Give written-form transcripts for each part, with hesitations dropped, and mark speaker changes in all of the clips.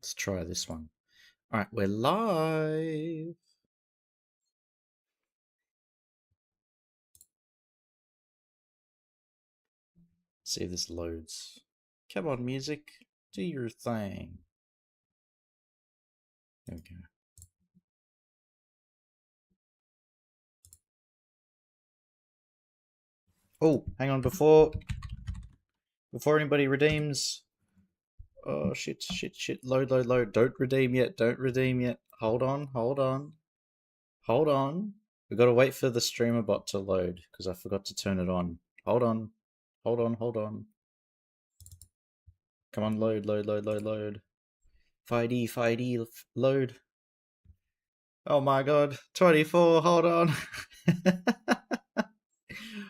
Speaker 1: Let's try this one. All right, we're live. See if this loads. Come on, music. Do your thing. There we go. Oh, hang on, before anybody redeems. Oh shit. Load. Don't redeem yet. Hold on. We gotta wait for the streamer bot to load because I forgot to turn it on. Hold on. Come on, load. Fighty, load. Oh my god. 24, hold on.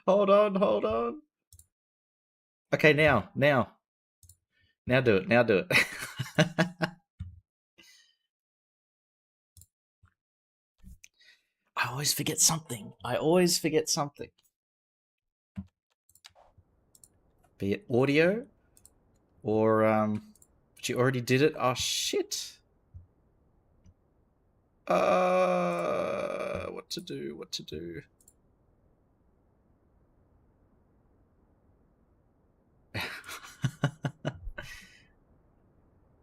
Speaker 1: hold on. Okay, now. Now do it. I always forget something. Be it audio or but you already did it. Oh shit. What to do?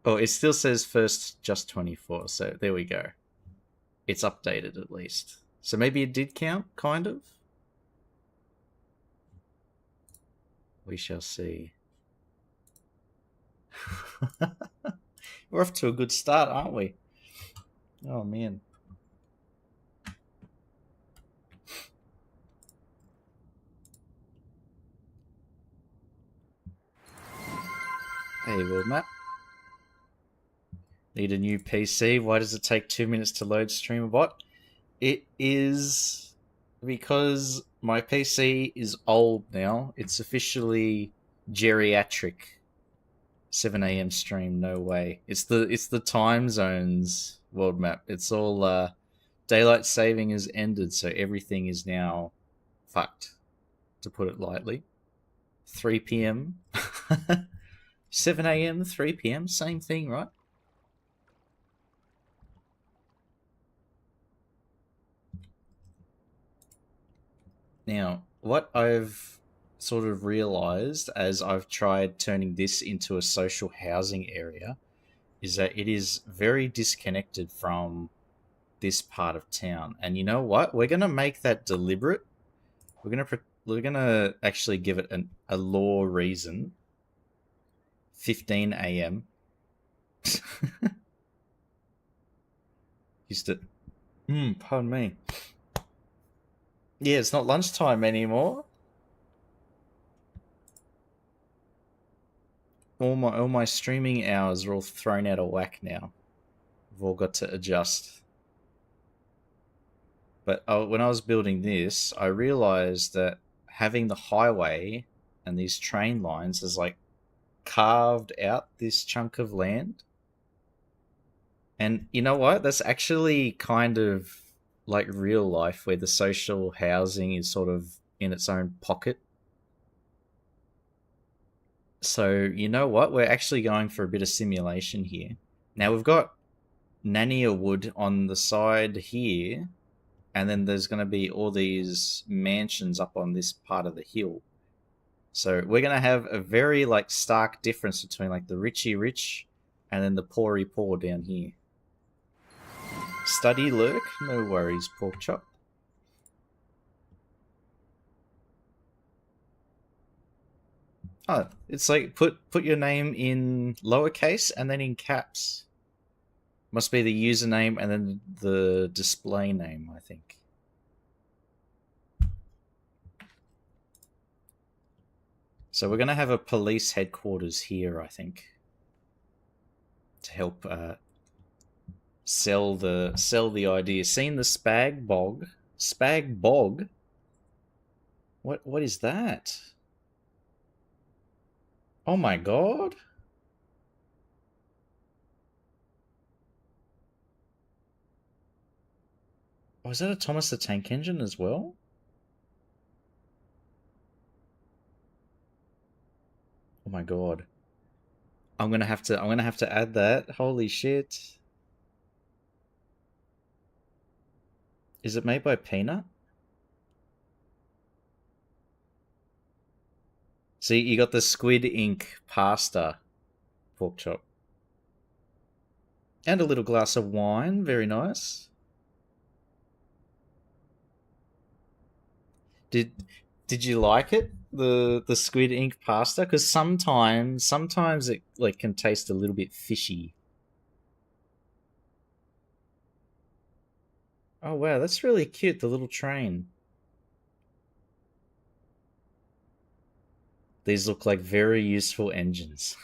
Speaker 1: Oh, it still says first just 24, so there we go. It's updated at least. So maybe it did count, kind of? We shall see. We're off to a good start, aren't we? Oh, man. Hey, world map. Need a new PC. Why does it take 2 minutes to load StreamerBot? It is because my PC is old now. It's officially geriatric. 7 a.m. stream, no way. It's the time zones world map. It's all daylight saving has ended, so everything is now fucked, to put it lightly. 3 p.m. 7 a.m., 3 p.m., same thing, right? Now, what I've sort of realized as I've tried turning this into a social housing area is that it is very disconnected from this part of town. And you know what? We're going to make that deliberate. We're going to actually give it a law reason. 15 a.m. Used to pardon me. Yeah, it's not lunchtime anymore. All my streaming hours are all thrown out of whack now. We've all got to adjust. But when I was building this, I realized that having the highway and these train lines has like carved out this chunk of land. And you know what? That's actually kind of like real life where the social housing is sort of in its own pocket. So, you know what? We're actually going for a bit of simulation here. Now, we've got Nania Wood on the side here, and then there's going to be all these mansions up on this part of the hill. So, we're going to have a very like stark difference between like the richy rich and then the poory poor down here. Study lurk? No worries, pork chop. Oh, it's like put your name in lowercase and then in caps. Must be the username and then the display name, I think. So we're going to have a police headquarters here, I think, to help sell the idea. Seen the Spag Bog? Spag Bog? What is that? Oh my god! Oh, is that a Thomas the Tank Engine as well? Oh my god. I'm gonna have to add that. Holy shit! Is it made by Peanut? See, you got the squid ink pasta pork chop. And a little glass of wine. Very nice. Did did you like it? The squid ink pasta? Because sometimes it like can taste a little bit fishy. Oh wow, that's really cute, the little train. These look like very useful engines.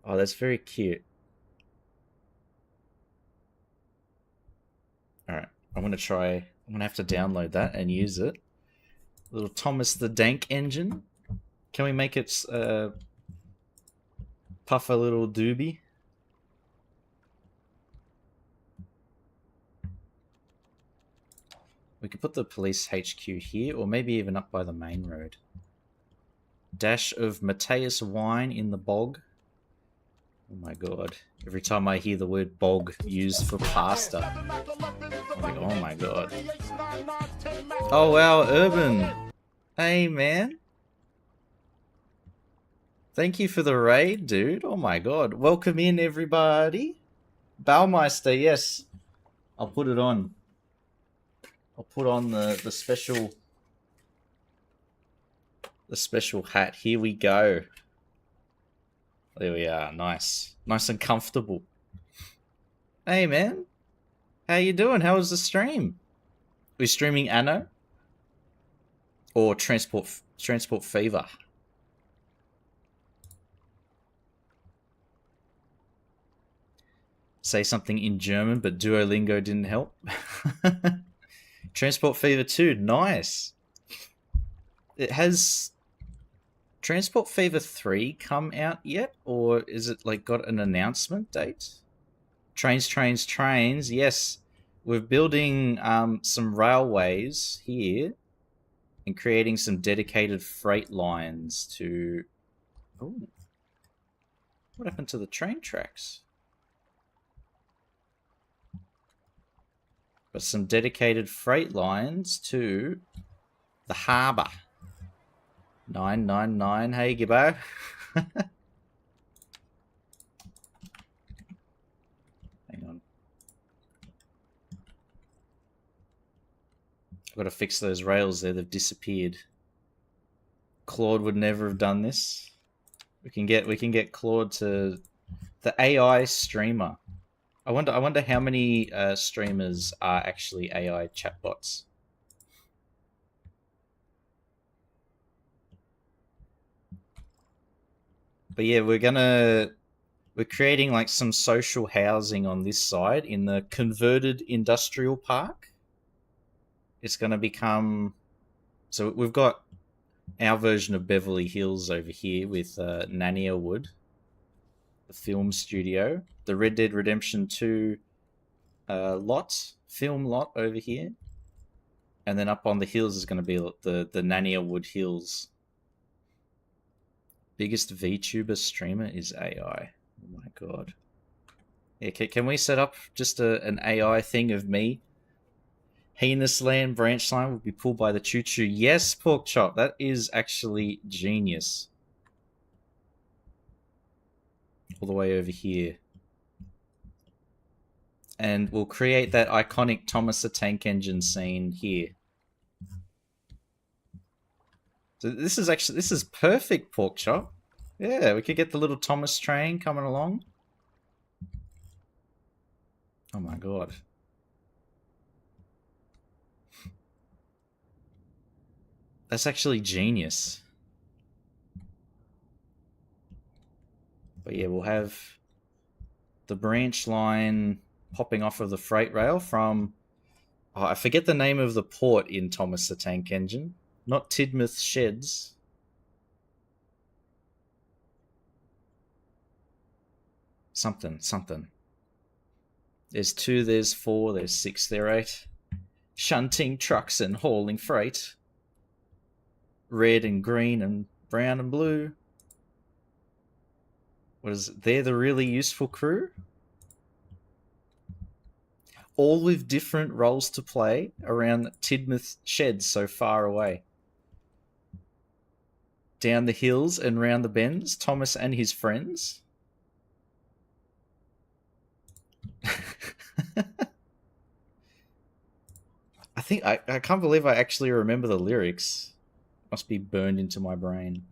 Speaker 1: Oh, that's very cute. Alright, I'm gonna have to download that and use it. Little Thomas the Dank engine. Can we make it puff a little doobie? We could put the police HQ here, or maybe even up by the main road. Dash of Mateus wine in the bog. Oh my god. Every time I hear the word bog used for pasta, I'm like, oh my god. Oh wow, Urban. Hey man. Thank you for the raid, dude. Oh my god. Welcome in, everybody. Baumeister, yes. I'll put it on. I'll put on the special hat. Here we go. There we are. Nice. Nice and comfortable. Hey man. How you doing? How was the stream? We're streaming Anno? Or Transport Fever? Say something in German, but Duolingo didn't help. Transport Fever 2, nice. It has Transport Fever 3 come out yet? Or is it like got an announcement date? Trains. Yes, we're building some railways here and creating some dedicated freight lines to... Oh, what happened to the train tracks? But some dedicated freight lines to the harbour. 999, hey Gibbo. Hang on. I've got to fix those rails there, they've disappeared. Claude would never have done this. We can get Claude to the AI streamer. I wonder how many streamers are actually AI chatbots. But yeah, we're creating like some social housing on this side in the converted industrial park. It's gonna become... So we've got our version of Beverly Hills over here with Nania Wood, the film studio, the Red Dead Redemption 2 film lot over here, and then up on the hills is going to be the Nania Wood Hills. Biggest VTuber streamer is AI. Oh my god. Yeah, can we set up just an AI thing of me? Heinous Land branch line will be pulled by the Choo Choo. Yes, Pork Chop. That is actually genius. All the way over here. And we'll create that iconic Thomas the Tank Engine scene here. So this is perfect, Pork Chop. Yeah, we could get the little Thomas train coming along. Oh my god. That's actually genius. But yeah, we'll have the branch line popping off of the freight rail from... Oh, I forget the name of the port in Thomas the Tank Engine. Not Tidmouth Sheds. Something. There's 2, there's 4, there's 6, there's 8. Shunting trucks and hauling freight. Red and green and brown and blue. What is it? They're the really useful crew? All with different roles to play around Tidmouth sheds so far away. Down the hills and round the bends, Thomas and his friends. I can't believe I actually remember the lyrics. Must be burned into my brain.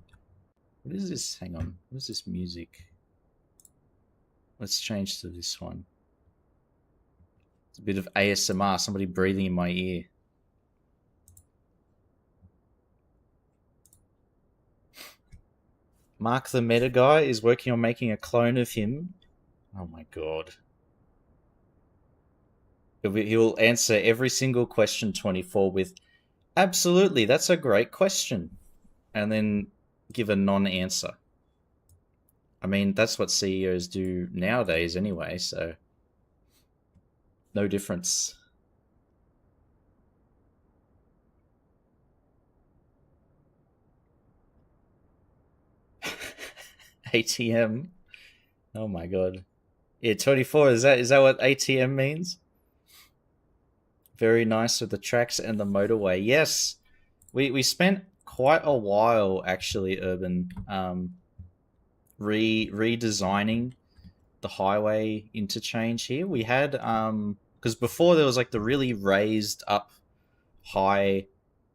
Speaker 1: What is this? Hang on. What is this music? Let's change to this one. It's a bit of ASMR, somebody breathing in my ear. Mark the meta guy is working on making a clone of him. Oh my god. He will answer every single question 24 with, absolutely, that's a great question. And then give a non answer. I mean, that's what CEOs do nowadays anyway, so no difference. ATM. Oh my god. Yeah, 24, is that what ATM means? Very nice with the tracks and the motorway. Yes. We spent quite a while actually, Urban, redesigning the highway interchange here. We had because before there was like the really raised up high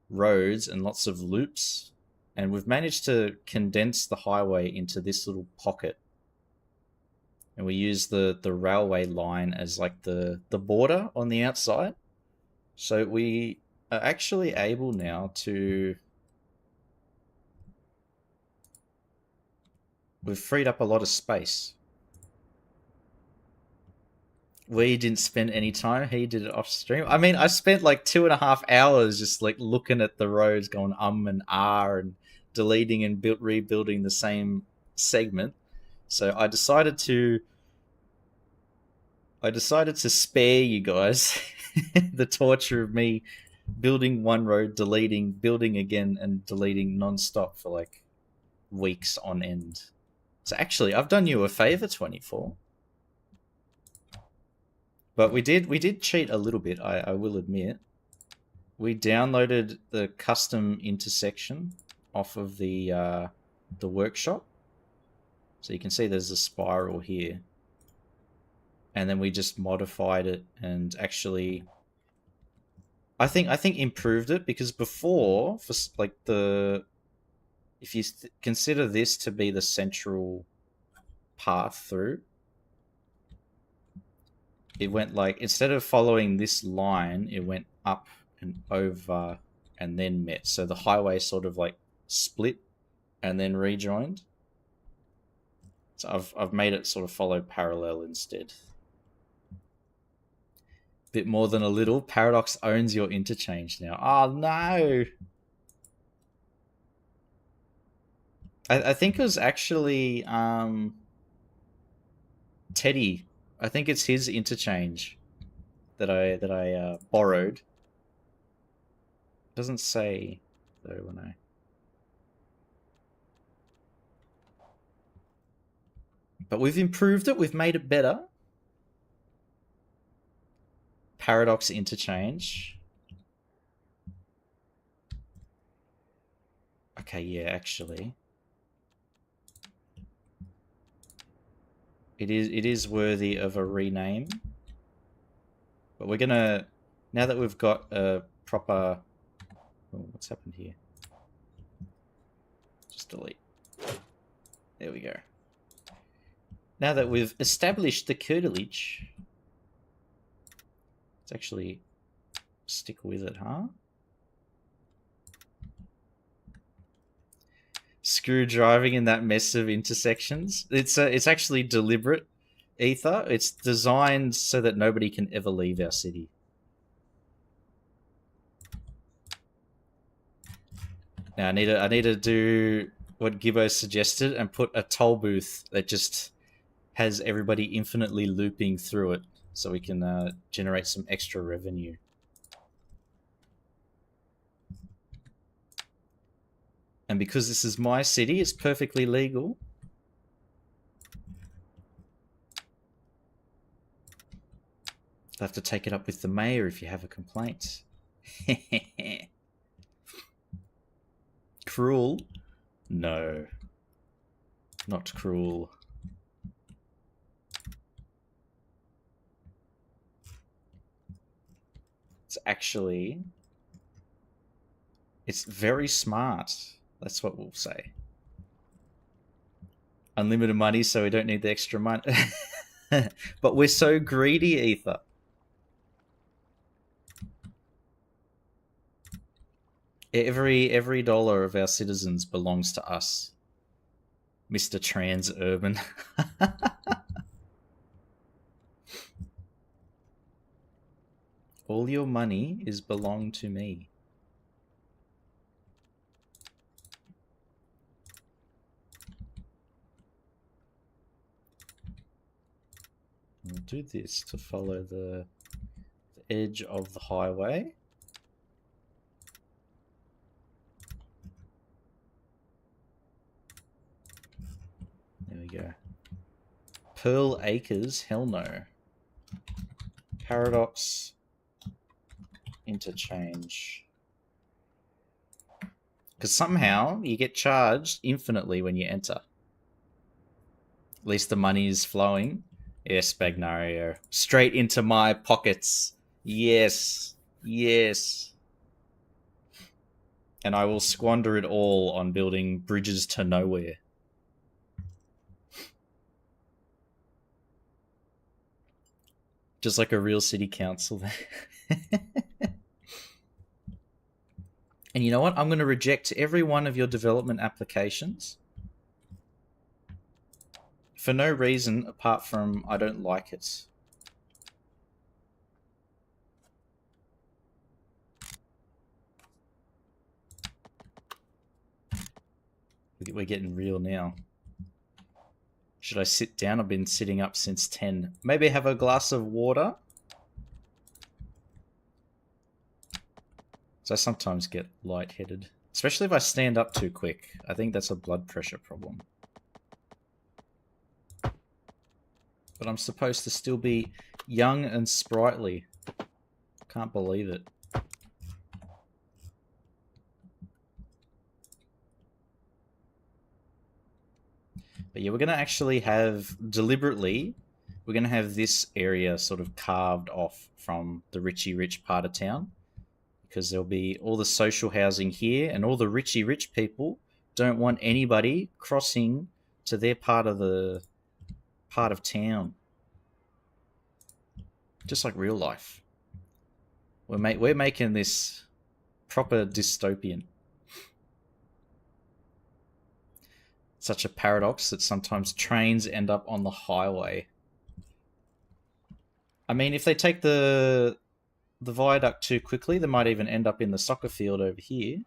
Speaker 1: roads and lots of loops, and we've managed to condense the highway into this little pocket, and we use the railway line as like the border on the outside, so we are actually able now to, we've freed up a lot of space. We didn't spend any time. He did it off stream. I mean, I spent like 2.5 hours just like looking at the roads, going and and deleting and rebuilding the same segment. So I decided to spare you guys the torture of me building one road, deleting, building again, and deleting non-stop for like weeks on end. So actually, I've done you a favor, 24. But we did cheat a little bit, I will admit. We downloaded the custom intersection off of the workshop. So you can see there's a spiral here. And then we just modified it and actually I think improved it, because before, for like if you consider this to be the central path through, it went like, instead of following this line, it went up and over and then met. So the highway sort of like split and then rejoined. So I've made it sort of follow parallel instead. Bit more than a little. Paradox owns your interchange now. Oh no! I think it was actually Teddy. I think it's his interchange that I borrowed. Doesn't say though when I. But we've improved it. We've made it better. Paradox interchange. Okay, yeah, actually, it is worthy of a rename. But we're gonna, now that we've got a proper, oh, what's happened here? Just delete. There we go. Now that we've established the curtilage, let's actually stick with it, huh? Screw driving in that mess of intersections. It's actually deliberate, Ether. It's designed so that nobody can ever leave our city. Now I need to do what Gibbo suggested and put a toll booth that just has everybody infinitely looping through it, so we can generate some extra revenue. And because this is my city, it's perfectly legal. They'll have to take it up with the mayor if you have a complaint. Cruel? No. Not cruel. It's actually... It's very smart. That's what we'll say. Unlimited money, so we don't need the extra money. But we're so greedy, Ether. Every dollar of our citizens belongs to us, Mr. Trans-Urban. All your money is belong to me. We'll do this to follow the edge of the highway. There we go. Pearl Acres, hell no. Paradox interchange. Because somehow you get charged infinitely when you enter. At least the money is flowing. Yes, Bagnario. Straight into my pockets. Yes. Yes. And I will squander it all on building bridges to nowhere. Just like a real city council. And you know what? I'm going to reject every one of your development applications for no reason apart from I don't like it. We're getting real now. Should I sit down? I've been sitting up since 10. Maybe have a glass of water? So I sometimes get lightheaded. Especially if I stand up too quick. I think that's a blood pressure problem. But I'm supposed to still be young and sprightly. Can't believe it. But yeah, we're going to actually have, deliberately, we're going to have this area sort of carved off from the richy rich part of town. Because there'll be all the social housing here, and all the richy rich people don't want anybody crossing to their part of town. Just like real life. We're making this proper dystopian. Such a paradox that sometimes trains end up on the highway. I mean, if they take the viaduct too quickly, they might even end up in the soccer field over here.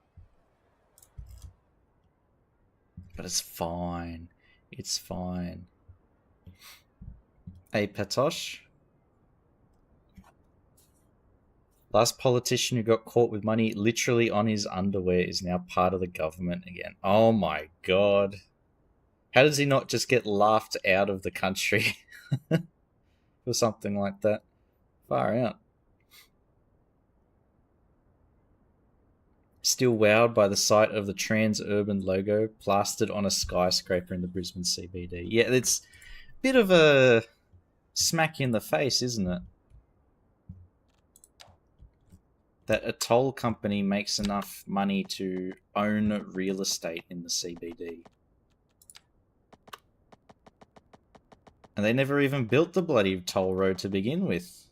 Speaker 1: But it's fine. It's fine. Hey, Patosh. Last politician who got caught with money literally on his underwear is now part of the government again. Oh my god. How does he not just get laughed out of the country for something like that? Far out. Still wowed by the sight of the Trans-Urban logo plastered on a skyscraper in the Brisbane CBD. Yeah, it's a bit of a smack in the face, isn't it? That a toll company makes enough money to own real estate in the CBD. And they never even built the bloody toll road to begin with.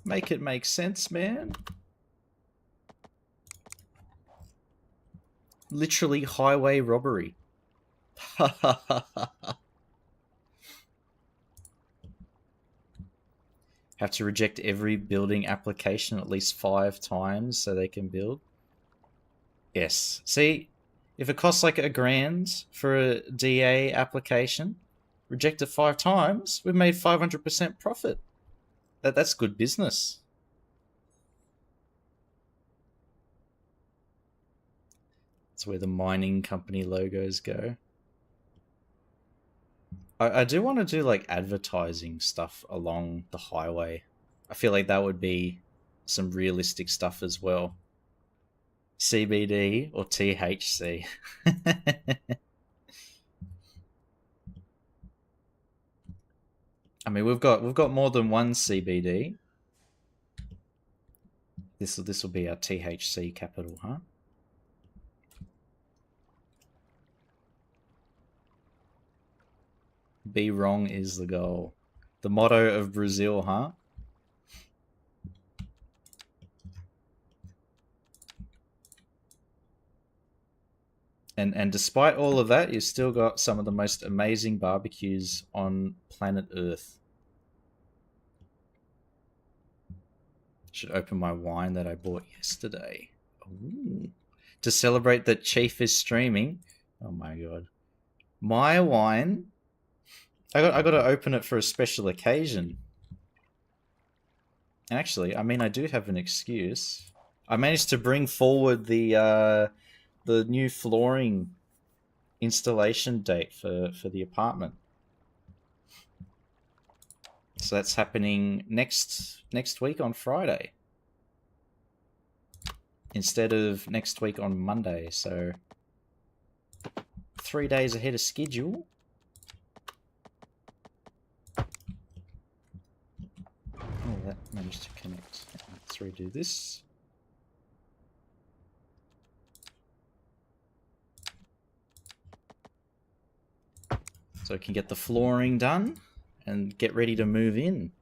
Speaker 1: Make it make sense, man. Literally highway robbery. Have to reject every building application at least 5 times so they can build. Yes. See, if it costs like $1,000 for a DA application, reject it 5 times, we've made 500% profit. That's good business. That's where the mining company logos go. I do want to do like advertising stuff along the highway. I feel like that would be some realistic stuff as well. CBD or THC. I mean, we've got more than one CBD. This will be our THC capital, huh? Be wrong is the goal. The motto of Brazil, huh? And despite all of that, you've still got some of the most amazing barbecues on planet Earth. Should open my wine that I bought yesterday. Ooh. To celebrate that Chief is streaming. Oh my god. My wine. I got to open it for a special occasion. Actually, I mean, I do have an excuse. I managed to bring forward the new flooring installation date for the apartment. So that's happening next week on Friday instead of next week on Monday. So 3 days ahead of schedule. Oh, that managed to connect. Let's redo this. So I can get the flooring done and get ready to move in.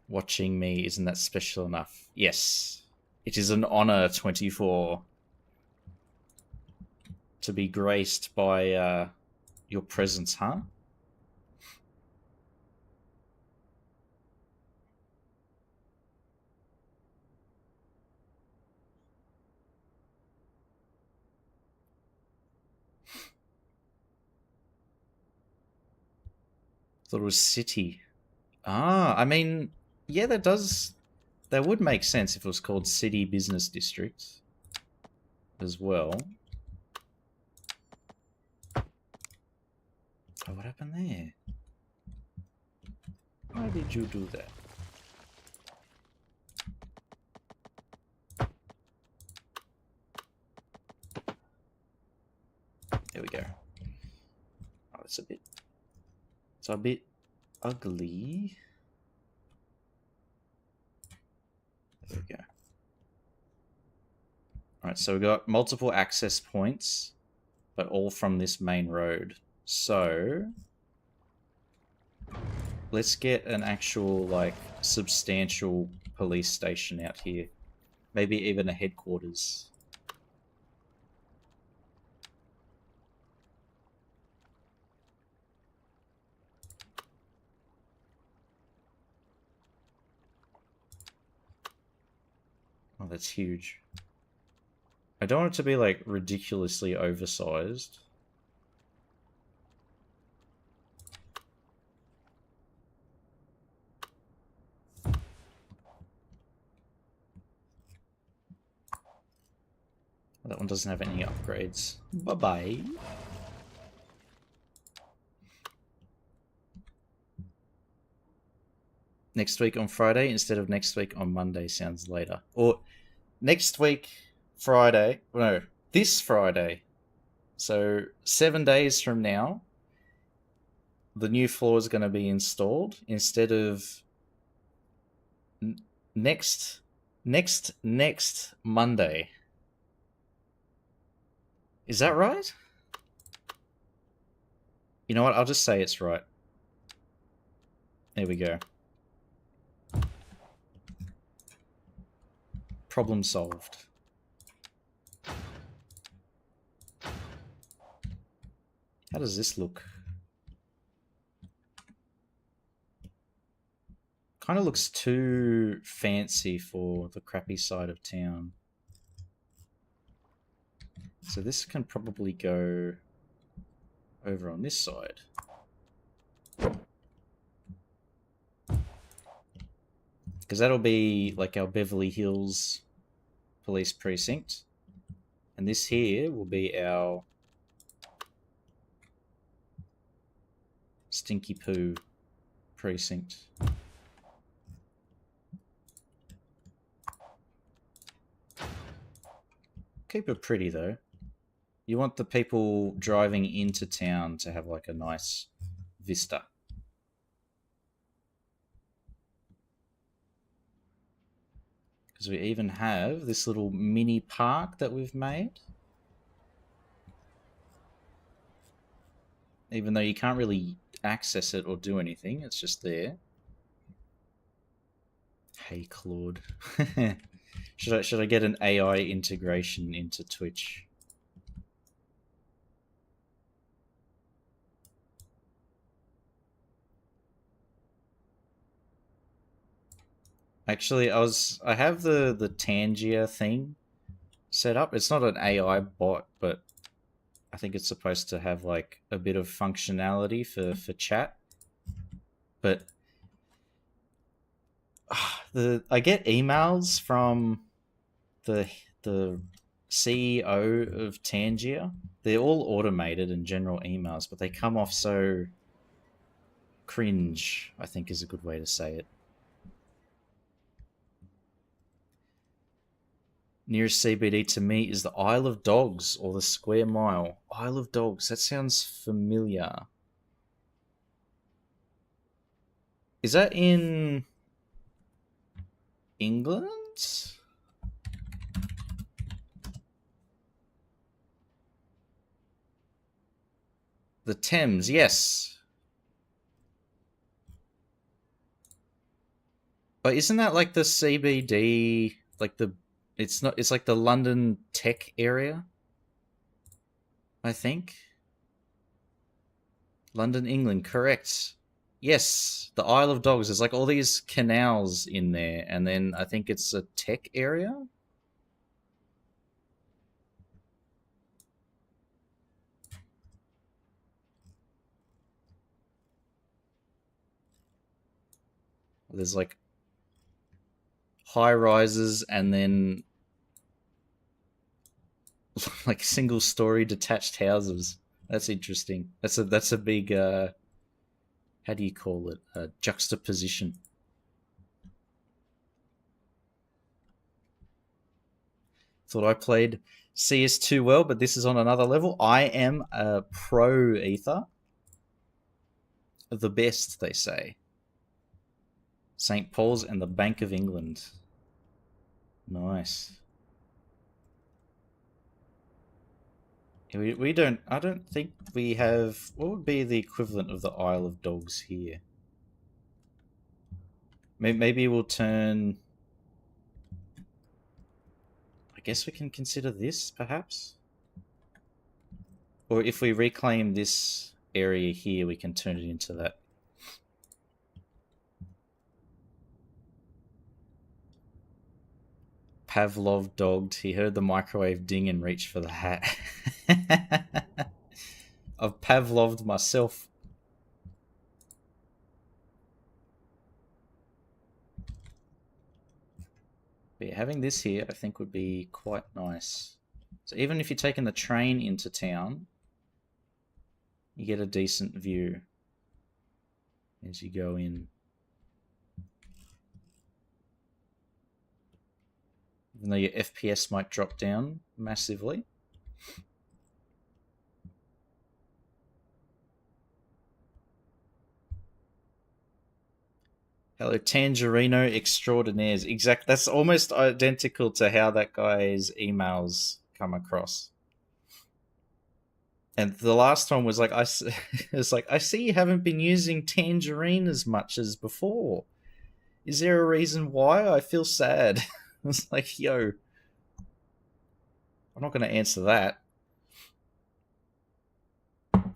Speaker 1: Watching me, isn't that special enough? Yes. It is an honor, 24, to be graced by your presence, huh? Thought it was city. Ah, I mean, yeah, that would make sense if it was called City Business District as well. Oh, what happened there? Why did you do that? There we go. Oh, it's a bit ugly. There we go. Alright, so we've got multiple access points, but all from this main road. So let's get an actual, like, substantial police station out here. Maybe even a headquarters. Oh, that's huge. I don't want it to be, like, ridiculously oversized. That one doesn't have any upgrades. Bye-bye. Next week on Friday instead of next week on Monday sounds later. Or next week Friday. No, this Friday. So 7 days from now, the new floor is going to be installed instead of next Monday. Is that right? You know what? I'll just say it's right. There we go. Problem solved. How does this look? Kind of looks too fancy for the crappy side of town. So this can probably go over on this side. Because that'll be like our Beverly Hills police precinct. And this here will be our Stinky Poo precinct. Keep it pretty though. You want the people driving into town to have like a nice vista. Because we even have this little mini park that we've made. Even though you can't really access it or do anything, it's just there. Hey Claude. Should I get an AI integration into Twitch? Actually, I have the Tangier thing set up. It's not an AI bot, but I think it's supposed to have like a bit of functionality for chat. But I get emails from the CEO of Tangier. They're all automated and general emails, but they come off so cringe, I think is a good way to say it. Nearest CBD to me is the Isle of Dogs or the Square Mile. Isle of Dogs, that sounds familiar. Is that in England? The Thames, yes. But isn't that like the CBD, like the it's not it's like the London tech area, I think. London, England, correct. Yes, the Isle of Dogs. There's like all these canals in there, and then I think it's a tech area. There's like high rises and then like single story detached houses. That's interesting. That's a big how do you call it? Juxtaposition. Thought I played CS2 well, but this is on another level. I am a pro ether. The best, they say. St. Paul's and the Bank of England. Nice. We don't. I don't think we have. What would be the equivalent of the Isle of Dogs here? Maybe we'll turn. I guess we can consider this, perhaps. Or if we reclaim this area here, we can turn it into that. Pavlov dogged. He heard the microwave ding and reached for the hat. I've Pavloved myself. But yeah, having this here, I think, would be quite nice. So even if you're taking the train into town, you get a decent view as you go in. Even though your FPS might drop down massively. Hello, Tangerino Extraordinaires. Exact. That's almost identical to how that guy's emails come across. And the last one was like, it's like, I see you haven't been using Tangerine as much as before. Is there a reason why? I feel sad. It's like, yo, I'm not going to answer that.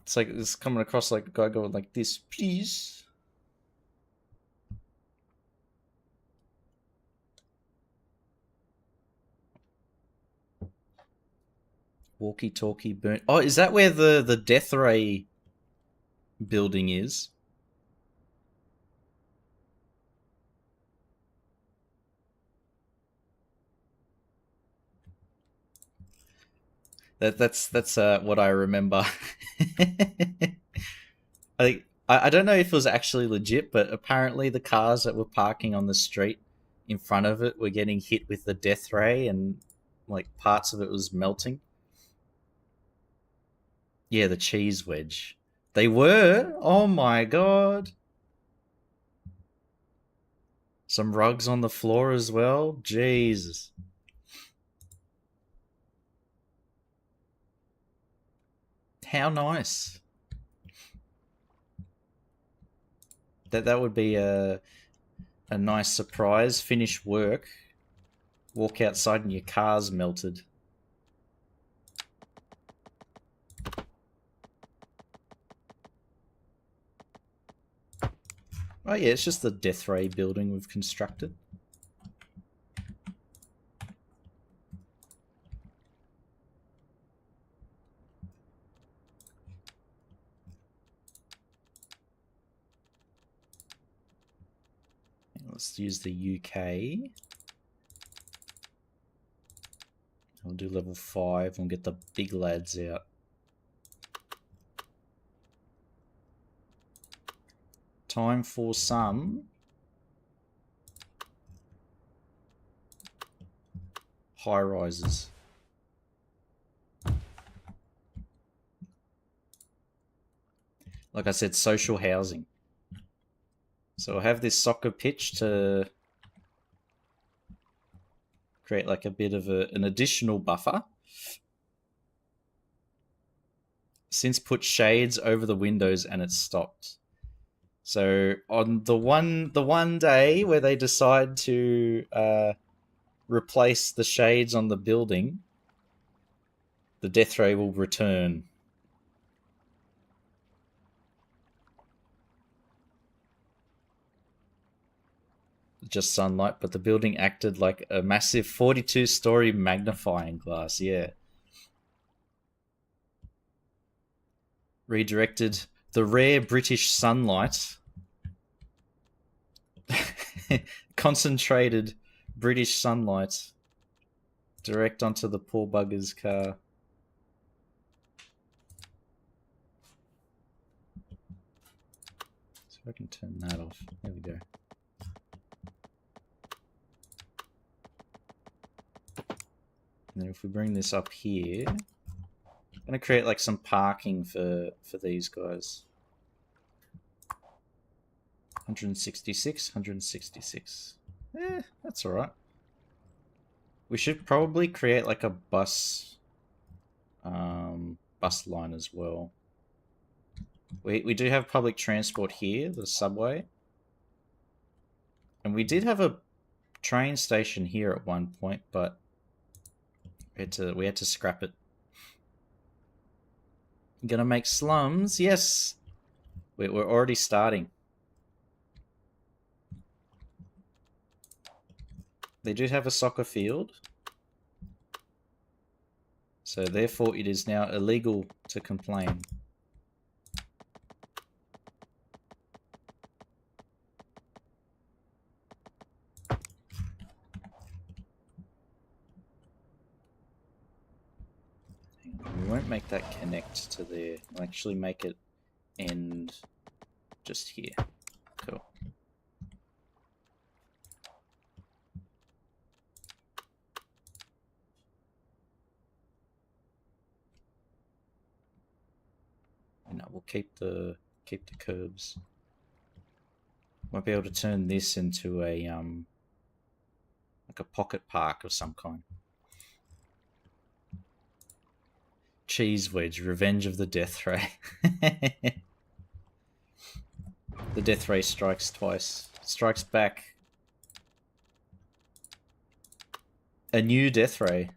Speaker 1: It's like it's coming across like a guy going like this, please. Walkie-talkie burn. Oh, is that where the Death Ray building is? That's what I remember. I think I don't know if it was actually legit, but apparently the cars that were parking on the street in front of it were getting hit with the death ray, and like parts of it was melting. Yeah, the cheese wedge. They were. Oh my god. Some rugs on the floor as well. Jesus. How nice. That would be a nice surprise. Finish work, walk outside, and your car's melted. Oh yeah, it's just the death ray building we've constructed. Let's use the UK. I'll do level 5 and get the big lads out. Time for some high rises. Like I said, social housing. So I have this soccer pitch to create like a bit of an additional buffer. Since put shades over the windows and it's stopped. So on the one day where they decide to replace the shades on the building, the death ray will return. Just sunlight, but the building acted like a massive 42-story magnifying glass. Yeah. Redirected the rare British sunlight. Concentrated British sunlight direct onto the poor bugger's car. So I can turn that off. There we go. And then if we bring this up here, I'm going to create like some parking for these guys. 166, 166. That's all right. We should probably create like a bus line as well. We do have public transport here, the subway. And we did have a train station here at one point, but we had to scrap it. Gonna make slums? Yes. We're already starting. They do have a soccer field. So therefore it is now illegal to complain. We won't make that connect to there. We'll actually make it end just here. Cool. And we'll keep the curbs. Might be able to turn this into a like a pocket park of some kind. Cheese wedge, revenge of the death ray. The death ray strikes twice. Strikes back. A new death ray.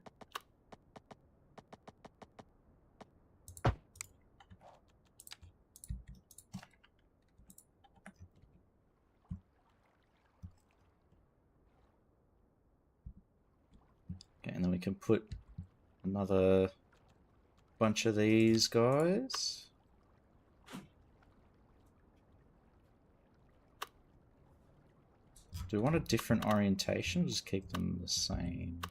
Speaker 1: Okay, and then we can put another bunch of these guys. Do we want a different orientation? Just keep them the same.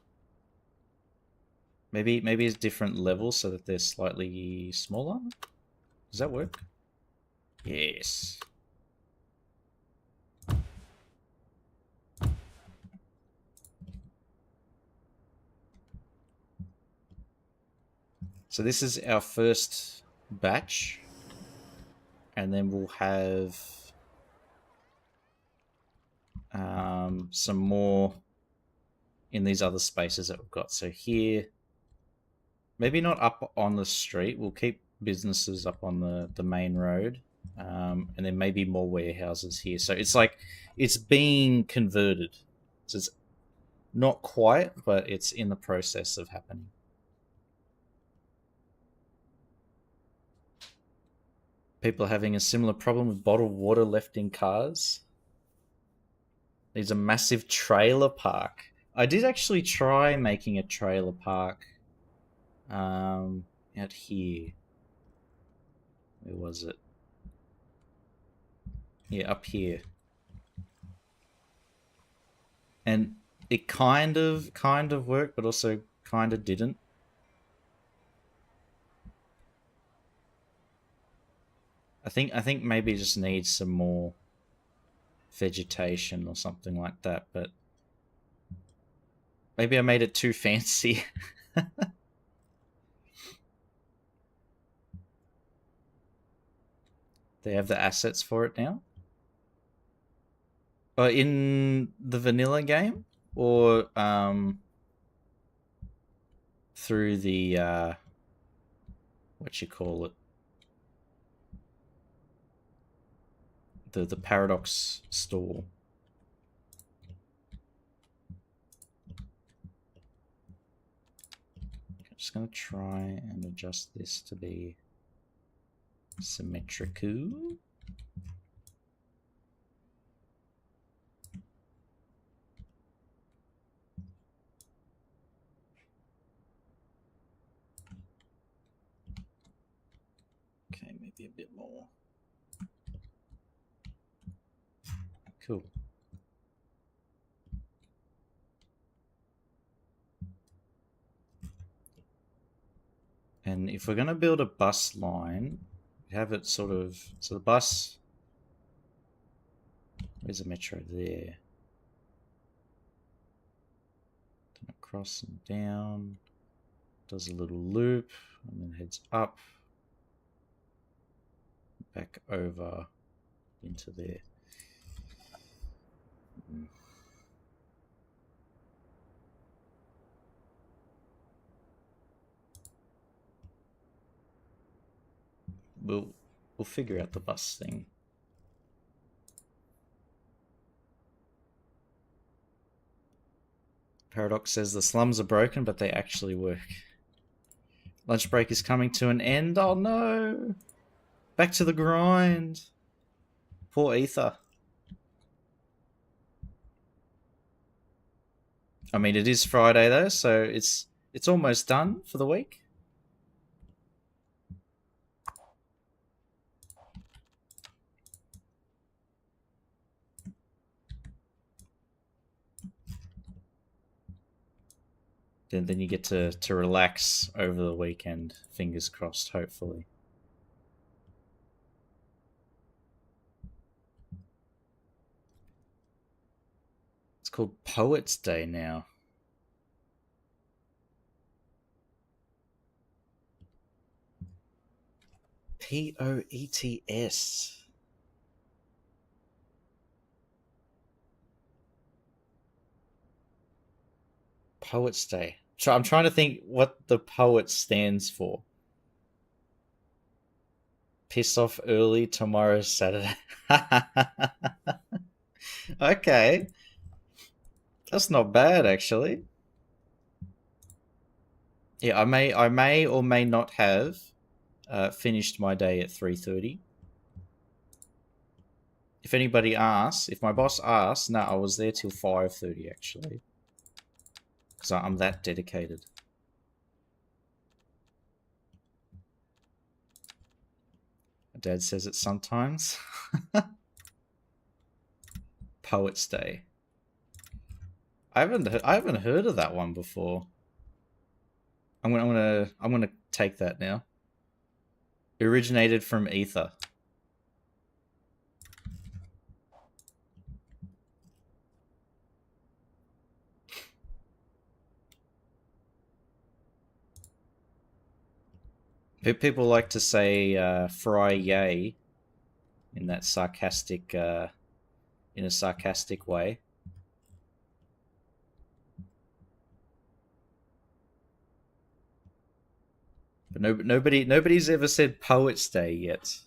Speaker 1: Maybe it's different levels so that they're slightly smaller. Does that work? Yes. So this is our first batch, and then we'll have some more in these other spaces that we've got. So here, maybe not up on the street. We'll keep businesses up on the main road, and then maybe more warehouses here. So it's like it's being converted. So it's not quite, but it's in the process of happening. People are having a similar problem with bottled water left in cars. There's a massive trailer park. I did actually try making a trailer park out here. Where was it? Yeah, up here. And it kind of worked, but also kind of didn't. I think maybe it just needs some more vegetation or something like that, but maybe I made it too fancy. They have the assets for it now. In the vanilla game, or through the what you call it, the Paradox store. I'm just gonna try and adjust this to be symmetrical. Okay, maybe a bit more. Cool. And if we're going to build a bus line, have it sort of... So the bus... Where's the metro? There. Then across and down. Does a little loop. And then heads up. Back over into there. We'll figure out the bus thing. Paradox says the slums are broken, but they actually work. Lunch break is coming to an end. Oh no! Back to the grind. Poor Ether. I mean, it is Friday though, so it's almost done for the week. Then you get to relax over the weekend. Fingers crossed, hopefully. It's called Poets Day now. Poets. Poets Day. So I'm trying to think what the poet stands for. Piss off early, tomorrow's Saturday. Okay. That's not bad, actually. Yeah, I may or may not have finished my day at 3:30. If anybody asks, if my boss asks, no, I was there till 5:30 actually, because I'm that dedicated. My dad says it sometimes. Poets Day. I haven't heard of that one before. I'm gonna take that now. Originated from Ether. People like to say "fry yay" in that sarcastic, in a sarcastic way. But nobody's ever said Poets Day yet.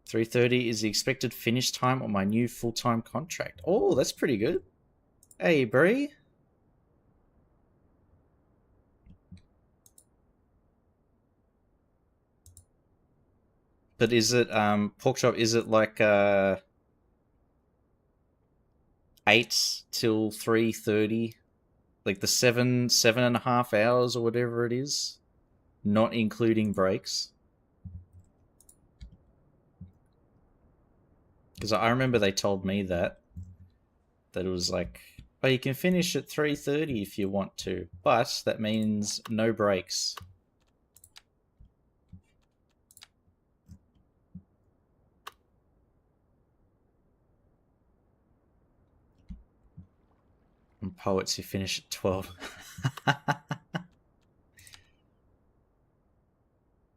Speaker 1: 3:30 is the expected finish time on my new full-time contract. Oh, that's pretty good. Hey, Bree. But is it pork chop? Is it like 8 till 3:30, like the 7.5 hours or whatever it is, not including breaks? Because I remember they told me that it was like, oh, you can finish at 3:30 if you want to, but that means no breaks. And poets who finish at 12.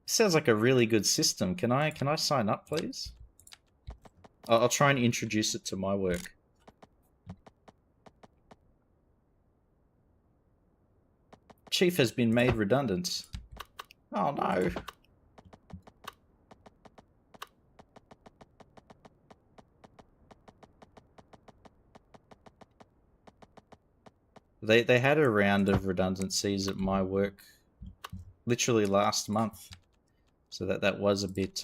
Speaker 1: Sounds like a really good system. Can I sign up, please? I'll try and introduce it to my work. Chief has been made redundant. Oh no. They had a round of redundancies at my work literally last month. So that was a bit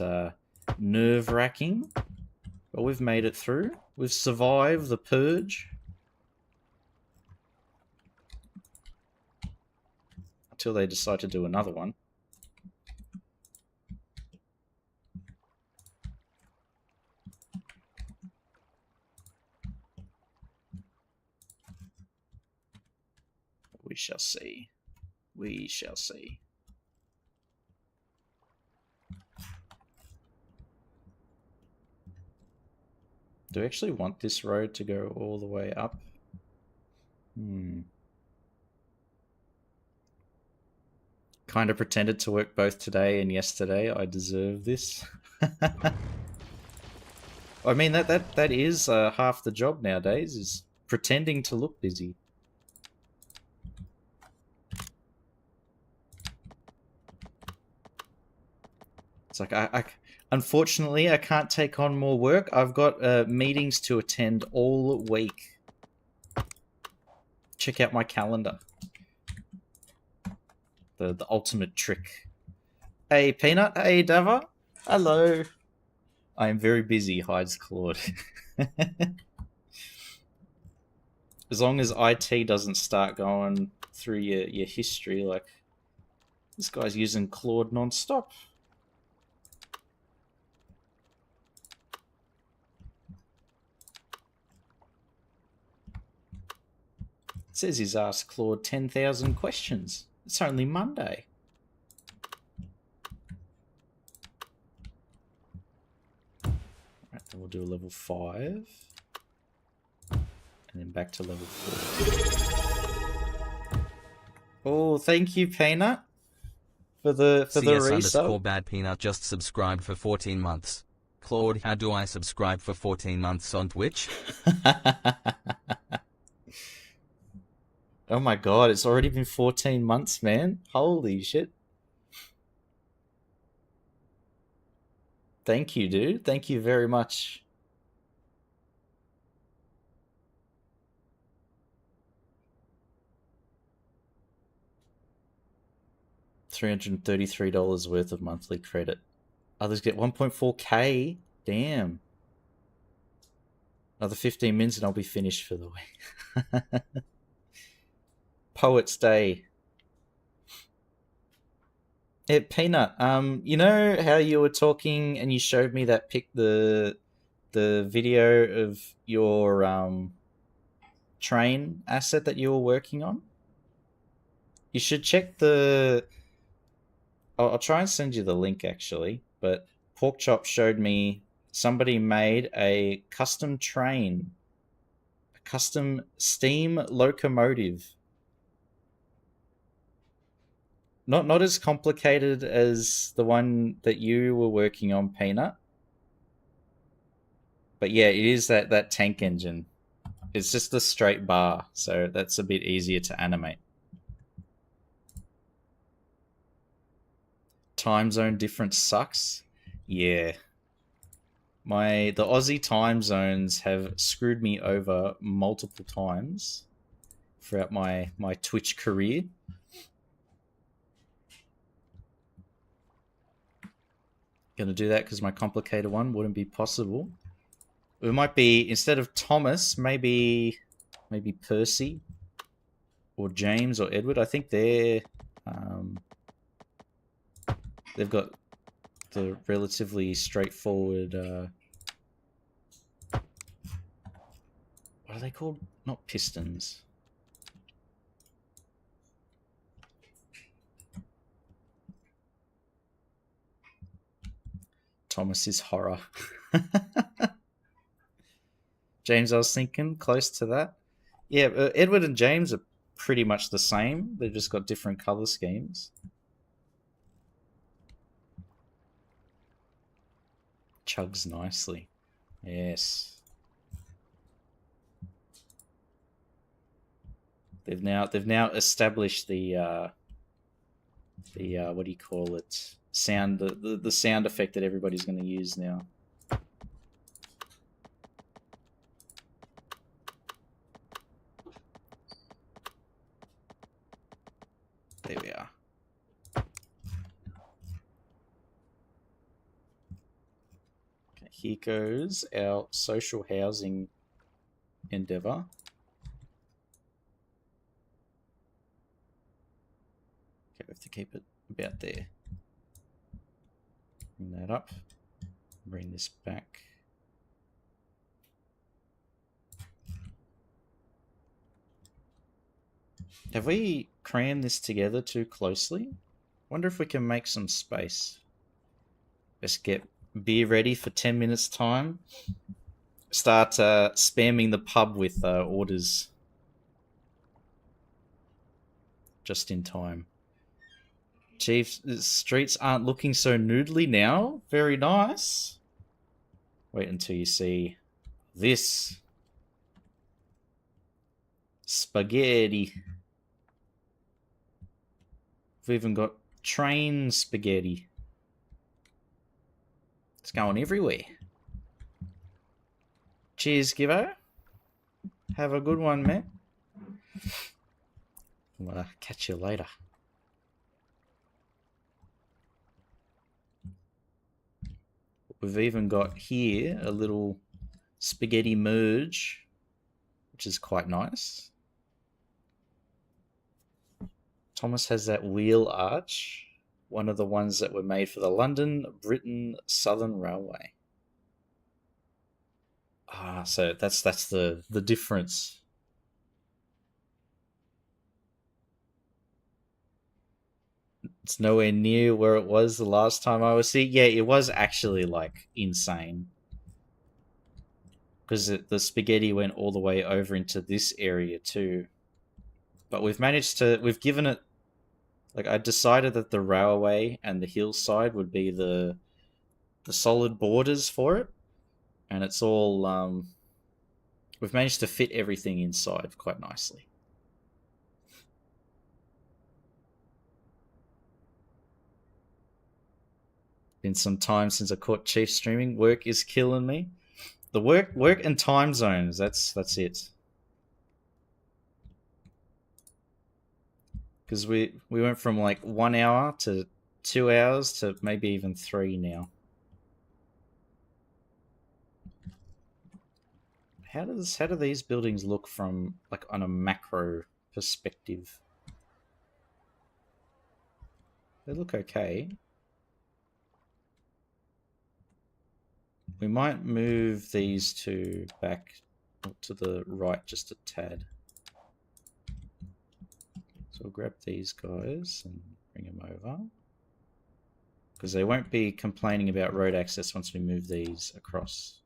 Speaker 1: nerve-wracking. But we've made it through. We've survived the purge. Until they decide to do another one. We shall see. We shall see. Do I actually want this road to go all the way up? Kind of pretended to work both today and yesterday. I deserve this. I mean, that is half the job nowadays, is pretending to look busy. It's like, unfortunately, I can't take on more work. I've got meetings to attend all week. Check out my calendar. The ultimate trick. Hey, Peanut. Hey, Dava. Hello. I am very busy, hides Claude. As long as IT doesn't start going through your history, like, this guy's using Claude non-stop. It says he's asked Claude 10,000 questions. It's only Monday. Right, then we'll do a level 5. And then back to level 4. Oh, thank you, Peanut, for the resub.
Speaker 2: Bad Peanut just subscribed for 14 months. Claude, how do I subscribe for 14 months on Twitch?
Speaker 1: Oh my god, it's already been 14 months, man. Holy shit. Thank you, dude. Thank you very much. $333 worth of monthly credit. Others get 1.4k. Damn. Another 15 minutes and I'll be finished for the week. Poets Day. Yeah, Peanut, you know how you were talking and you showed me that the video of your train asset that you were working on? You should check the... I'll try and send you the link, actually, but Porkchop showed me somebody made a custom train, a custom steam locomotive. not as complicated as the one that you were working on, Peanut. But yeah, it is that tank engine. It's just a straight bar, so that's a bit easier to animate. Time zone difference sucks. Yeah. The Aussie time zones have screwed me over multiple times throughout my Twitch career. Gonna do that because my complicated one wouldn't be possible. It might be, instead of Thomas, maybe Percy or James or Edward. I think they've got the relatively straightforward. What are they called? Not pistons. Thomas is horror. James, I was thinking close to that. Yeah, Edward and James are pretty much the same. They've just got different color schemes. Chugs nicely. Yes. They've now established the what do you call it? Sound, the sound effect that everybody's going to use now. There we are. Okay, here goes our social housing endeavor. Okay, we have to keep it about there. Bring that up. Bring this back. Have we crammed this together too closely? Wonder if we can make some space. Let's get beer ready for 10 minutes time. Start spamming the pub with orders. Just in time. Chief, the streets aren't looking so noodly now. Very nice. Wait until you see this. Spaghetti. We've even got train spaghetti. It's going everywhere. Cheers, Givo. Have a good one, man. I'll catch you later. We've even got here a little spaghetti merge, which is quite nice. Thomas has that wheel arch, one of the ones that were made for the London Britain Southern Railway. So that's the difference. It's nowhere near where it was the last time I was here. Yeah, it was actually like insane. Because the spaghetti went all the way over into this area too. But we've given it, like, I decided that the railway and the hillside would be the solid borders for it. And it's all, we've managed to fit everything inside quite nicely. Been some time since I caught Chief streaming. Work is killing me. The work and time zones, that's it. Because we went from like 1 hour to 2 hours to maybe even 3 now. How do these buildings look from, like, on a macro perspective? They look okay. We might move these two back to the right just a tad. So we'll grab these guys and bring them over. Because they won't be complaining about road access once we move these across.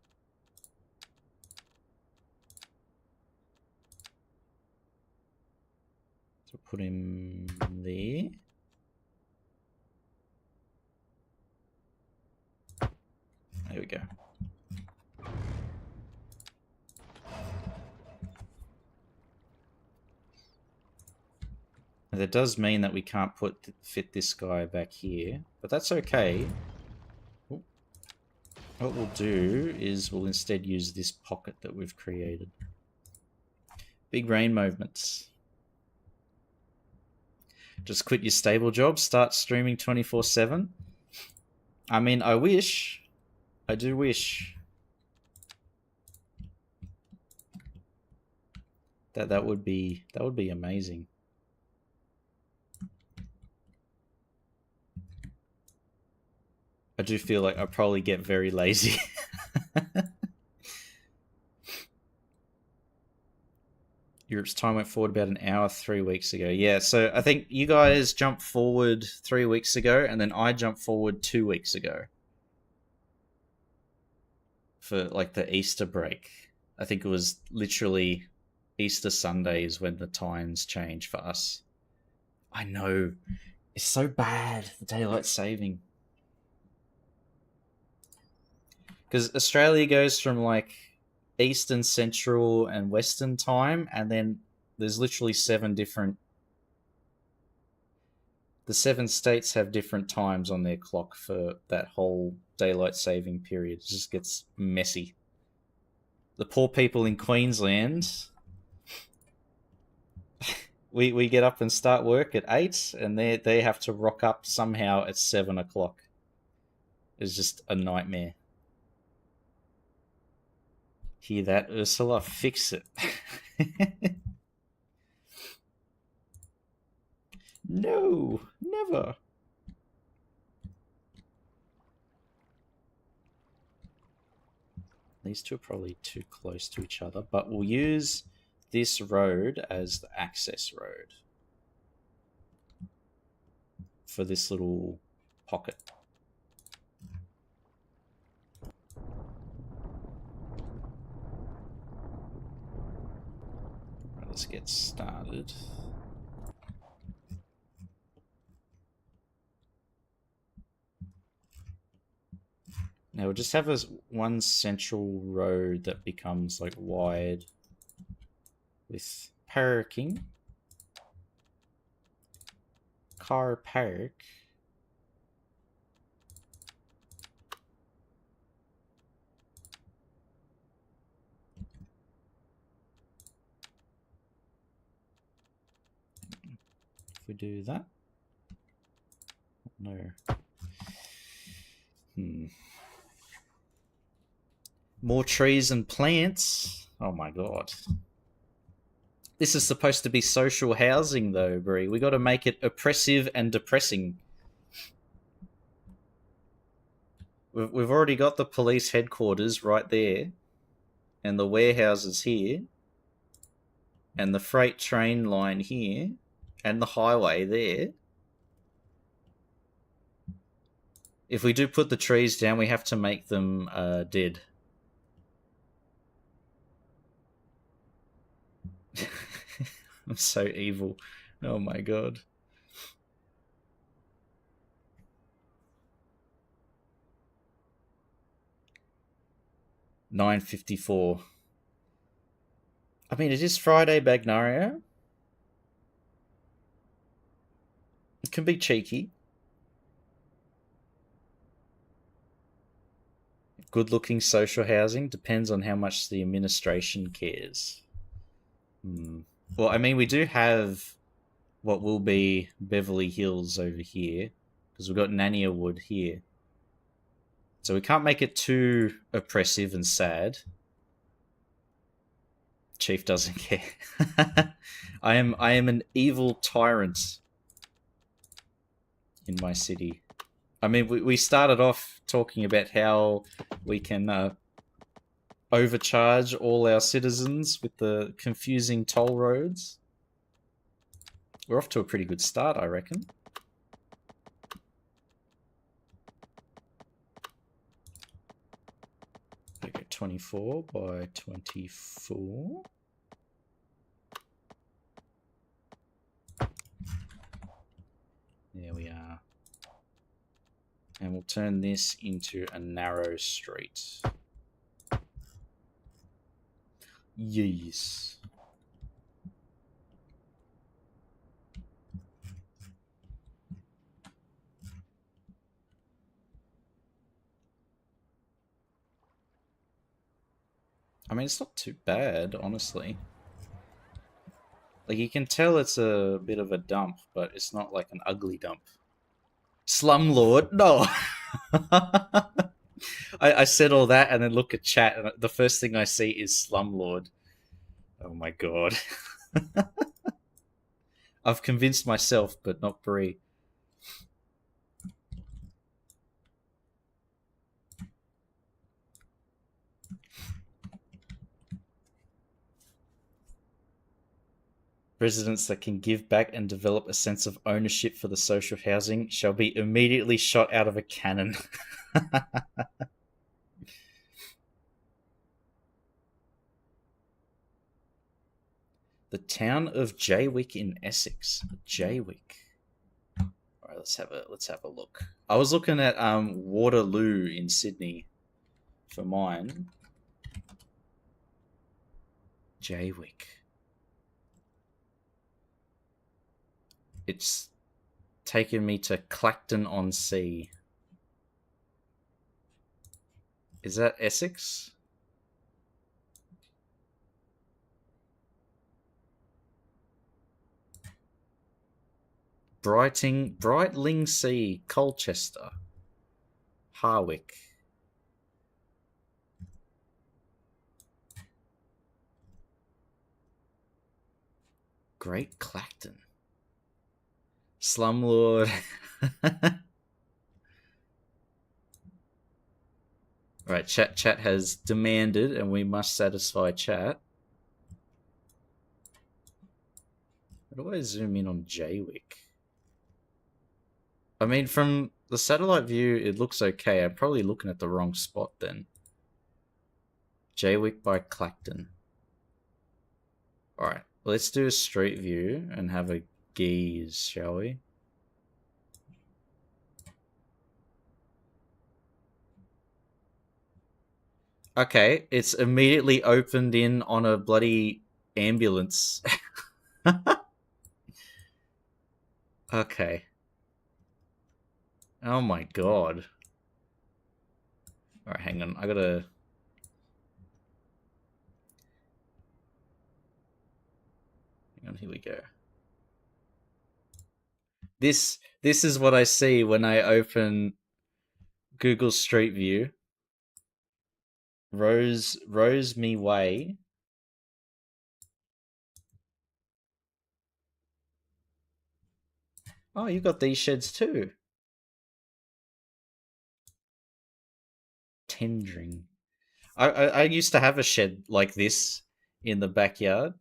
Speaker 1: So put him there. That does mean that we can't fit this guy back here, but that's okay. Ooh. What we'll do is we'll instead use this pocket that we've created. Big rain movements. Just quit your stable job, start streaming 24/7. I mean, I wish. I do wish. That would be amazing. I do feel like I probably get very lazy. Europe's time went forward about an hour 3 weeks ago. Yeah, so I think you guys jumped forward 3 weeks ago, and then I jumped forward 2 weeks ago for like the Easter break. I think it was literally Easter Sundays when the times change for us. I know. It's so bad, the daylight saving. Because Australia goes from like Eastern, Central, and Western time, and then there's literally 7 different. The 7 states have different times on their clock for that whole daylight saving period. It just gets messy. The poor people in Queensland, we get up and start work at 8, and they have to rock up somehow at 7 o'clock. It's just a nightmare. Hear that, Ursula? Fix it. No, never. These two are probably too close to each other, but we'll use this road as the access road for this little pocket. Right, let's get started. Now we'll just have one central road that becomes like wide with parking. Car park. If we do that. No. More trees and plants. Oh my god. This is supposed to be social housing though, Brie. We got to make it oppressive and depressing. We've already got the police headquarters right there, and the warehouses here, and the freight train line here, and the highway there. If we do put the trees down, we have to make them dead. I'm so evil. Oh my god. $9.54. I mean, it is Friday, Bagnario. It can be cheeky. Good-looking social housing depends on how much the administration cares. Well, I mean, we do have what will be Beverly Hills over here, because we've got Nania Wood here. So we can't make it too oppressive and sad. Chief doesn't care. I am an evil tyrant in my city. I mean, we started off talking about how we can overcharge all our citizens with the confusing toll roads. We're off to a pretty good start, I reckon. Okay, 24 by 24. There we are. And we'll turn this into a narrow street. Yes. I mean, it's not too bad, honestly. Like, you can tell it's a bit of a dump, but it's not like an ugly dump. Slumlord? No. I said all that and then look at chat, and the first thing I see is Slumlord. Oh my god. I've convinced myself, but not Brie. Residents that can give back and develop a sense of ownership for the social housing shall be immediately shot out of a cannon. The town of Jaywick in Essex. Jaywick. All right, let's have a look. I was looking at Waterloo in Sydney for mine. Jaywick. It's taken me to Clacton on Sea. Is that Essex? Brightling Sea, Colchester, Harwick. Great Clacton. Slumlord. Right, chat has demanded, and we must satisfy chat. How do I zoom in on Jaywick? I mean, from the satellite view, it looks okay. I'm probably looking at the wrong spot then. Jaywick by Clacton. Alright, let's do a street view and have a gaze, shall we? Okay, it's immediately opened in on a bloody ambulance. Okay. Oh my god. Alright, hang on. I gotta. Hang on, here we go. This is what I see when I open Google Street View. Rose Me Way. Oh, you got these sheds too. Tendring. I used to have a shed like this in the backyard.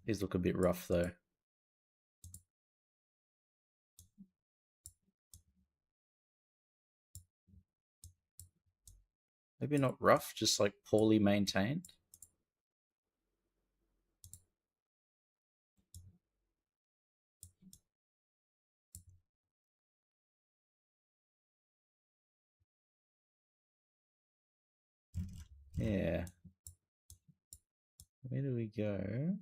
Speaker 1: These look a bit rough though. Maybe not rough, just like poorly maintained. Yeah. Where do we go?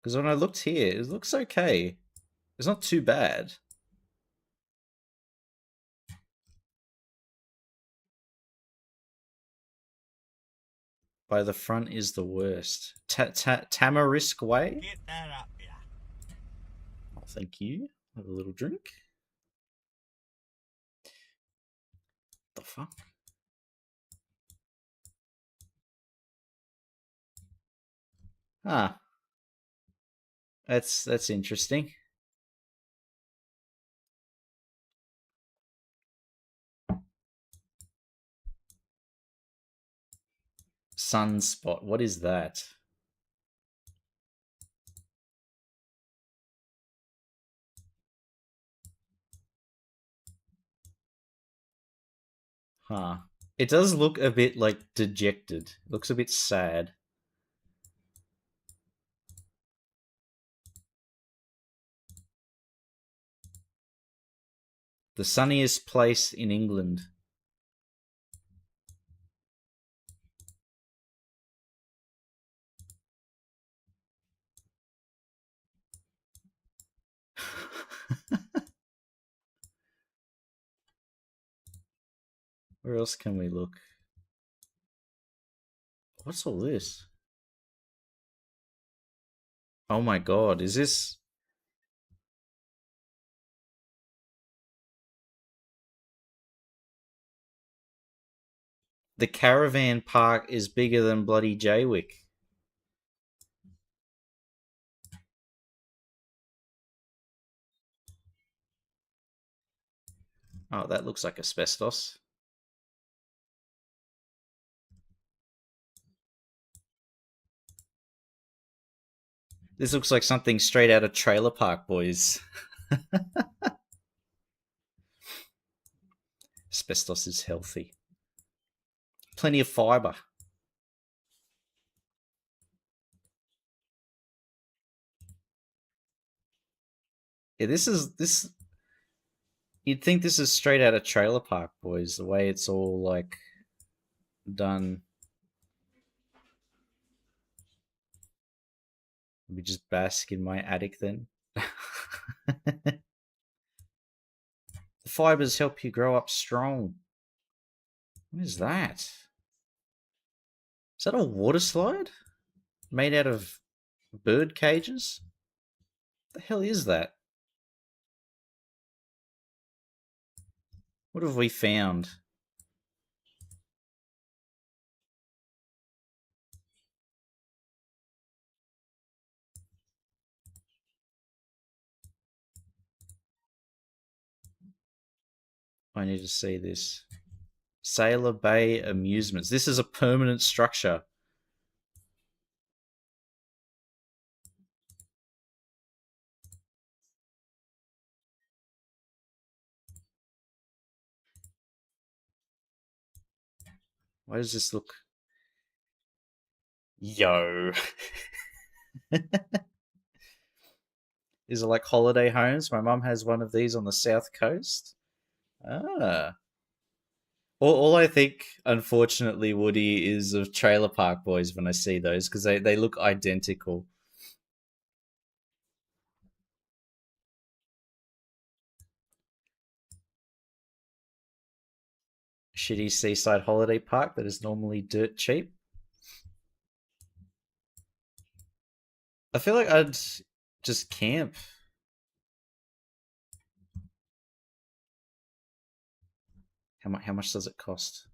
Speaker 1: Because when I looked here, it looks okay. It's not too bad. By the front is the worst. Tamarisk Way?
Speaker 3: Get that up, yeah.
Speaker 1: Oh, thank you. Have a little drink. The fuck? Ah, that's interesting. Sunspot. What is that? Huh. It does look a bit like dejected. It looks a bit sad. The sunniest place in England. Where else can we look? What's all this? Oh my god, is this... The caravan park is bigger than bloody Jaywick. Oh, that looks like asbestos. This looks like something straight out of Trailer Park Boys. Asbestos is healthy. Plenty of fiber. Yeah, this. You'd think this is straight out of Trailer Park Boys. The way it's all like done. Let me just bask in my attic then. The fibers help you grow up strong. What is that? Is that a water slide made out of bird cages? What the hell is that? What have we found? I need to see this. Sailor Bay Amusements. This is a permanent structure. Why does this look... Yo. These are like holiday homes. My mum has one of these on the south coast. Ah. All I think, unfortunately, Woody, is of Trailer Park Boys when I see those because they look identical. Shitty seaside holiday park that is normally dirt cheap. I feel like I'd just camp. How much does it cost?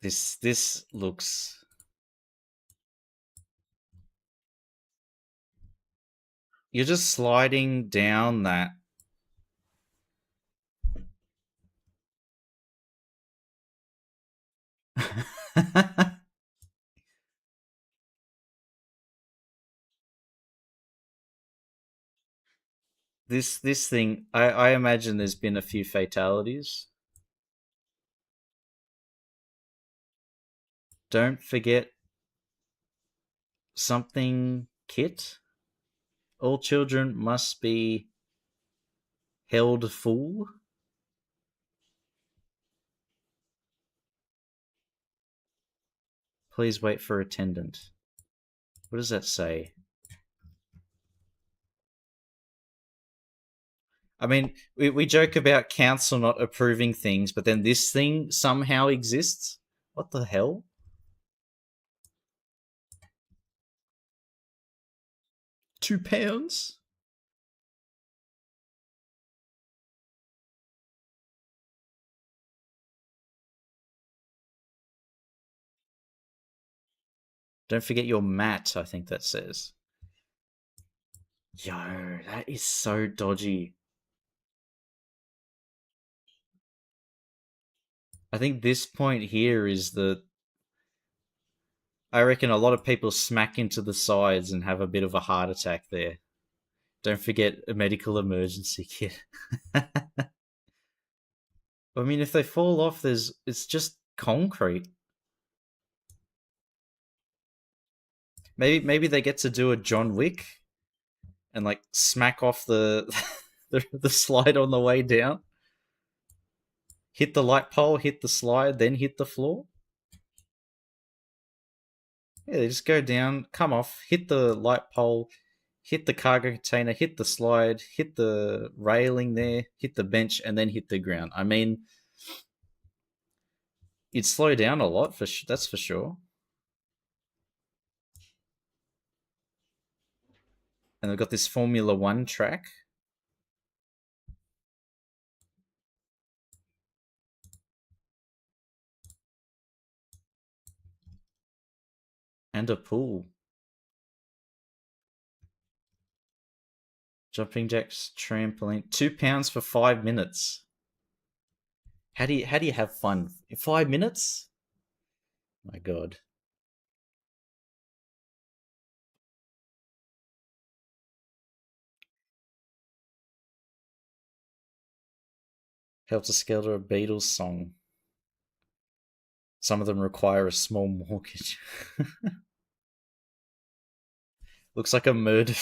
Speaker 1: This looks... You're just sliding down that. This thing, I imagine there's been a few fatalities. Don't forget something, Kit. All children must be held full. Please wait for attendant. What does that say? I mean, we joke about council not approving things, but then this thing somehow exists? What the hell? £2? Don't forget your mat, I think that says. Yo, that is so dodgy. I think this point here is the... I reckon a lot of people smack into the sides and have a bit of a heart attack there. Don't forget a medical emergency kit. I mean, if they fall off, it's just concrete. Maybe they get to do a John Wick and like smack off the the slide on the way down. Hit the light pole, hit the slide, then hit the floor. Yeah, they just go down, come off, hit the light pole, hit the cargo container, hit the slide, hit the railing there, hit the bench, and then hit the ground. I mean, it'd slow down a lot that's for sure. And they've got this Formula One track and a pool. Jumping jacks, trampoline, £2 for 5 minutes. How do you have fun in 5 minutes? My God. Helter Skelter, a Beatles song. Some of them require a small mortgage. Looks like a murder.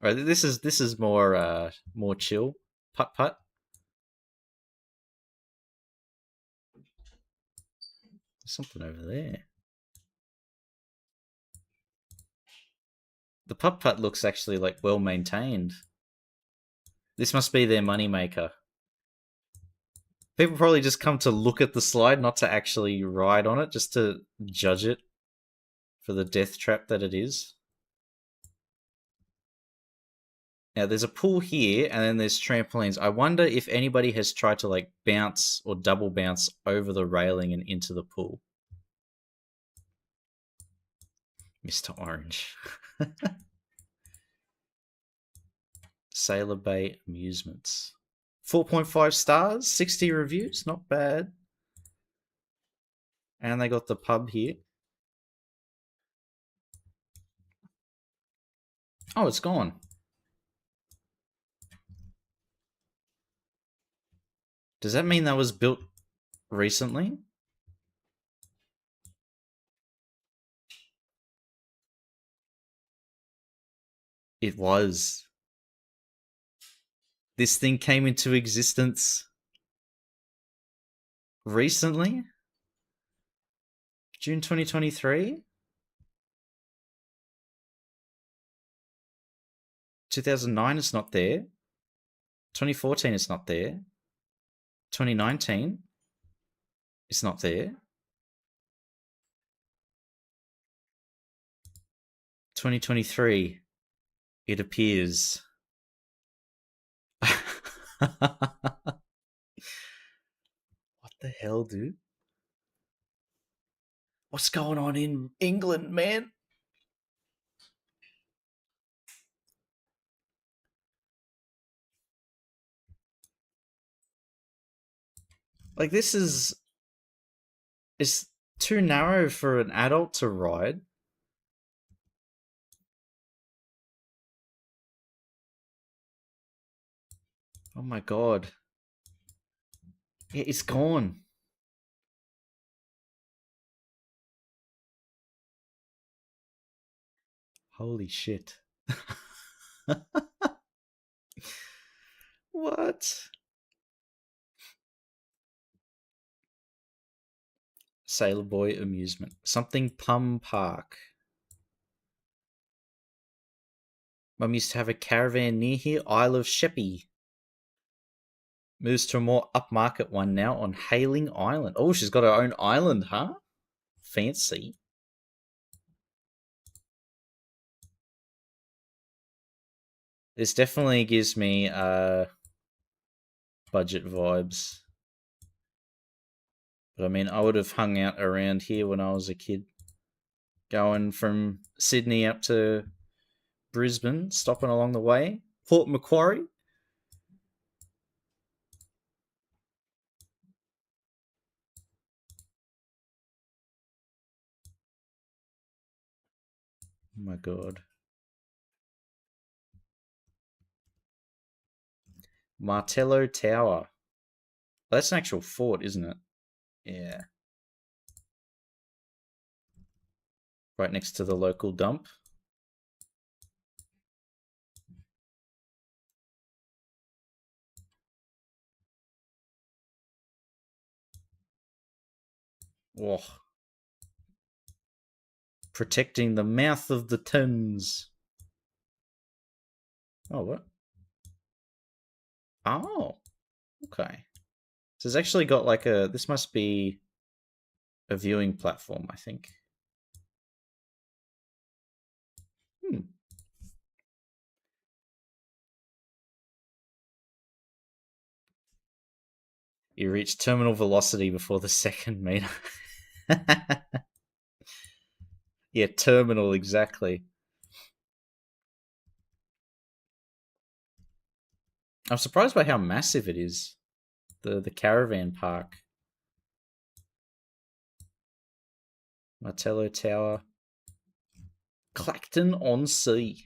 Speaker 1: Right, this is more chill. Putt putt. There's something over there. The putt putt looks actually like well maintained. This must be their moneymaker. People probably just come to look at the slide, not to actually ride on it, just to judge it for the death trap that it is. Now there's a pool here, and then there's trampolines. I wonder if anybody has tried to like bounce or double bounce over the railing and into the pool. Mr. Orange. Sailor Bay Amusements. 4.5 stars, 60 reviews, not bad. And they got the pub here. Oh, it's gone. Does that mean that was built recently? It was. This thing came into existence recently? June 2023? 2009 is not there. 2014 is not there. 2019 is not there. 2023, it appears. What the hell, dude? What's going on in England, man? Like, this is too narrow for an adult to ride. Oh my god. Yeah, it's gone. Holy shit. What? Sailor Boy Amusement. Something Pum Park. Mum used to have a caravan near here, Isle of Sheppey. Moves to a more upmarket one now on Hailing Island. Oh, she's got her own island, huh? Fancy. This definitely gives me budget vibes. But I mean, I would have hung out around here when I was a kid. Going from Sydney up to Brisbane, stopping along the way. Port Macquarie. Oh my god. Martello Tower. That's an actual fort, isn't it? Yeah. Right next to the local dump. Oh, protecting the mouth of the Thames. Oh, what? Oh, okay. So it's actually got like a. This must be a viewing platform, I think. Hmm. You reach terminal velocity before the second meter. Yeah, terminal exactly. I'm surprised by how massive it is. The caravan park, Martello Tower, Clacton on Sea.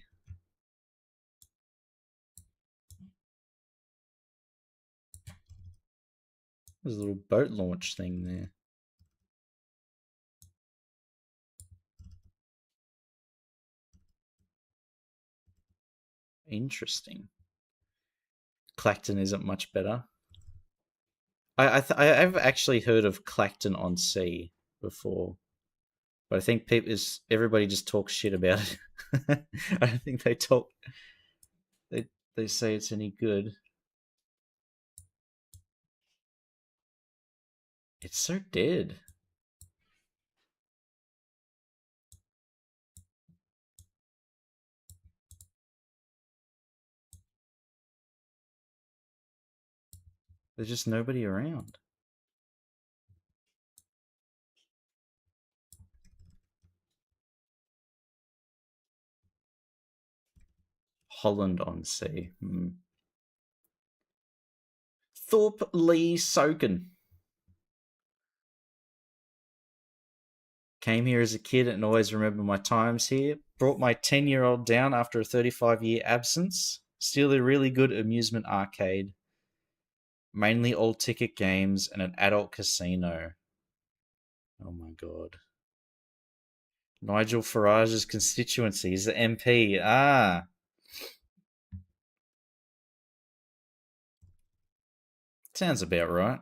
Speaker 1: There's a little boat launch thing there. Interesting. Clacton isn't much better. I've actually heard of Clacton on Sea before, but I think everybody just talks shit about it. I don't think they say it's any good. It's so dead. There's just nobody around. Holland on Sea. Thorpe Lee Soken. Came here as a kid and always remember my times here. Brought my 10-year-old down after a 35-year absence. Still a really good amusement arcade. Mainly all ticket games and an adult casino. Oh my god. Nigel Farage's constituency is the MP. Ah. Sounds about right.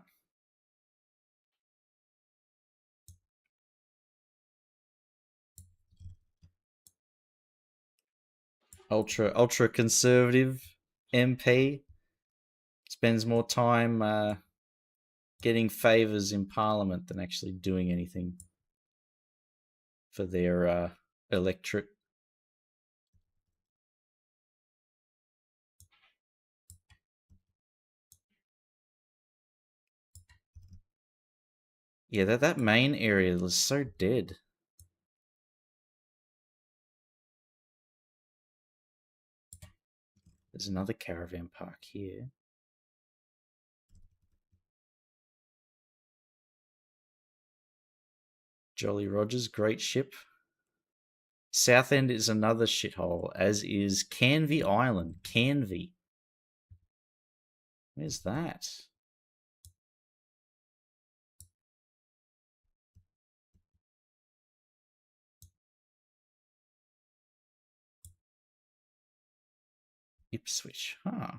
Speaker 1: Ultra conservative MP. Spends more time getting favours in Parliament than actually doing anything for their electorate. Yeah, that main area was so dead. There's another caravan park here. Jolly Rogers, great ship. Southend is another shithole, as is Canvey Island. Canvey. Where's that? Ipswich. Huh.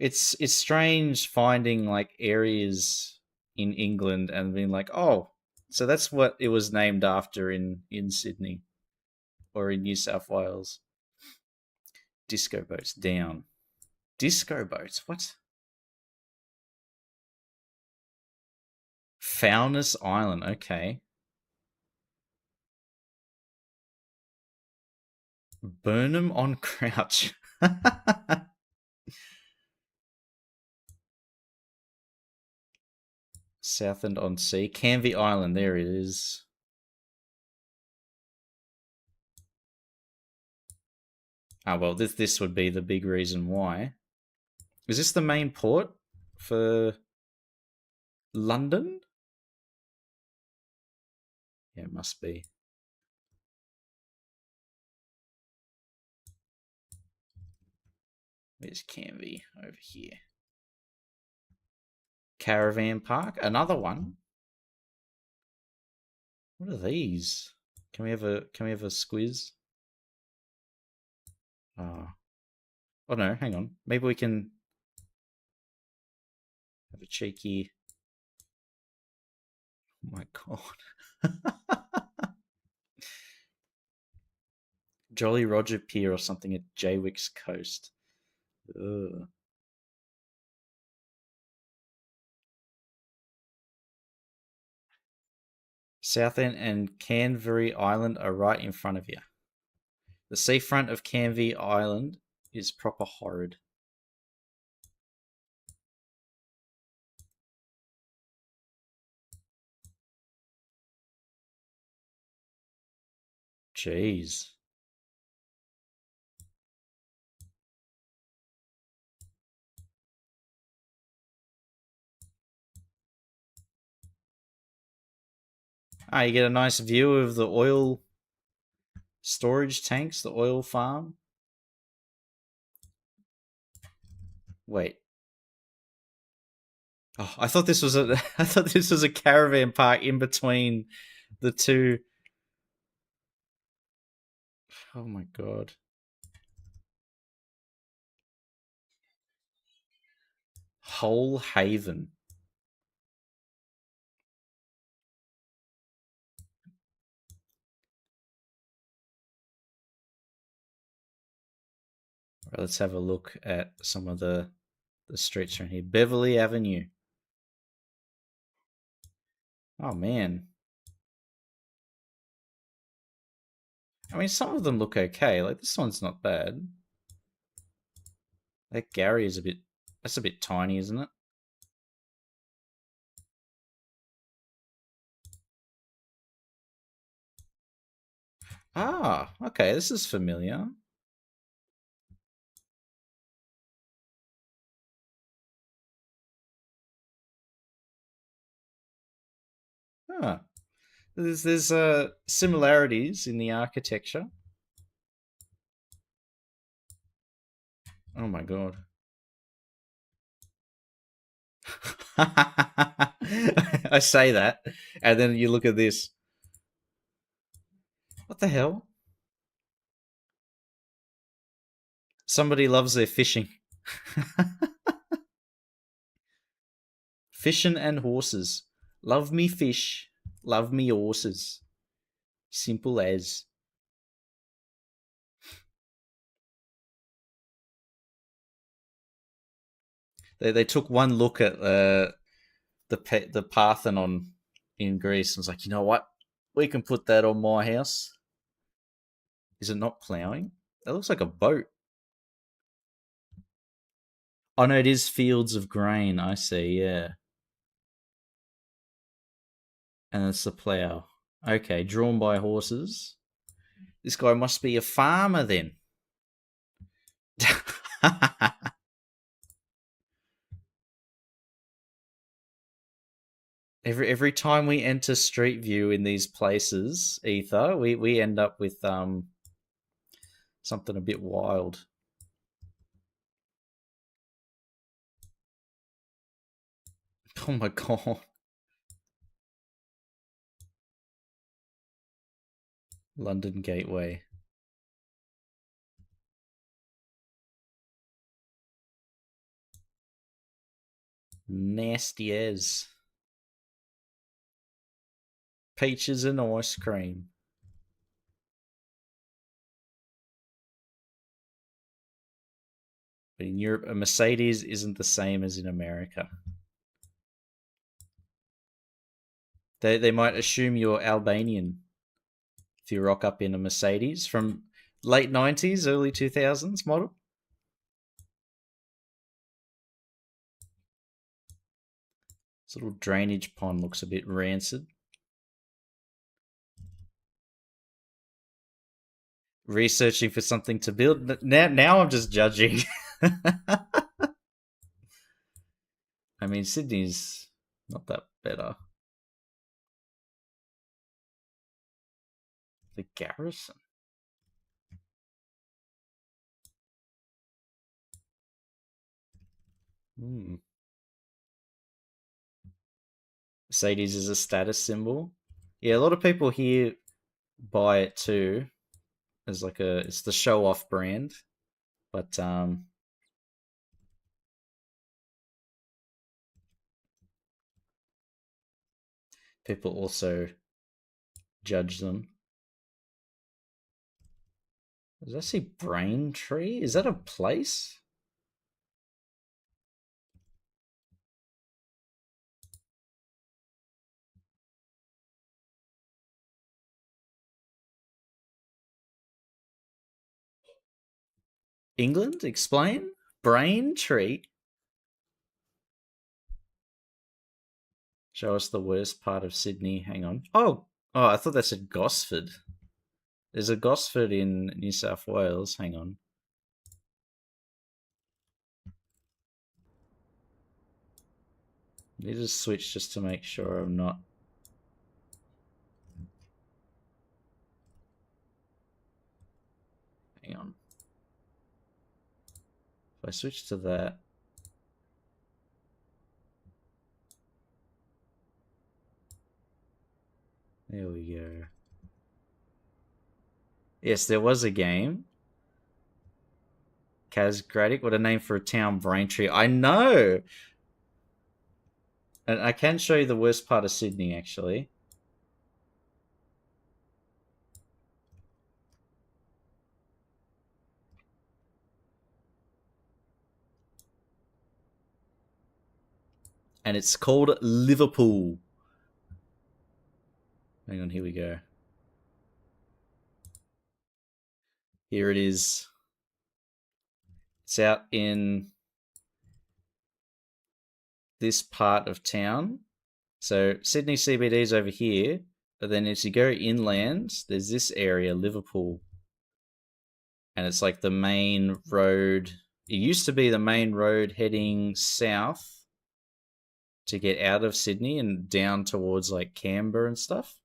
Speaker 1: It's strange finding like areas in England and being like, oh, so that's what it was named after in Sydney or in New South Wales. Disco boats down. Disco boats. What? Foulness Island. Okay. Burnham on Crouch. Southend on Sea. Canvey Island. There it is. Ah, well, this would be the big reason why. Is this the main port for London? Yeah, it must be. Where's Canvey? Over here. Caravan Park. Another one. What are these? Can we have a squiz? Oh. Oh no, hang on. Maybe we can have a cheeky Oh my god. Jolly Roger Pier or something at Jaywick's Coast. Ugh. Southend and Canvey Island are right in front of you. The seafront of Canvey Island is proper horrid. Jeez. Ah, you get a nice view of the oil storage tanks, the oil farm. Wait. Oh, I thought this was a I thought this was a caravan park in between the two. Oh my god. Whole Haven. Right, let's have a look at some of the streets around here. Beverly Avenue. Oh man. I mean, some of them look okay. Like this one's not bad. That Gary is a bit. That's a bit tiny, isn't it? Ah, okay. This is familiar. Huh. There's similarities in the architecture. Oh my god. I say that, and then you look at this. What the hell? Somebody loves their fishing. Fishing and horses. Love me fish. Love me horses. Simple as. They took one look at the Parthenon in Greece and was like, you know what? We can put that on my house. Is it not ploughing? That looks like a boat. Oh no, it is fields of grain. I see. Yeah, and it's the plough. Okay, drawn by horses. This guy must be a farmer then. every time we enter Street View in these places, Ether, we end up with something a bit wild. Oh my god. London Gateway. Nasty as. Peaches and ice cream. But in Europe, a Mercedes isn't the same as in America. They might assume you're Albanian if you rock up in a Mercedes from late 90s, early 2000s model. This little drainage pond looks a bit rancid. Researching for something to build. Now I'm just judging. I mean, Sydney's not that better. The Garrison. Hmm. Mercedes is a status symbol. Yeah, a lot of people here buy it too as like it's the show off brand. But people also judge them. Does that say Braintree? Is that a place? England? Explain? Braintree? Show us the worst part of Sydney. Hang on. Oh, I thought that said Gosford. There's a Gosford in New South Wales. Hang on. Need to switch just to make sure I'm not. Hang on. If I switch to that. There we go. Yes, there was a game. Casgratic, what a name for a town, Braintree. I know! And I can show you the worst part of Sydney, actually. And it's called Liverpool. Hang on, here we go. Here it is. It's out in this part of town. So Sydney CBD is over here, but then as you go inland, there's this area, Liverpool. And it's like the main road. It used to be the main road heading south to get out of Sydney and down towards like Canberra and stuff.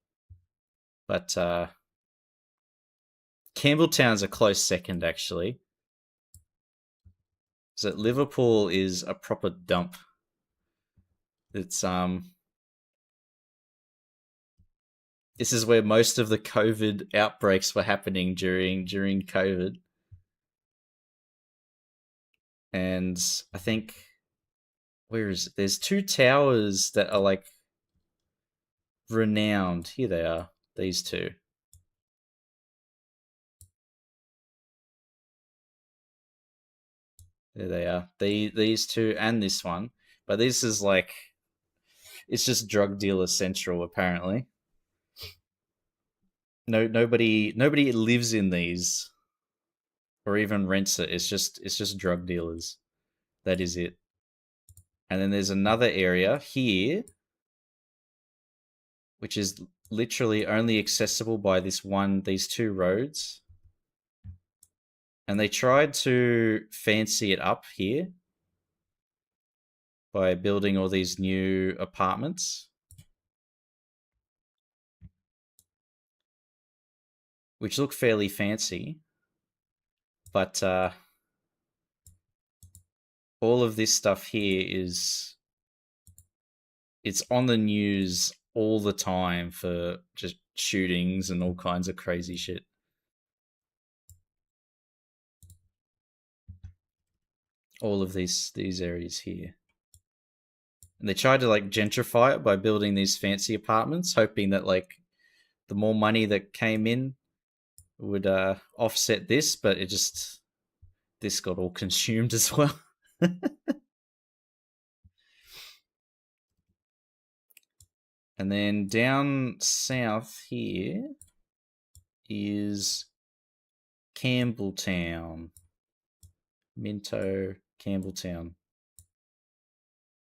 Speaker 1: But Campbelltown's a close second, actually. So Liverpool is a proper dump. It's this is where most of the COVID outbreaks were happening during COVID. And I think where is it? There's two towers that are like renowned. Here they are. These two. There they are. These two and this one. But this is like it's just drug dealer central apparently. Nobody lives in these or even rents it. It's just drug dealers. That is it. And then there's another area here which is literally only accessible by these two roads. And they tried to fancy it up here by building all these new apartments, which look fairly fancy. But all of this stuff here it's on the news all the time for just shootings and all kinds of crazy shit. All of these areas here. And they tried to like gentrify it by building these fancy apartments, hoping that like the more money that came in would offset this, but this got all consumed as well. And then down south here is Campbelltown. Minto, Campbelltown.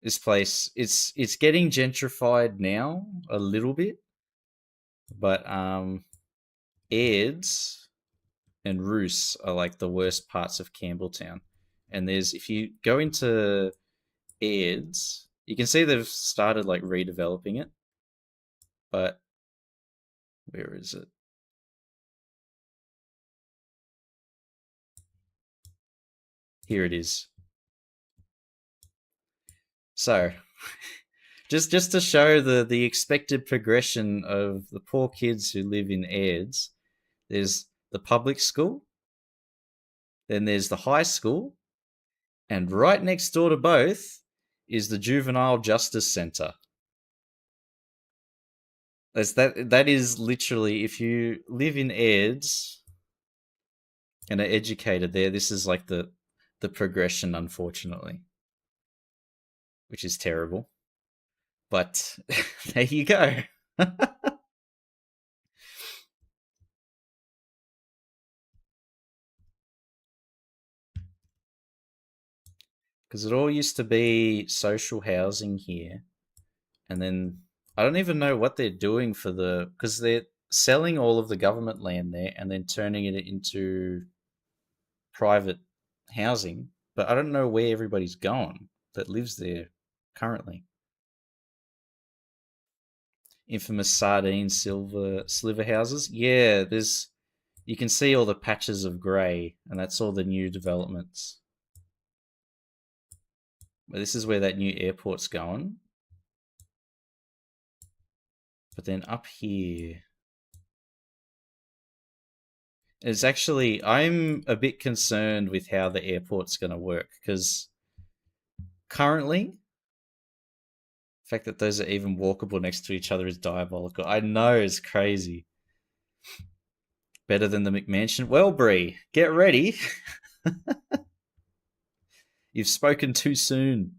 Speaker 1: This place, it's getting gentrified now a little bit, but Aids and Roos are like the worst parts of Campbelltown. And there's if you go into Aids, you can see they've started like redeveloping it, but where is it? Here it is. So, just to show the expected progression of the poor kids who live in Aids, there's the public school, then there's the high school, and right next door to both is the Juvenile Justice Centre. That is literally, if you live in Aids and are educated there, this is like the progression, unfortunately, which is terrible. But there you go. Because it all used to be social housing here, and then I don't even know what they're doing for the, because they're selling all of the government land there and then turning it into private housing, but I don't know where everybody's going that lives there currently. Infamous sardine silver sliver houses. Yeah, there's, you can see all the patches of grey, and that's all the new developments. But this is where that new airport's going. But then up here, it's actually, I'm a bit concerned with how the airport's going to work, because currently, the fact that those are even walkable next to each other is diabolical. I know, it's crazy. Better than the McMansion. Well, Bree, get ready. You've spoken too soon.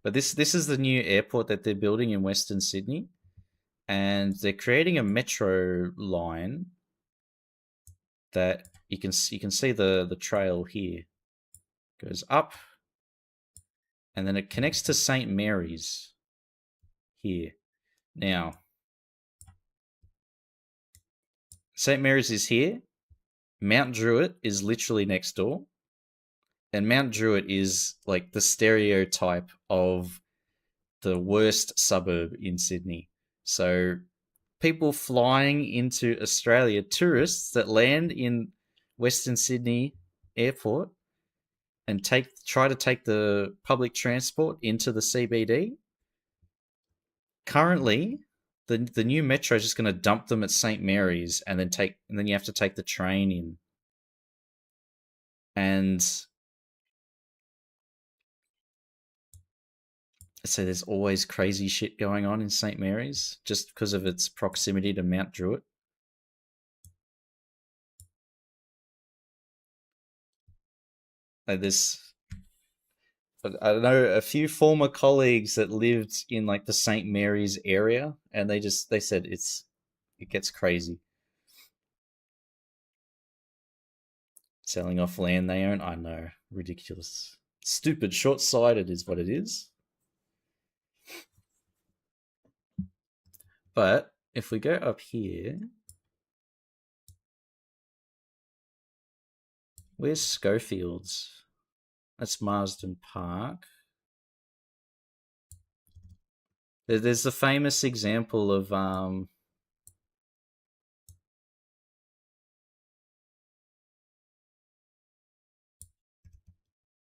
Speaker 1: But this is the new airport that they're building in Western Sydney, and they're creating a metro line that you can see the trail here. Goes up, and then it connects to St. Mary's here. Now, St. Mary's is here. Mount Druitt is literally next door. And Mount Druitt is like the stereotype of the worst suburb in Sydney. So people flying into Australia, tourists that land in Western Sydney Airport and try to take the public transport into the CBD. Currently, the new metro is just going to dump them at St Mary's, and then you have to take the train in. And so there's always crazy shit going on in St Mary's just because of its proximity to Mount Druitt. Like this, I know a few former colleagues that lived in like the St Mary's area, and they said it gets crazy. Selling off land they own, I know, ridiculous, stupid, short sighted is what it is. But if we go up here, where's Schofields? That's Marsden Park. There's the famous example of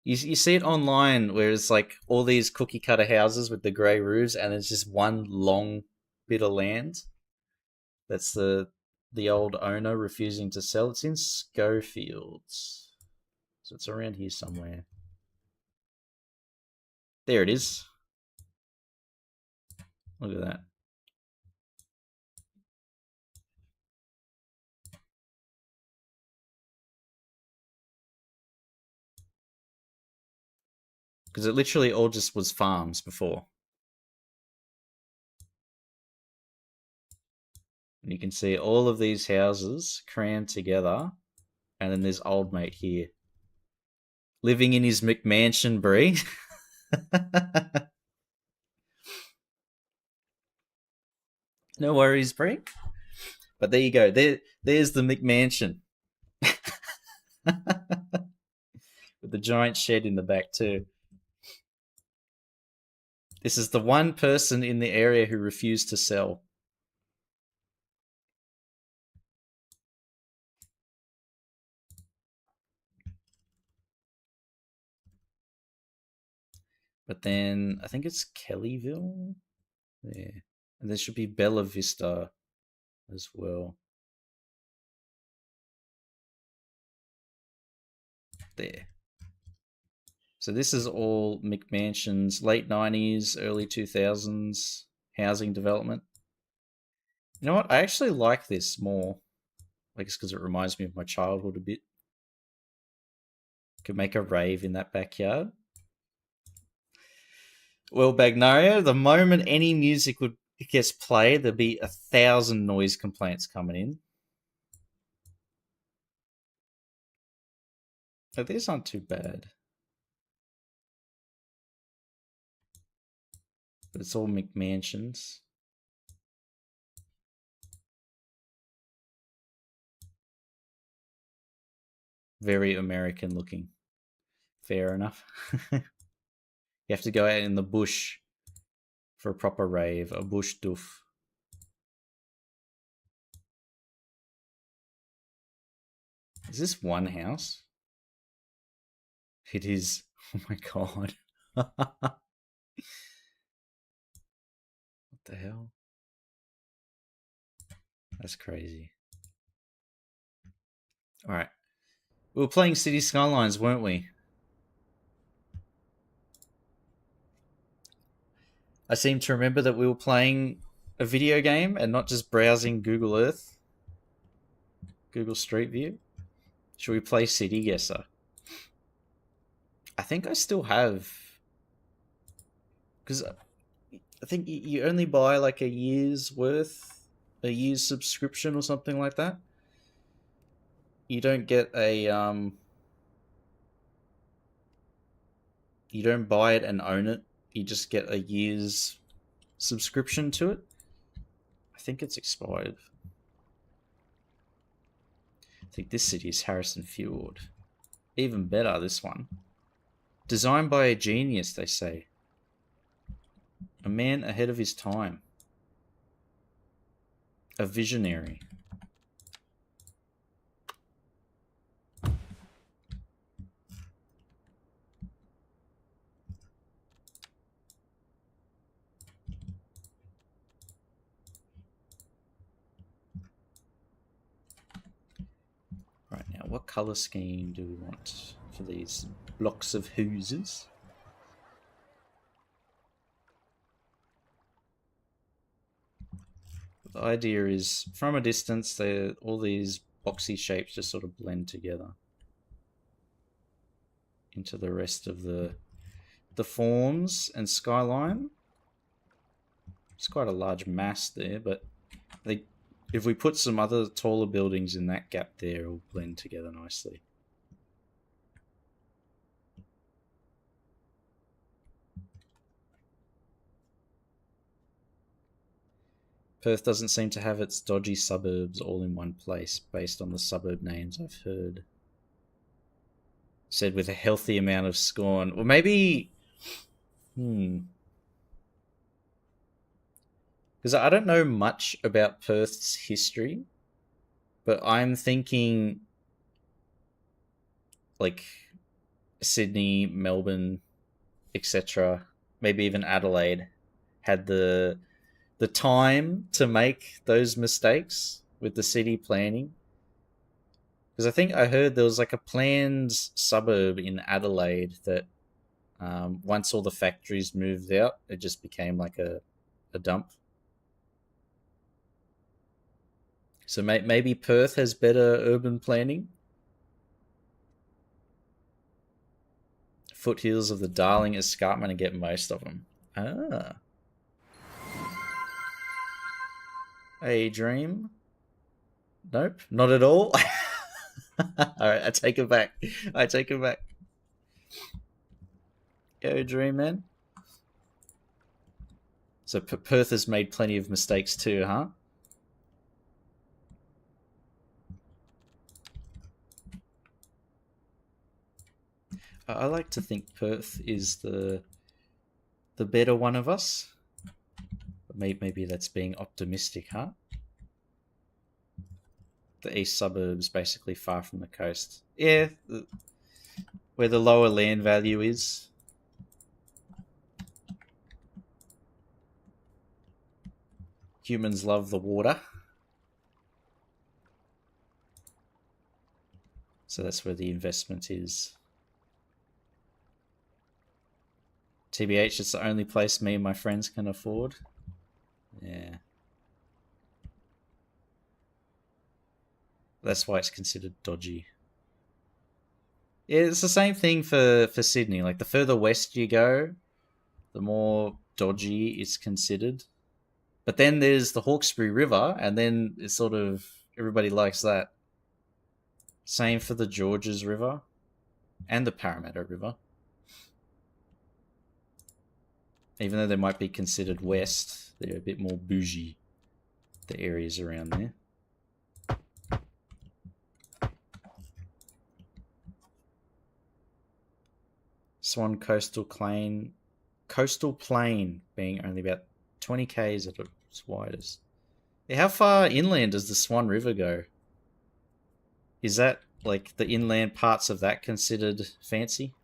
Speaker 1: you see it online where it's like all these cookie cutter houses with the grey roofs, and it's just one long bit of land. That's the old owner refusing to sell. It's in Schofields, so it's around here somewhere. There it is. Look at that. Because it literally all just was farms before. And you can see all of these houses crammed together, and then there's old mate here living in his McMansion, Brie. No worries, Brie. But there you go. There's the McMansion with the giant shed in the back too. This is the one person in the area who refused to sell. But then I think it's Kellyville. There. And there should be Bella Vista as well. There. So this is all McMansion's late 90s, early 2000s housing development. You know what? I actually like this more. I guess because it reminds me of my childhood a bit. Could make a rave in that backyard. Well, Bagnaria, the moment any music would gets played, there'd be 1,000 noise complaints coming in. But these aren't too bad. But it's all McMansions. Very American looking. Fair enough. You have to go out in the bush for a proper rave, a bush doof. Is this one house? It is. Oh my god. What the hell? That's crazy. Alright. We were playing City Skylines, weren't we? I seem to remember that we were playing a video game and not just browsing Google Earth. Google Street View. Should we play City Guesser? I think I still have... Because I think you only buy like a year's worth, a year's subscription or something like that. You don't get a... You don't buy it and own it. You just get a year's subscription to it. I think it's expired. I think this city is Harrison Fjord. Even better, this one. Designed by a genius, they say. A man ahead of his time. A visionary. Right now, what colour scheme do we want for these blocks of houses? The idea is, from a distance, all these boxy shapes just sort of blend together into the rest of the forms and skyline. It's quite a large mass there, but if we put some other taller buildings in that gap there, it'll blend together nicely. Perth doesn't seem to have its dodgy suburbs all in one place, based on the suburb names I've heard. Said with a healthy amount of scorn. Well, maybe... Because I don't know much about Perth's history, but I'm thinking like Sydney, Melbourne, etc., maybe even Adelaide had the time to make those mistakes with the city planning. Because I think I heard there was like a planned suburb in Adelaide that once all the factories moved out, it just became like a dump. So maybe Perth has better urban planning. Foothills of the Darling Escarpment and get most of them. Ah. A dream? Nope, not at all. Alright, I take it back. I take it back. Go dream, man. So Perth has made plenty of mistakes too, huh? I like to think Perth is the better one of us. But maybe that's being optimistic, huh? The east suburbs basically far from the coast. Yeah, where the lower land value is. Humans love the water. So that's where the investment is. TBH, it's the only place me and my friends can afford. Yeah. That's why it's considered dodgy. Yeah, it's the same thing for Sydney. Like the further west you go, the more dodgy it's considered. But then there's the Hawkesbury River, and then it's sort of everybody likes that. Same for the Georges River and the Parramatta River. Even though they might be considered west, they're a bit more bougie, the areas around there. Swan Coastal Plain being only about 20 k's at its widest. Yeah, how far inland does the Swan River go? Is that like the inland parts of that considered fancy?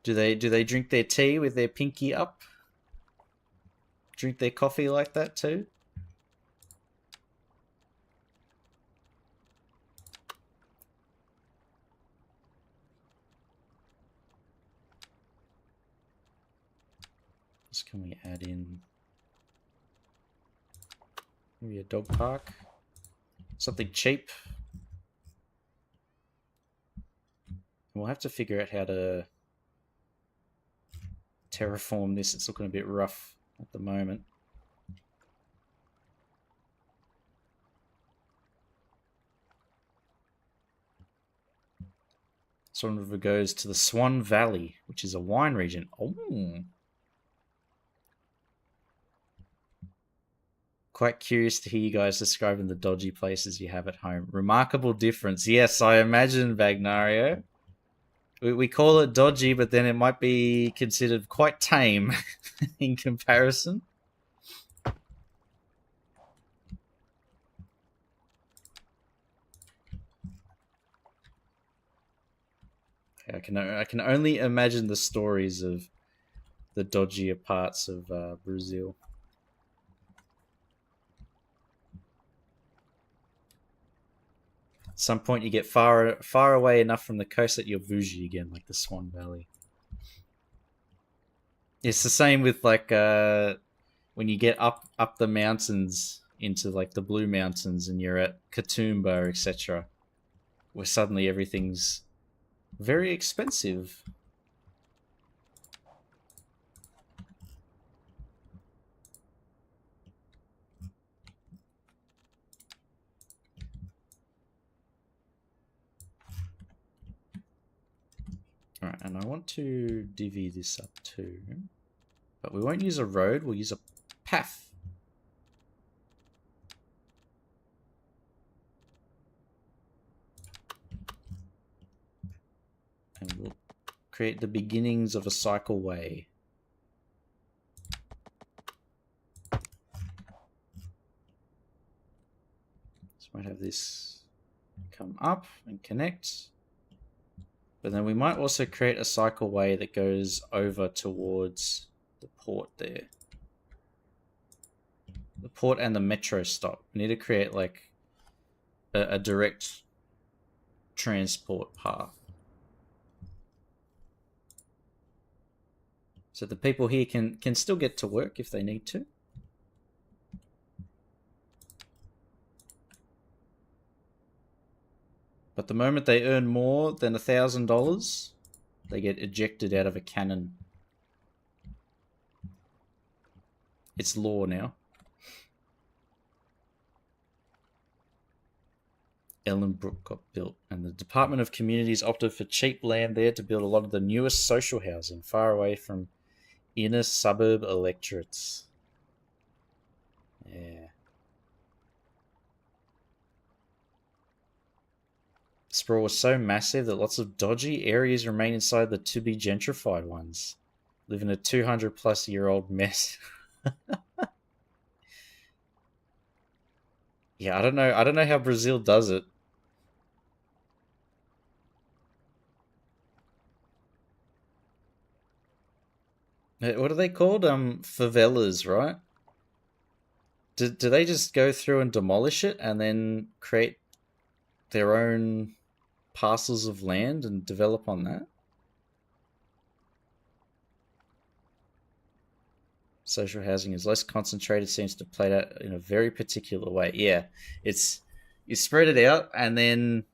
Speaker 1: Do they drink their tea with their pinky up? Drink their coffee like that too? What can we add in? Maybe a dog park? Something cheap. We'll have to figure out how to terraform this. It's looking a bit rough at the moment. Swan River goes to the Swan Valley, which is a wine region. Oh. Quite curious to hear you guys describing the dodgy places you have at home. Remarkable difference. Yes, I imagine, Bagnario. We call it dodgy, but then it might be considered quite tame in comparison. I can only imagine the stories of the dodgier parts of Brazil. At some point, you get far away enough from the coast that you're bougie again, like the Swan Valley. It's the same with like when you get up the mountains into like the Blue Mountains and you're at Katoomba, etc., where suddenly everything's very expensive. Alright, and I want to divvy this up too. But we won't use a road, we'll use a path. And we'll create the beginnings of a cycleway. So we might have this come up and connect. But then we might also create a cycleway that goes over towards the port there. The port and the metro stop. We need to create like a direct transport path. So the people here can still get to work if they need to. But the moment they earn more than $1,000, they get ejected out of a cannon. It's law now. Ellenbrook got built, and the Department of Communities opted for cheap land there to build a lot of the newest social housing, far away from inner suburb electorates. Yeah. Sprawl was so massive that lots of dodgy areas remain inside the to-be gentrified ones, live in a 200-plus-year-old mess. Yeah, I don't know how Brazil does it. What are they called? Favelas, right? Do they just go through and demolish it and then create their own parcels of land and develop on that. Social housing is less concentrated, seems to play out in a very particular way. Yeah, it's you spread it out and then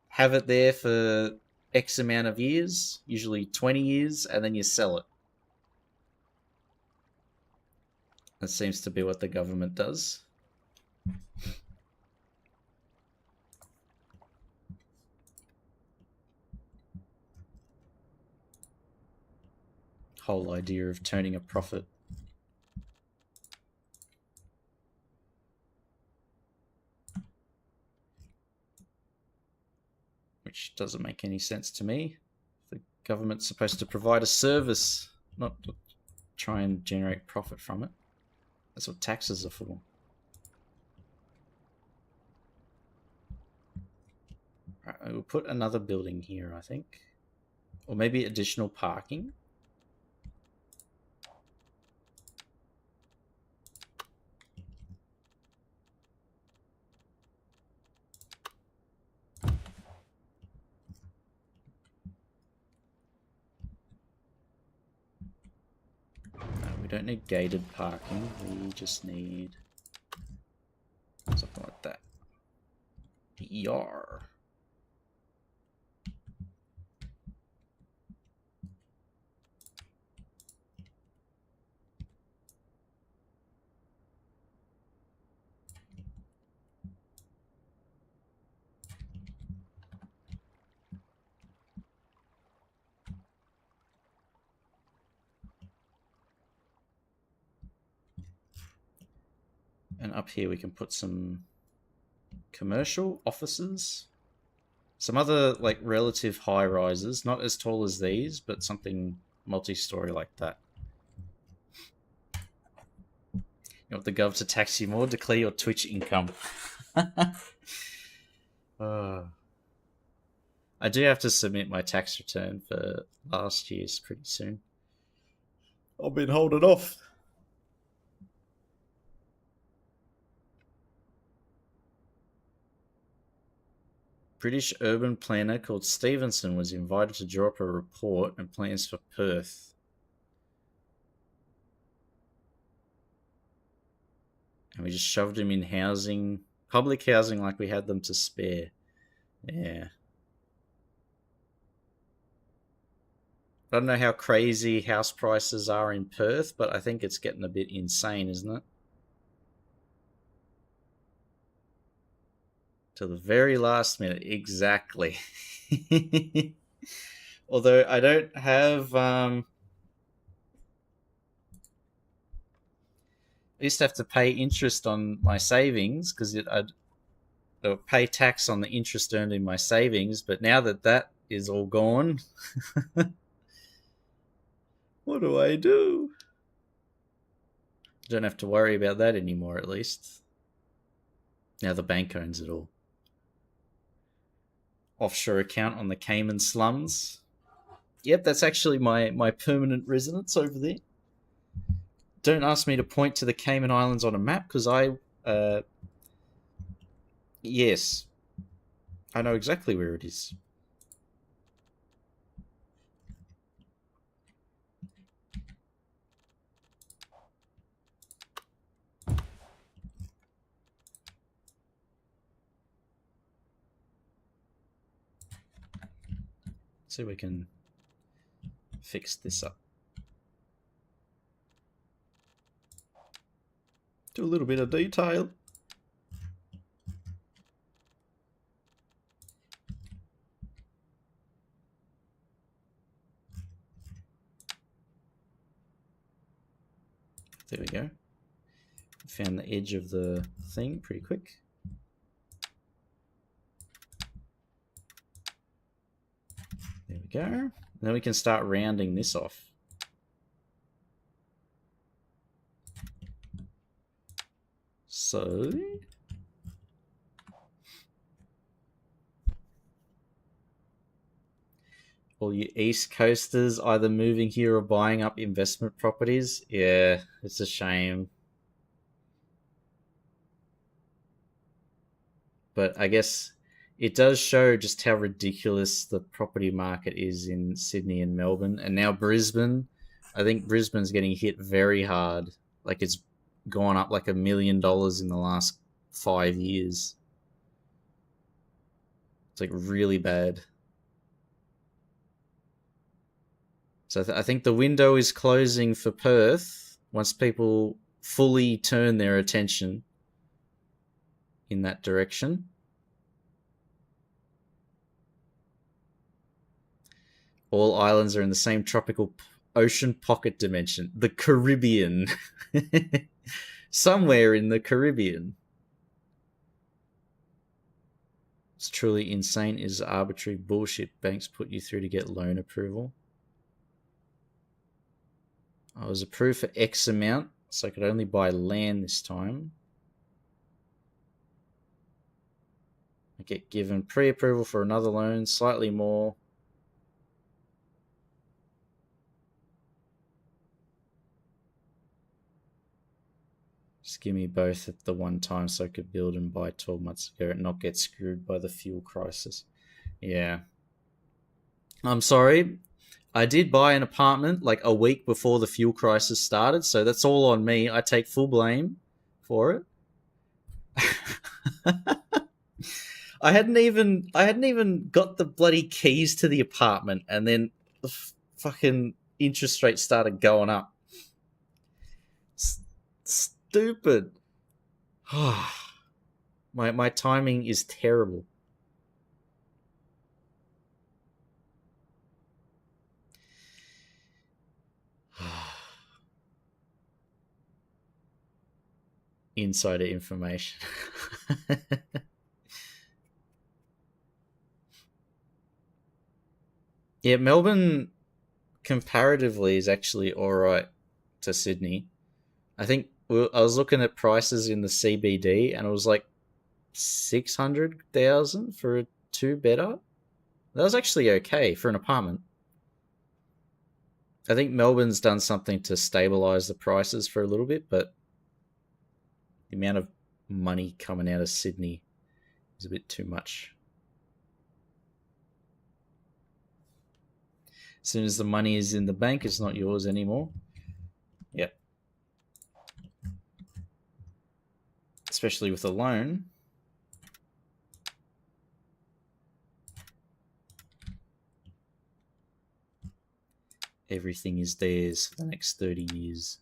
Speaker 1: have it there for X amount of years, usually 20 years, and then you sell it. That seems to be what the government does. Whole idea of turning a profit. Which doesn't make any sense to me. The government's supposed to provide a service, not try and generate profit from it. That's what taxes are for. Right, we'll put another building here, I think. Or maybe additional parking. We don't need gated parking, we just need something like that. ER. And up here we can put some commercial offices. Some other like relative high rises, not as tall as these, but something multi-story like that. You want the gov to tax you more? Declare your Twitch income. I do have to submit my tax return for last year's pretty soon. I've been holding off. British urban planner called Stevenson was invited to draw up a report and plans for Perth. And we just shoved him in housing, public housing, like we had them to spare. Yeah. I don't know how crazy house prices are in Perth, but I think it's getting a bit insane, isn't it? To the very last minute, exactly. Although I don't have... I used to have to pay interest on my savings because I'd pay tax on the interest earned in my savings, but now that that is all gone, what do I do? Don't have to worry about that anymore, at least. Now the bank owns it all. Offshore account on the Cayman slums. Yep, that's actually my permanent residence over there. Don't ask me to point to the Cayman Islands on a map because yes, I know exactly where it is. See if we can fix this up. Do a little bit of detail. There we go. Found the edge of the thing pretty quick. There we go. And then we can start rounding this off. So all you East Coasters either moving here or buying up investment properties. Yeah, it's a shame. But I guess it does show just how ridiculous the property market is in Sydney and Melbourne, and now Brisbane. I think Brisbane's getting hit very hard. Like it's gone up like $1 million in the last 5 years. It's like really bad. So I think the window is closing for Perth once people fully turn their attention in that direction. All islands are in the same tropical ocean pocket dimension, the Caribbean. Somewhere in the Caribbean. It's truly insane. It is arbitrary bullshit banks put you through to get loan approval. I was approved for X amount, so I could only buy land this time. I get given pre-approval for another loan, slightly more. Just give me both at the one time so I could build and buy 12 months ago and not get screwed by the fuel crisis. Yeah. I'm sorry. I did buy an apartment like a week before the fuel crisis started, so that's all on me. I take full blame for it. I hadn't even got the bloody keys to the apartment, and then the fucking interest rate started going up. Stupid. my timing is terrible. Insider information. Yeah, Melbourne comparatively is actually alright to Sydney. I think I was looking at prices in the CBD and it was like 600,000 for a two bedder. That was actually okay for an apartment. I think Melbourne's done something to stabilize the prices for a little bit, but the amount of money coming out of Sydney is a bit too much. As soon as the money is in the bank, it's not yours anymore. Yep. Especially with a loan. Everything is theirs for the next 30 years.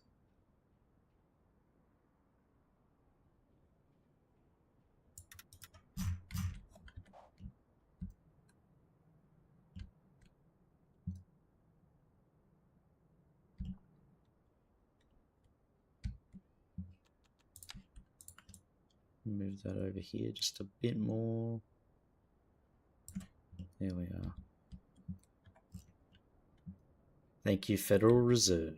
Speaker 1: Move that over here just a bit more. There we are. Thank you, Federal Reserve.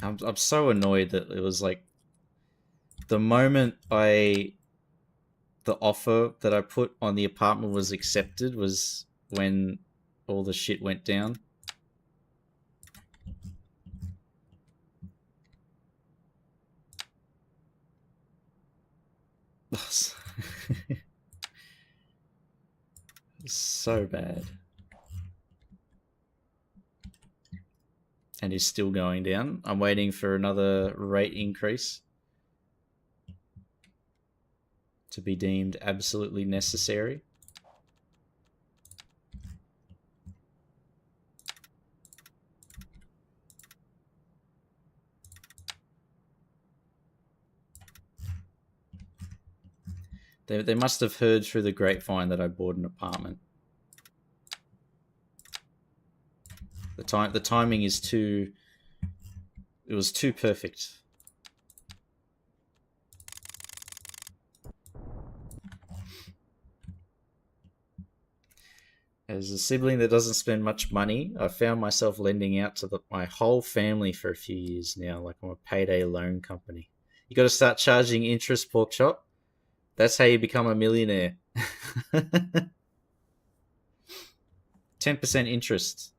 Speaker 1: I'm so annoyed that it was like the moment the offer that I put on the apartment was accepted was when all the shit went down. So bad. And is still going down. I'm waiting for another rate increase to be deemed absolutely necessary. They must have heard through the grapevine that I bought an apartment. The timing is too. It was too perfect. As a sibling that doesn't spend much money, I found myself lending out to my whole family for a few years now. Like I'm a payday loan company. You got to start charging interest, pork chop. That's how you become a millionaire. 10% interest.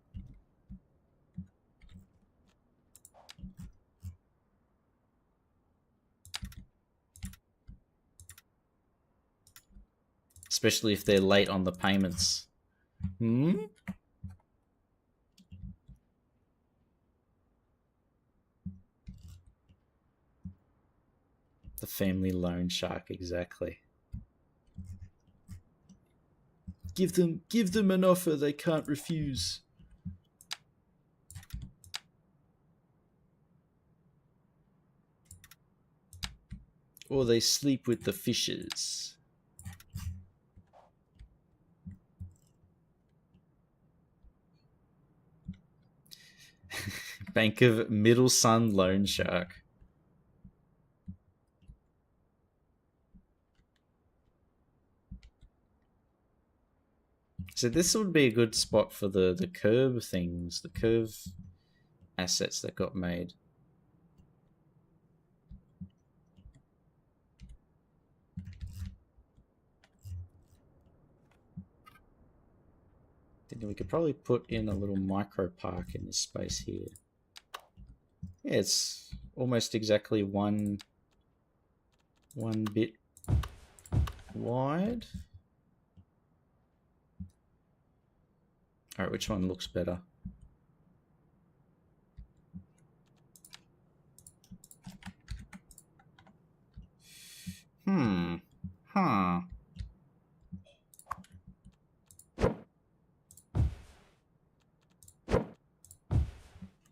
Speaker 1: especially if they're late on the payments. Hmm? The family loan shark, exactly. Give them an offer they can't refuse. Or they sleep with the fishes. Bank of Middle Sun Loan Shark. So this would be a good spot for the curve things, the curve assets that got made. Then we could probably put in a little micro park in this space here. Yeah, it's almost exactly one bit wide. Alright, which one looks better? Huh.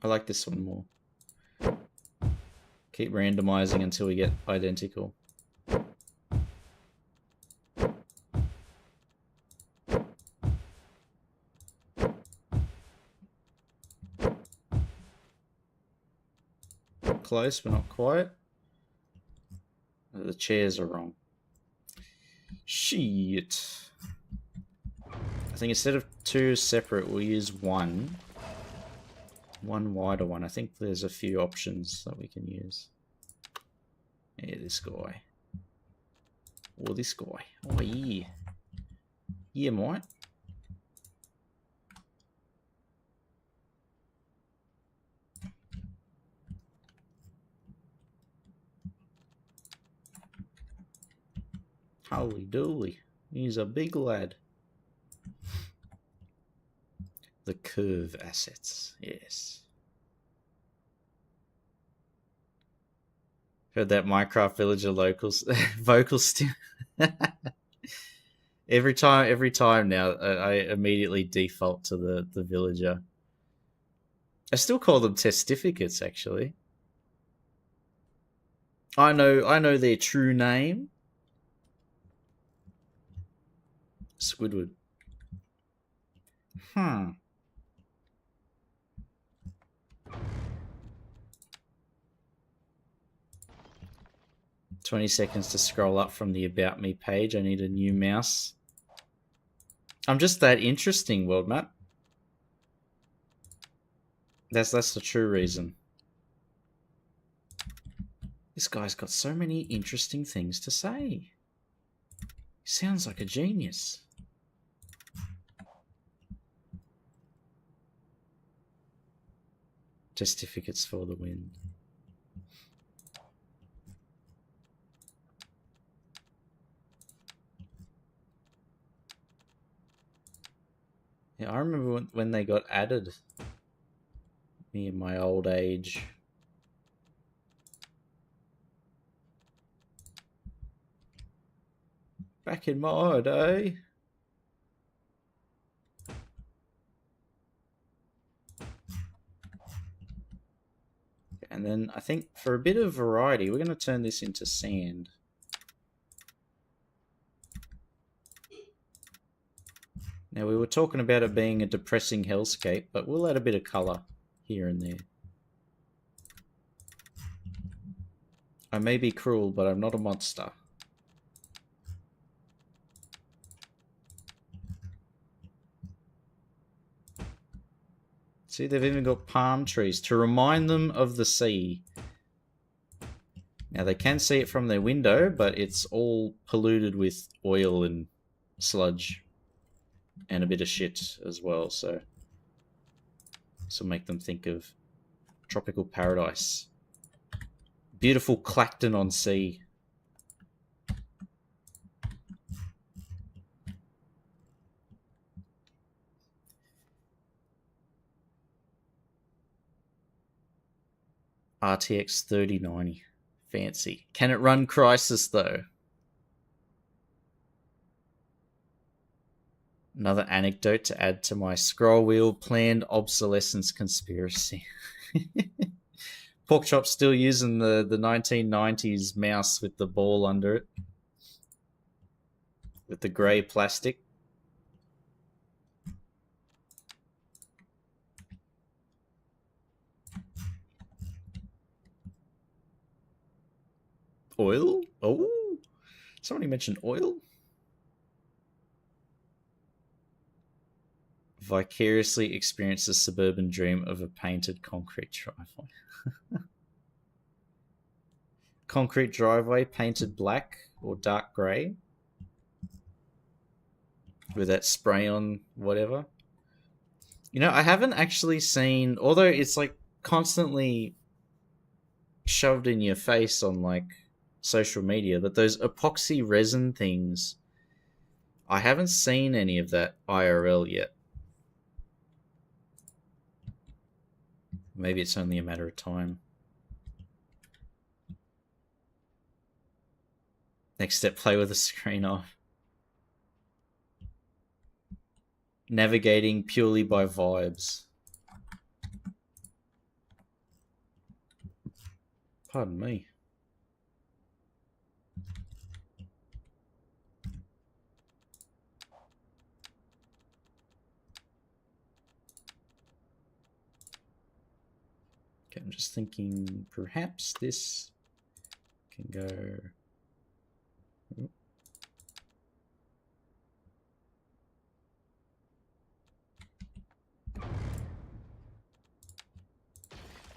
Speaker 1: I like this one more. Keep randomizing until we get identical. Close, but not quite. The chairs are wrong. Shit. I think instead of two separate, we'll use one. One wider one. I think there's a few options that we can use. Yeah, this guy. Or this guy. Oh, yeah. Yeah, mate. Holy dooly. He's a big lad. The curve assets. Yes. Heard that Minecraft Villager locals vocal still. every time now, I immediately default to the villager. I still call them testificates, actually. I know their true name. Squidward. 20 seconds to scroll up from the About Me page. I need a new mouse. I'm just that interesting, World Map. That's the true reason. This guy's got so many interesting things to say. He sounds like a genius. Testificates for the win. Yeah, I remember when they got added. Me in my old age. Back in my day. And then I think for a bit of variety, we're going to turn this into sand. Now, we were talking about it being a depressing hellscape, but we'll add a bit of colour here and there. I may be cruel, but I'm not a monster. See, they've even got palm trees to remind them of the sea. Now, they can see it from their window, but it's all polluted with oil and sludge. And a bit of shit as well, so this will make them think of tropical paradise. Beautiful Clacton on Sea. RTX 3090. Fancy. Can it run Crysis though? Another anecdote to add to my scroll wheel planned obsolescence conspiracy. Porkchop's still using the 1990s mouse with the ball under it. With the grey plastic. Oil? Oh, somebody mentioned oil? Vicariously experience the suburban dream of a painted concrete driveway. Concrete driveway painted black or dark grey with that spray on whatever. You know, I haven't actually seen, although it's like constantly shoved in your face on like social media, that those epoxy resin things, I haven't seen any of that IRL yet. Maybe it's only a matter of time. Next step, play with the screen off. Navigating purely by vibes. Pardon me. Okay, I'm just thinking perhaps this can go...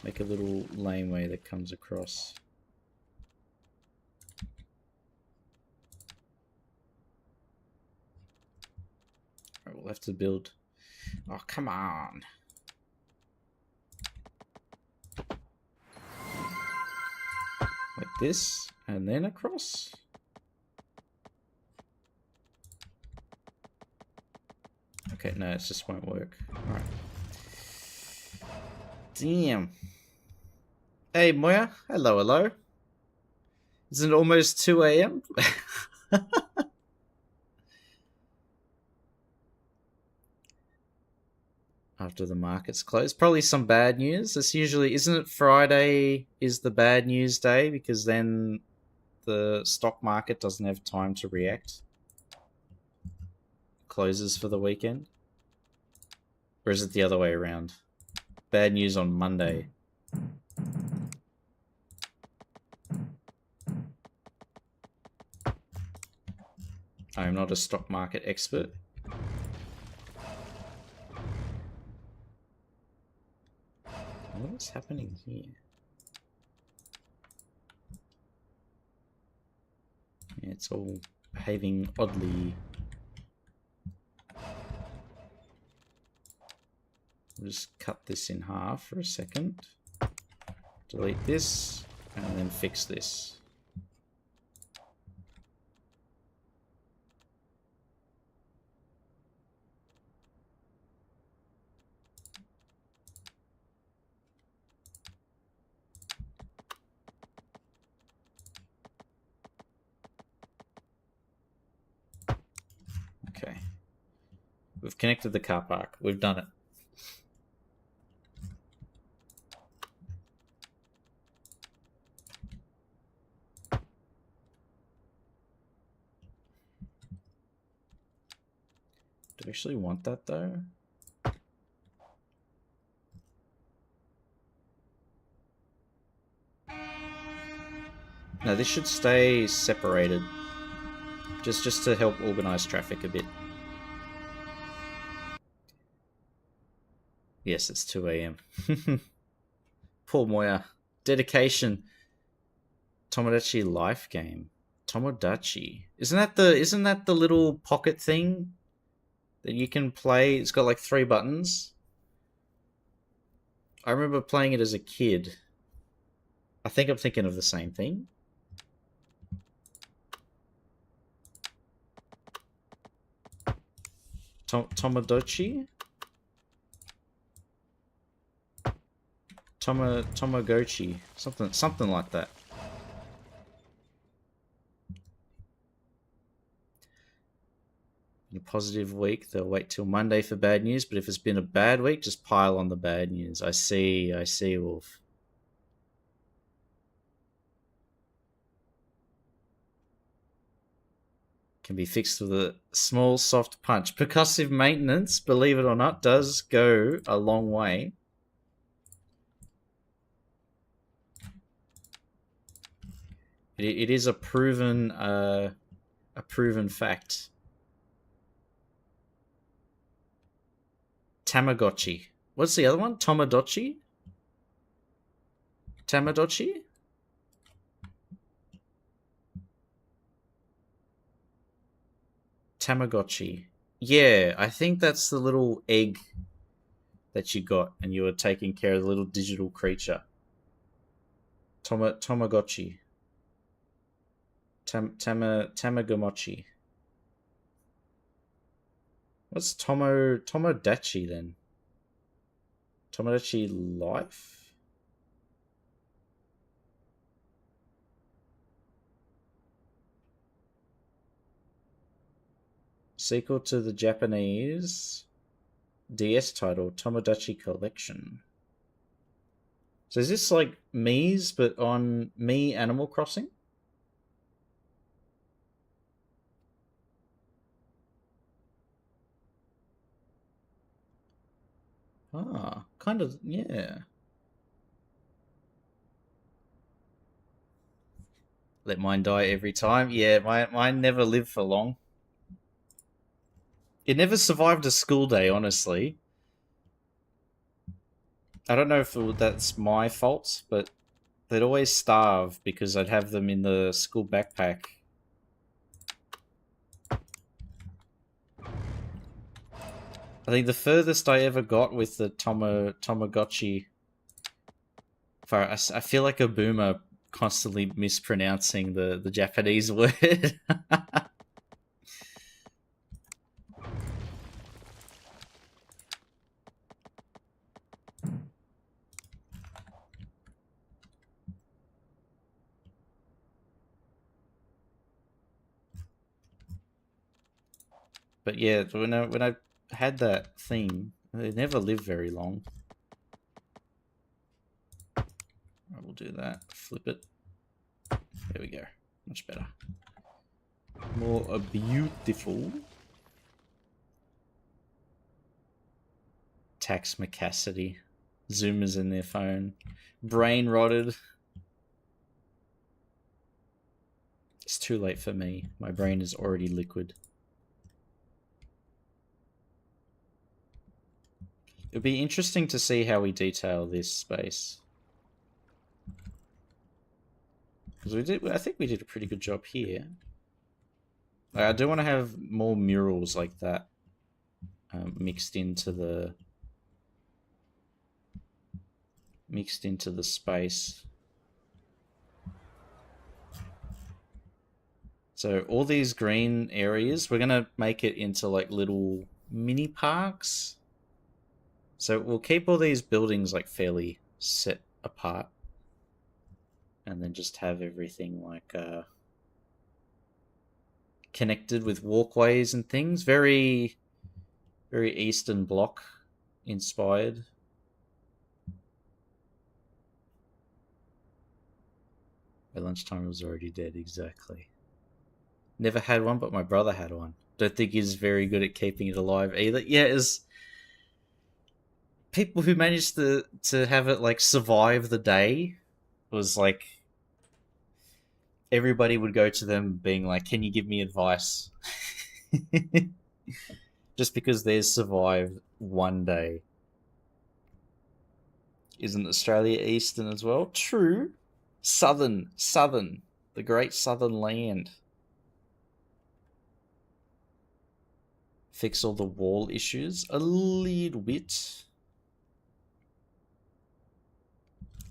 Speaker 1: Make a little laneway that comes across. Alright, we'll have to build... Oh, come on! Like this, and then across. Okay, no, it just won't work. Alright. Damn. Hey, Moya. Hello, hello. Isn't it almost 2 a.m.? After the market's closed. Probably some bad news. It's usually... Isn't it Friday is the bad news day? Because then the stock market doesn't have time to react. Closes for the weekend. Or is it the other way around? Bad news on Monday. I am not a stock market expert. What is happening here? Yeah, it's all behaving oddly. I'll just cut this in half for a second. Delete this, and then fix this. Okay. We've connected the car park. We've done it. Do we actually want that though? No, this should stay separated. Just to help organize traffic a bit. Yes, it's 2 a.m. Poor Moya. Dedication. Tomodachi Life game. Tomodachi. Isn't that the little pocket thing that you can play? It's got like 3 buttons. I remember playing it as a kid. I think I'm thinking of the same thing. Tomodachi? Tamagotchi. Something like that. In a positive week, they'll wait till Monday for bad news, but if it's been a bad week, just pile on the bad news. I see, Wolf. Can be fixed with a small, soft punch. Percussive maintenance, believe it or not, does go a long way. It is a proven fact. Tamagotchi. What's the other one? Tamagotchi? Tamagotchi? Tamagotchi. Yeah, I think that's the little egg that you got, and you were taking care of the little digital creature. Tamagotchi. Tamagotchi. What's Tomodachi then? Tomodachi Life? Sequel to the Japanese DS title, Tomodachi Collection. So is this like Mii's, but on Mii Animal Crossing? Ah, kind of, yeah. Let mine die every time. Yeah, mine never lived for long. It never survived a school day, honestly. I don't know if that's my fault, but they'd always starve because I'd have them in the school backpack. I think the furthest I ever got with the Tamagotchi. I feel like a boomer constantly mispronouncing the Japanese word. But yeah, when I had that thing, it never lived very long. I will do that. Flip it. There we go. Much better. More beautiful. Tax Macassity. Zoomers in their phone. Brain rotted. It's too late for me. My brain is already liquid. It'd be interesting to see how we detail this space. Because I think we did a pretty good job here. I do want to have more murals like that mixed into the space. So all these green areas, we're gonna make it into like little mini parks. So we'll keep all these buildings like fairly set apart, and then just have everything like connected with walkways and things. Very, very Eastern Bloc inspired. By lunchtime, it was already dead. Exactly. Never had one, but my brother had one. Don't think he's very good at keeping it alive either. Yeah, it's people who managed to have it like survive the day was like everybody would go to them being like, "Can you give me advice?" Just because theirs survived one day. Isn't Australia Eastern as well? True. Southern, the great southern land. Fix all the wall issues a little bit.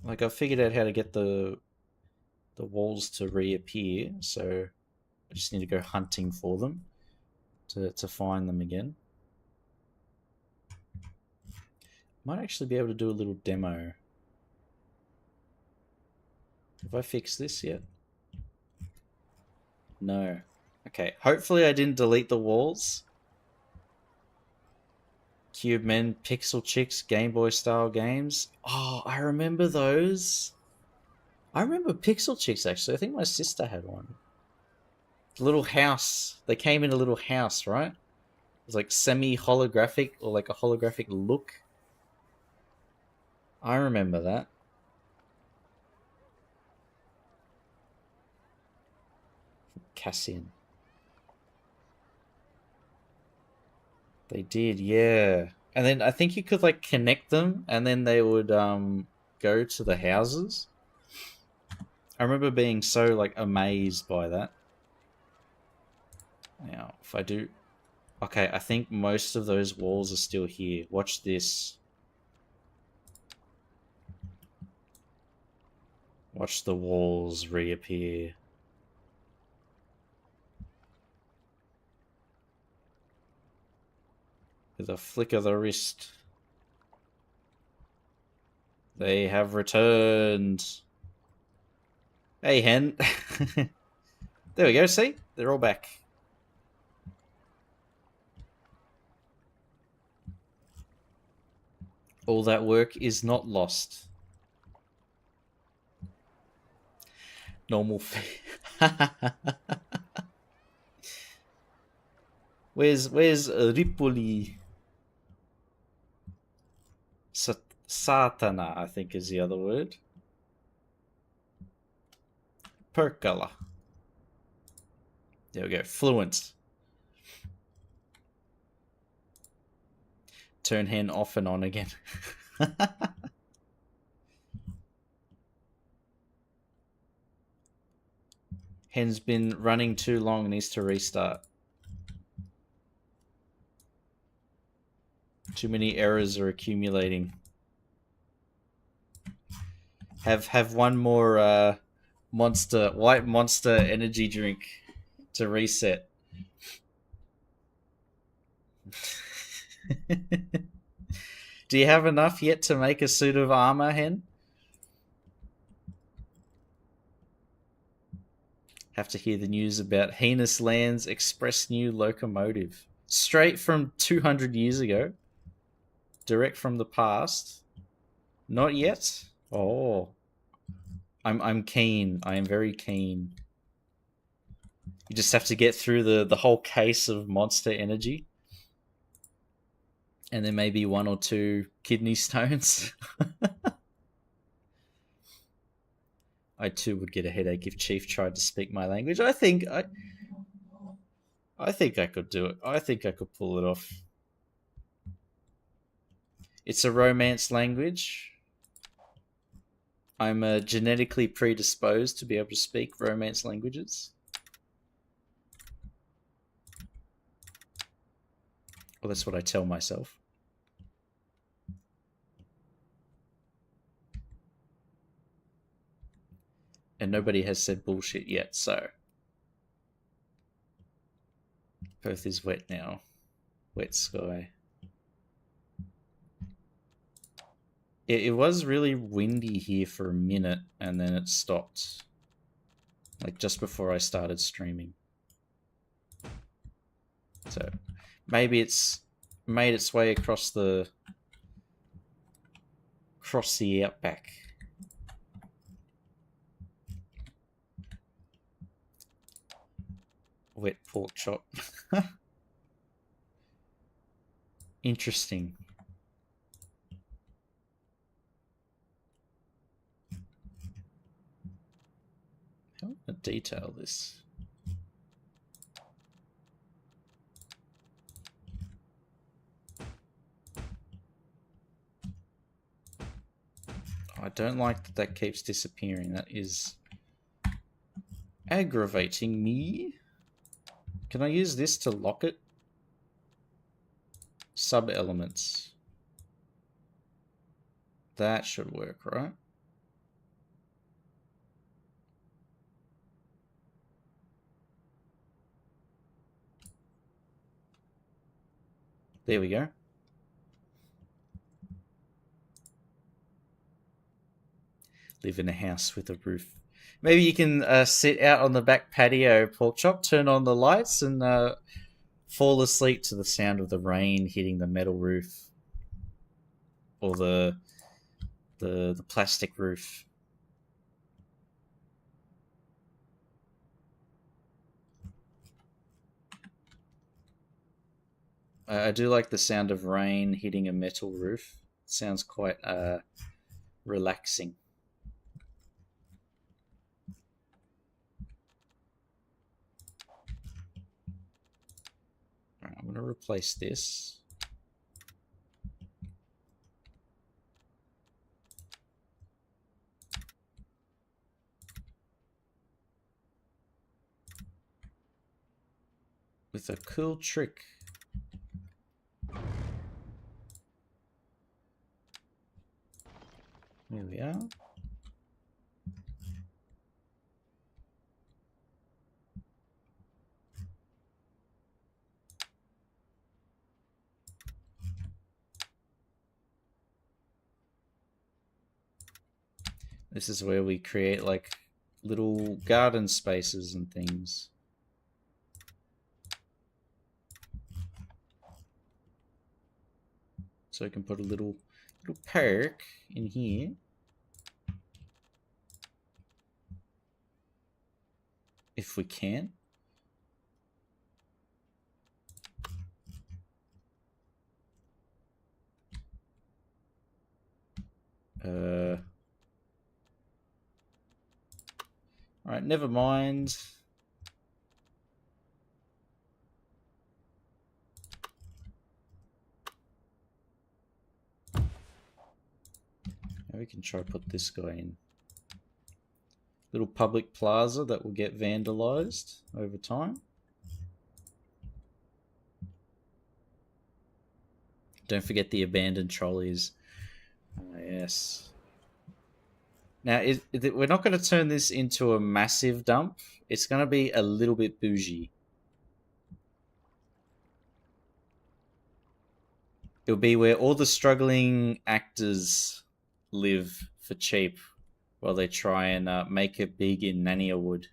Speaker 1: Like I figured out how to get the walls to reappear, so I just need to go hunting for them to find them again. Might actually be able to do a little demo Have I fixed this yet? No. Okay, hopefully I didn't delete the walls. Cube Men, Pixel Chicks, Game Boy style games. Oh, I remember those. I remember Pixel Chicks actually. I think my sister had one. The little house. They came in a little house, right? It was like semi holographic or like a holographic look. I remember that. Cassian. They did, yeah. And then I think you could like connect them and then they would go to the houses. I remember being so like amazed by that. Now, if I do okay, I think most of those walls are still here. Watch this. Watch the walls reappear. With a flick of the wrist. They have returned. Hey, hen. There we go, see? They're all back. All that work is not lost. Normal Where's Ripoli? Satana, I think is the other word. Perkala. There we go. Fluent. Turn hen off and on again. Hen's been running too long, needs to restart. Too many errors are accumulating. Have one more white monster energy drink to reset. Do you have enough yet to make a suit of armor, hen? Have to hear the news about Heinous Land's express new locomotive. Straight from 200 years ago. Direct from the past. Not yet? Oh. I'm keen. I am very keen. You just have to get through the whole case of monster energy. And then maybe 1 or 2 kidney stones. I too would get a headache if Chief tried to speak my language. I think I could do it. I think I could pull it off. It's a Romance language. I'm genetically predisposed to be able to speak Romance languages. Well, that's what I tell myself. And nobody has said bullshit yet, so. Perth is wet now. Wet sky. It was really windy here for a minute, and then it stopped. Like just before I started streaming. So maybe it's made its way across the outback. Wet pork chop. Interesting. How am I going to detail this? I don't like that that keeps disappearing. That is aggravating me. Can I use this to lock it? Sub-elements. That should work, right? There we go. Live in a house with a roof. Maybe you can sit out on the back patio, pork chop, turn on the lights, and fall asleep to the sound of the rain hitting the metal roof or the plastic roof. I do like the sound of rain hitting a metal roof. It sounds quite relaxing. All right, I'm going to replace this. With a cool trick. Here we are. This is where we create like little garden spaces and things. So I can put a little park in here. If we can. Alright, never mind. Now we can try to put this guy in. Little public plaza that will get vandalized over time. Don't forget the abandoned trolleys. Yes. Now, we're not going to turn this into a massive dump. It's going to be a little bit bougie. It'll be where all the struggling actors live for cheap while they try and make it big in Nannywood.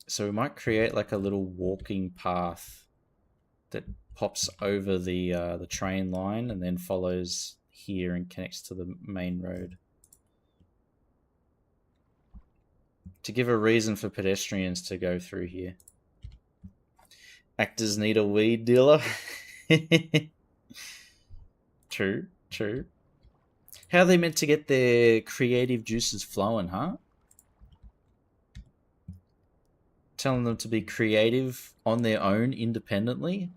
Speaker 1: So we might create like a little walking path that pops over the train line and then follows here and connects to the main road. To give a reason for pedestrians to go through here. Actors need a weed dealer. True, true. How are they meant to get their creative juices flowing, huh? Telling them to be creative on their own independently?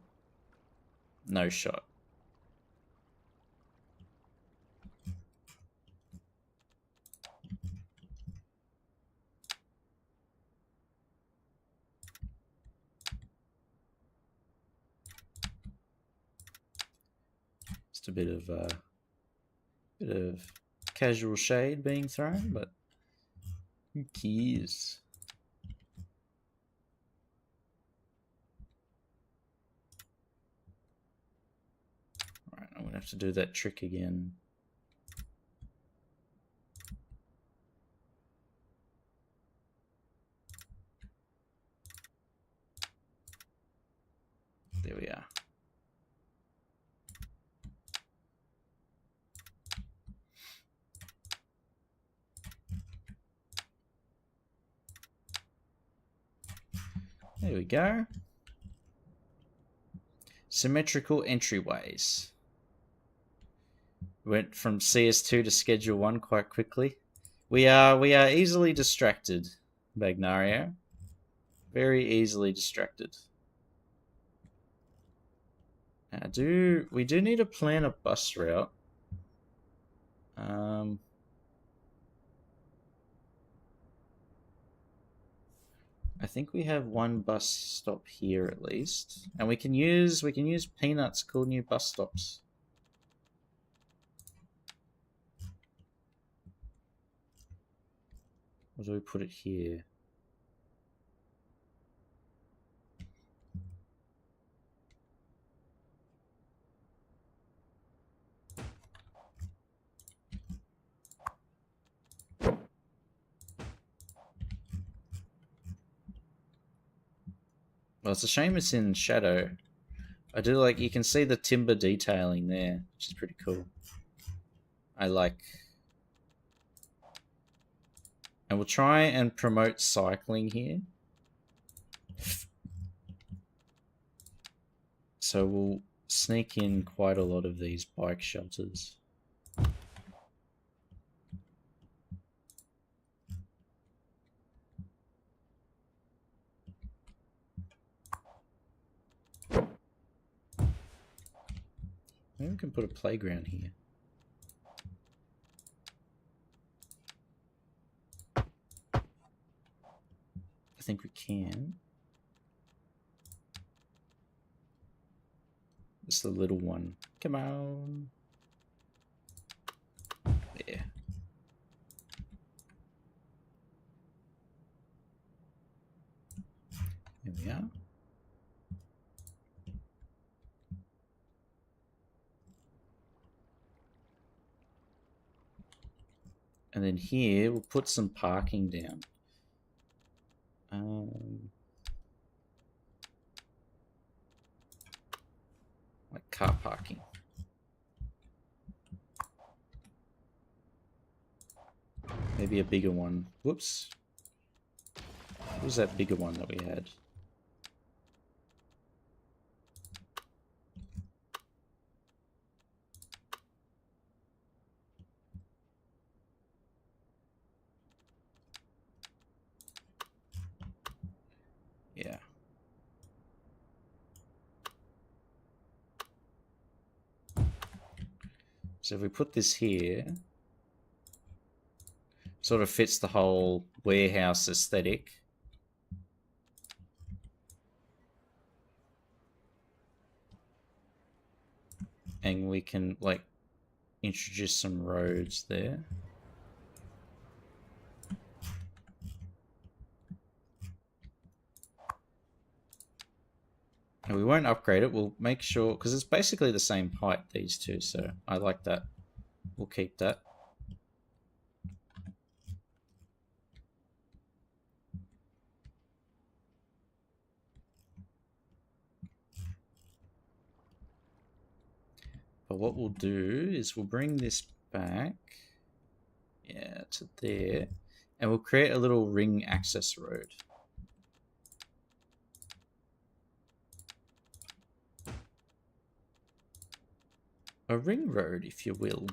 Speaker 1: No shot. Just a bit of casual shade being thrown, but who cares? Alright, I'm gonna have to do that trick again. There we are. There we go. Symmetrical entryways. Went from CS2 to Schedule 1 quite quickly. We are easily distracted, Bagnario. Very easily distracted. We do need to plan a bus route. I think we have one bus stop here at least, and we can use Peanut's cool new bus stops. Or do we put it here? Well, it's a shame it's in shadow. I do like, you can see the timber detailing there, which is pretty cool. I like. And we'll try and promote cycling here. So we'll sneak in quite a lot of these bike shelters. Maybe we can put a playground here. I think we can. It's the little one. Come on. There. There we are. And then here, we'll put some parking down. Like car parking. Maybe a bigger one. Whoops. What was that bigger one that we had? Yeah. So if we put this here, sort of fits the whole warehouse aesthetic. And we can like introduce some roads there. And we won't upgrade it. We'll make sure, because it's basically the same height, these two. So I like that. We'll keep that. But what we'll do is we'll bring this back, yeah, to there, and we'll create a little ring access road. A ring road, if you will.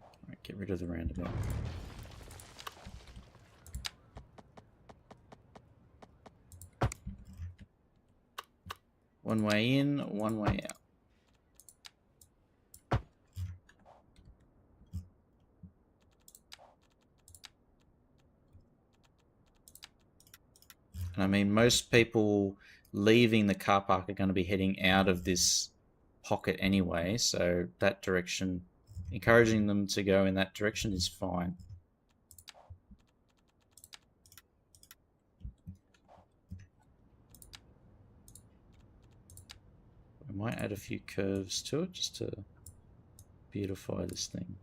Speaker 1: All right, get rid of the roundabout. One way in, one way out. And I mean, most people leaving the car park are going to be heading out of this pocket anyway, so that direction, encouraging them to go in that direction is fine. I might add a few curves to it just to beautify this thing.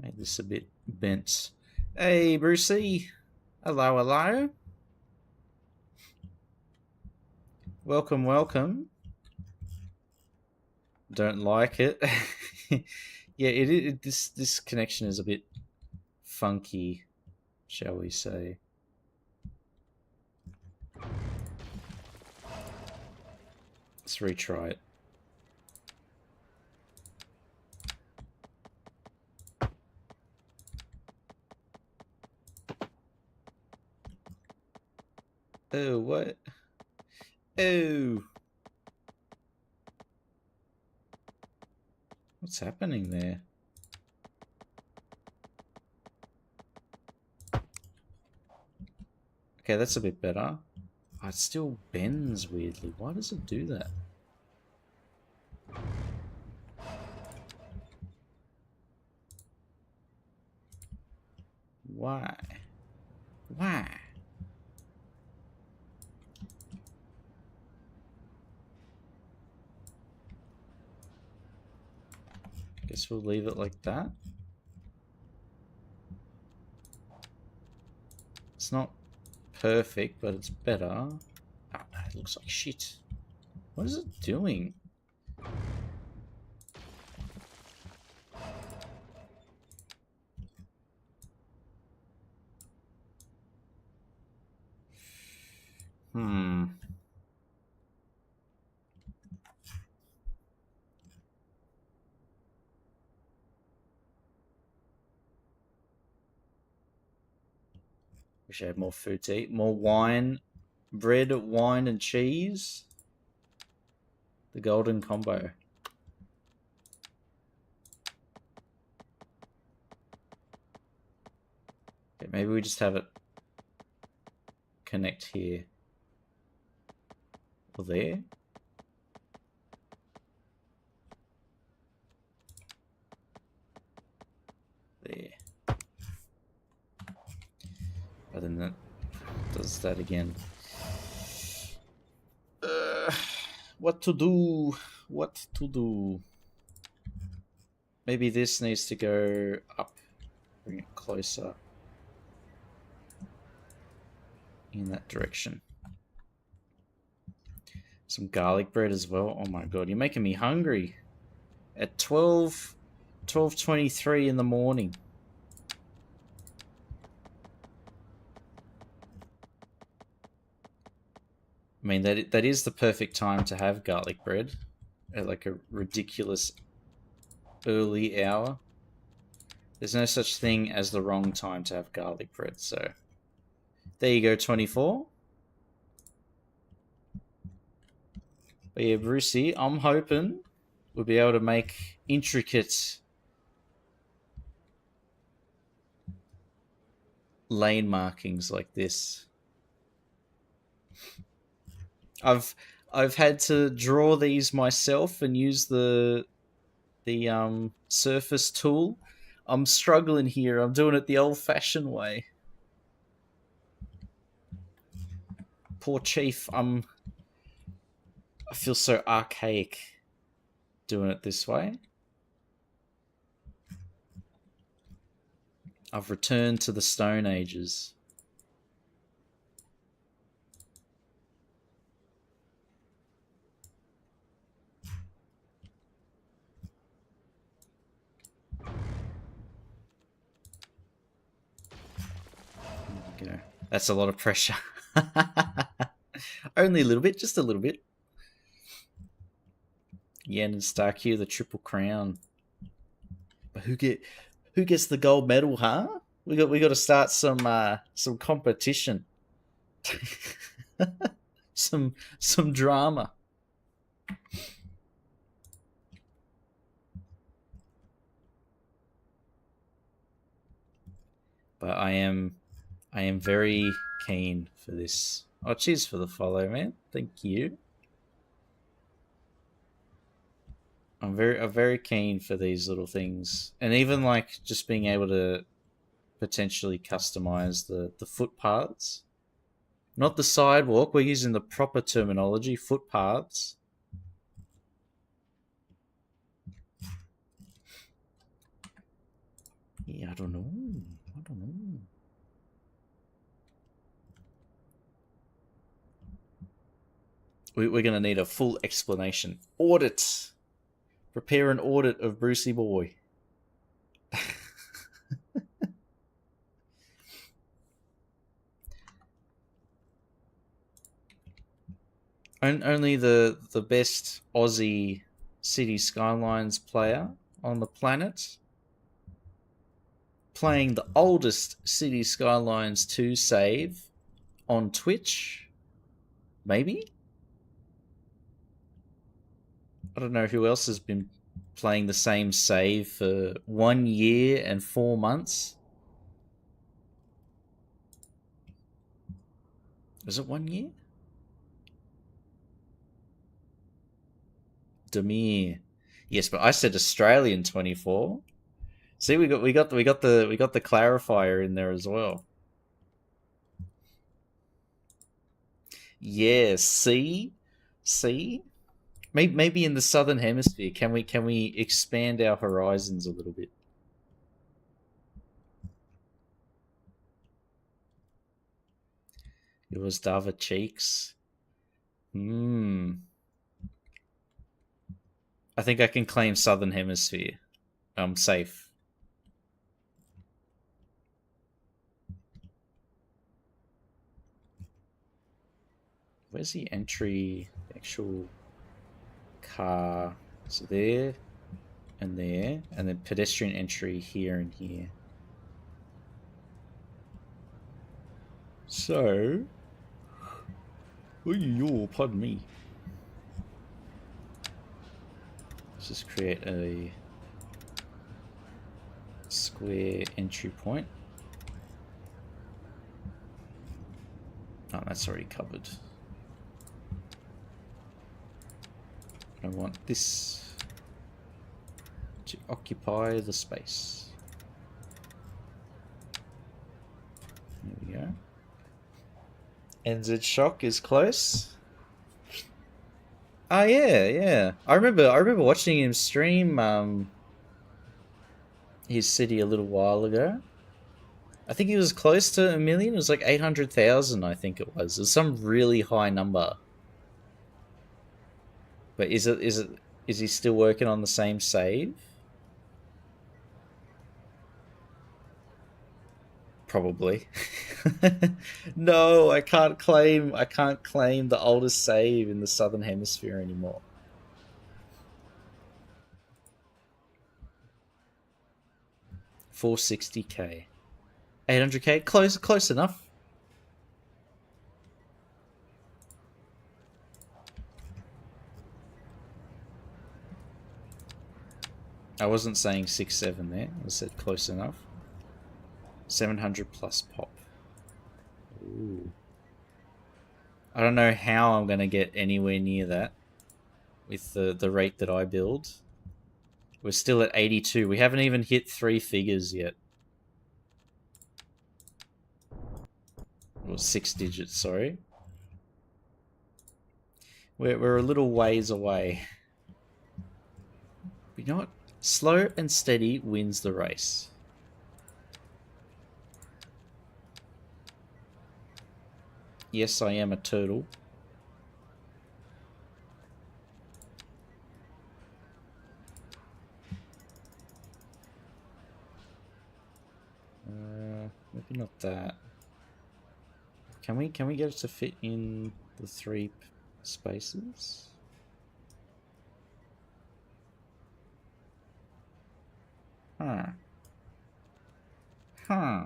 Speaker 1: Made this a bit bent. Hey, Brucey. Hello, hello. Welcome, welcome. Don't like it. Yeah, this connection is a bit funky, shall we say. Let's retry it. Oh, what? Oh. What's happening there? Okay, that's a bit better. Oh, it still bends weirdly. Why does it do that? Why? Why? Guess we'll leave it like that. It's not perfect, but it's better. Oh, no, it looks like shit. What is it doing? Wish I had more food to eat. More wine. Bread, wine, and cheese. The golden combo. Okay, maybe we just have it connect here. Or there. There. But then that does that again. What to do? What to do? Maybe this needs to go up. Bring it closer. In that direction. Some garlic bread as well. Oh my god, you're making me hungry. At 12:23 in the morning. I mean, that is the perfect time to have garlic bread. At like a ridiculous early hour. There's no such thing as the wrong time to have garlic bread, so... There you go, 24. But yeah, Brucey, I'm hoping we'll be able to make intricate lane markings like this. I've had to draw these myself and use the surface tool. I'm struggling here. I'm doing it the old-fashioned way. Poor Chief. I feel so archaic doing it this way. I've returned to the Stone Ages. That's a lot of pressure. Only a little bit, just a little bit. Yen and Starkey, the Triple Crown. But who gets the gold medal, huh? We got to start some competition. some drama. But I am very keen for this. Oh, cheers for the follow, man. Thank you. I'm very keen for these little things, and even like just being able to potentially customize the footpaths, not the sidewalk. We're using the proper terminology, footpaths. Yeah, I don't know. We're going to need a full explanation. Audit. Prepare an audit of Brucey Boy. Only the best Aussie City Skylines player on the planet, playing the oldest City Skylines 2 save on Twitch. Maybe? I don't know who else has been playing the same save for 1 year and 4 months. Is it 1 year? Demir. Yes, but I said Australian 24. See, we got the clarifier in there as well. Yeah, see. Maybe in the southern hemisphere, can we expand our horizons a little bit? Yours Dava cheeks. Hmm. I think I can claim southern hemisphere. I'm safe. Where's the entry? The actual car. So there and there, and then pedestrian entry here and here. So, pardon me. Let's just create a square entry point. Oh, that's already covered. I want this to occupy the space. There we go. NZ Shock is close. Oh yeah. I remember watching him stream his city a little while ago. I think he was close to 1 million. It was like 800,000, I think it was. It was some really high number. But is he still working on the same save? Probably. No, I can't claim the oldest save in the southern hemisphere anymore. 460k. 800k? Close enough. I wasn't saying 6-7 there. I said close enough. 700 plus pop. Ooh. I don't know how I'm going to get anywhere near that with the rate that I build. We're still at 82. We haven't even hit 3 figures yet. Or 6 digits, sorry. We're a little ways away. But you know what? Slow and steady wins the race. Yes, I am a turtle. Maybe not that. Can we get it to fit in the 3 spaces? Huh. Huh.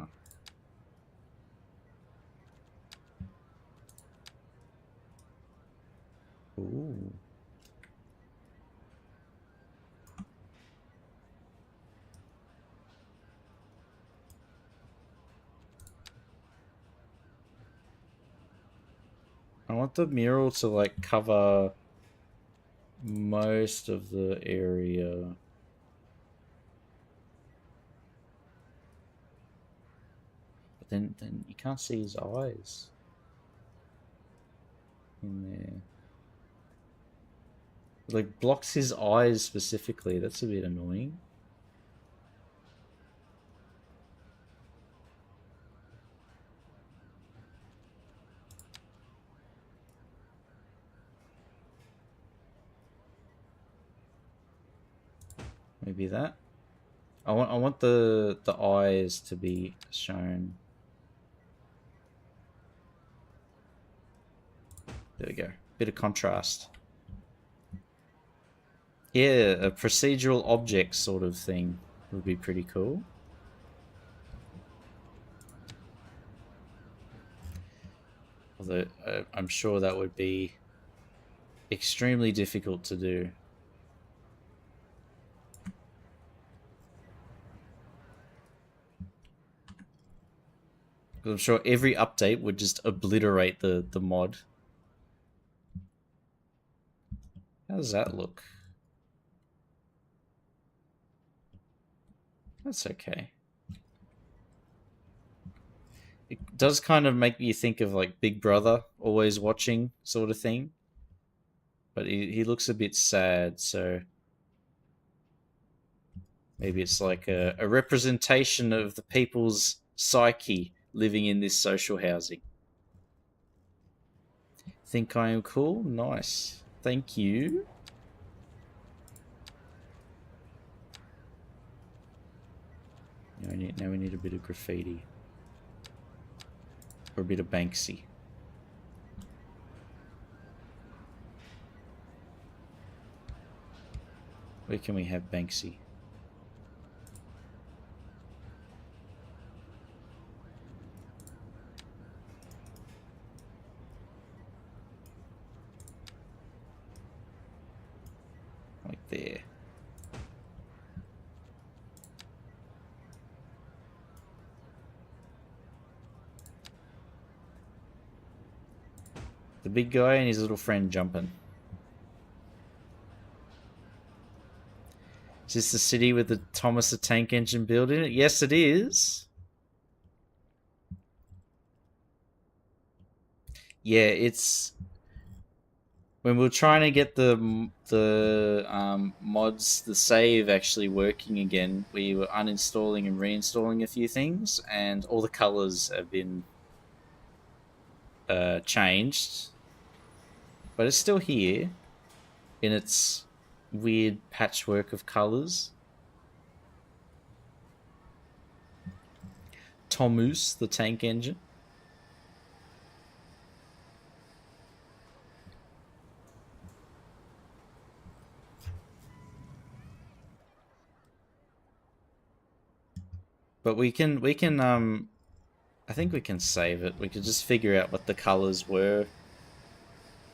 Speaker 1: Ooh. I want the mural to like cover most of the area. But then you can't see his eyes in there. It, like blocks his eyes specifically. That's a bit annoying. Maybe that. I want the eyes to be shown. There we go. Bit of contrast. Yeah, a procedural object sort of thing would be pretty cool. Although I'm sure that would be extremely difficult to do. I'm sure every update would just obliterate the mod. How does that look? That's okay. It does kind of make you think of like Big Brother, always watching sort of thing. But he looks a bit sad, so maybe it's like a representation of the people's psyche living in this social housing. Think I am cool? Nice. Thank you. Now we need a bit of graffiti. Or a bit of Banksy. Where can we have Banksy? Like there. The big guy and his little friend jumping. Is this the city with the Thomas the Tank Engine built in it? Yes, it is. Yeah, it's when we were trying to get the mods, the save actually working again. We were uninstalling and reinstalling a few things, and all the colors have been changed, but it's still here in its weird patchwork of colors. Thomas the Tank Engine. But we can I think we can save it. We could just figure out what the colors were.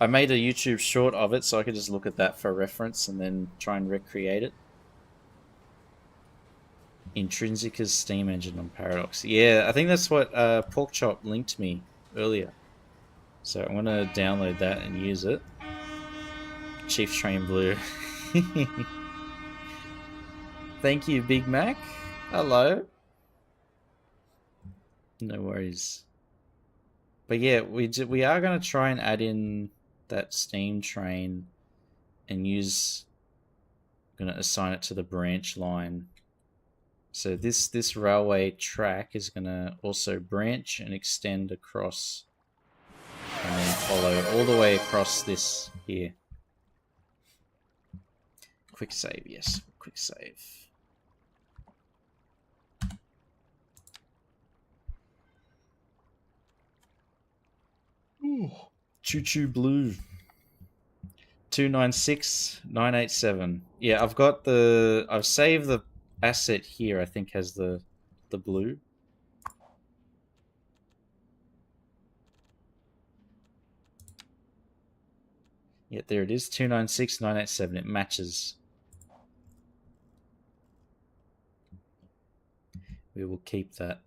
Speaker 1: I made a YouTube short of it, so I could just look at that for reference and then try and recreate it. Intrinsica's Steam engine on Paradox. Yeah, I think that's what Porkchop linked me earlier. So I'm going to download that and use it. Chief Train Blue. Thank you, Big Mac. Hello. No worries. But yeah, we are going to try and add in that steam train and use... I'm going to assign it to the branch line. So this railway track is going to also branch and extend across and then follow all the way across this here. Quick save, yes. Quick save. Ooh. Choo Choo Blue. 296987. Yeah, I've saved the asset here, I think has the blue. Yeah, there it is, 296987. It matches. We will keep that.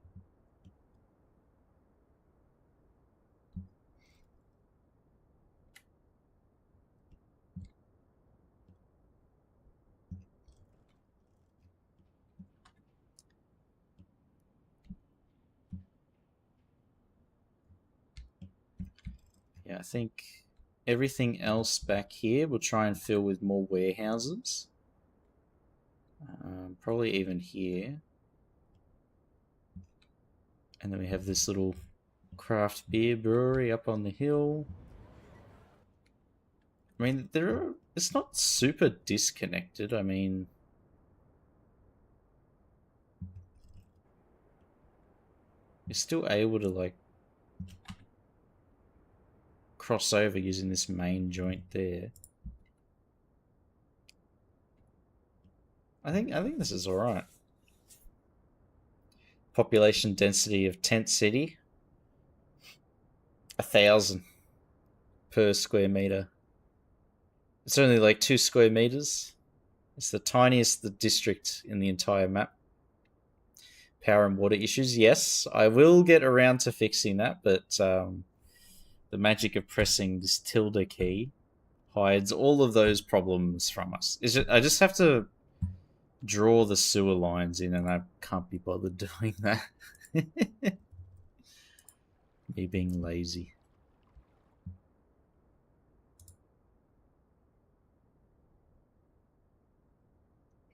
Speaker 1: Yeah, I think everything else back here we'll try and fill with more warehouses. Probably even here. And then we have this little craft beer brewery up on the hill. I mean, it's not super disconnected. I mean, you're still able to like cross over using this main joint there. I think this is all right. Population density of Tent City, 1,000 per square meter. It's only like 2 square meters. It's the tiniest district in the entire map. Power and water issues. Yes, I will get around to fixing that, but the magic of pressing this tilde key hides all of those problems from us. I just have to draw the sewer lines in, and I can't be bothered doing that. Me being lazy.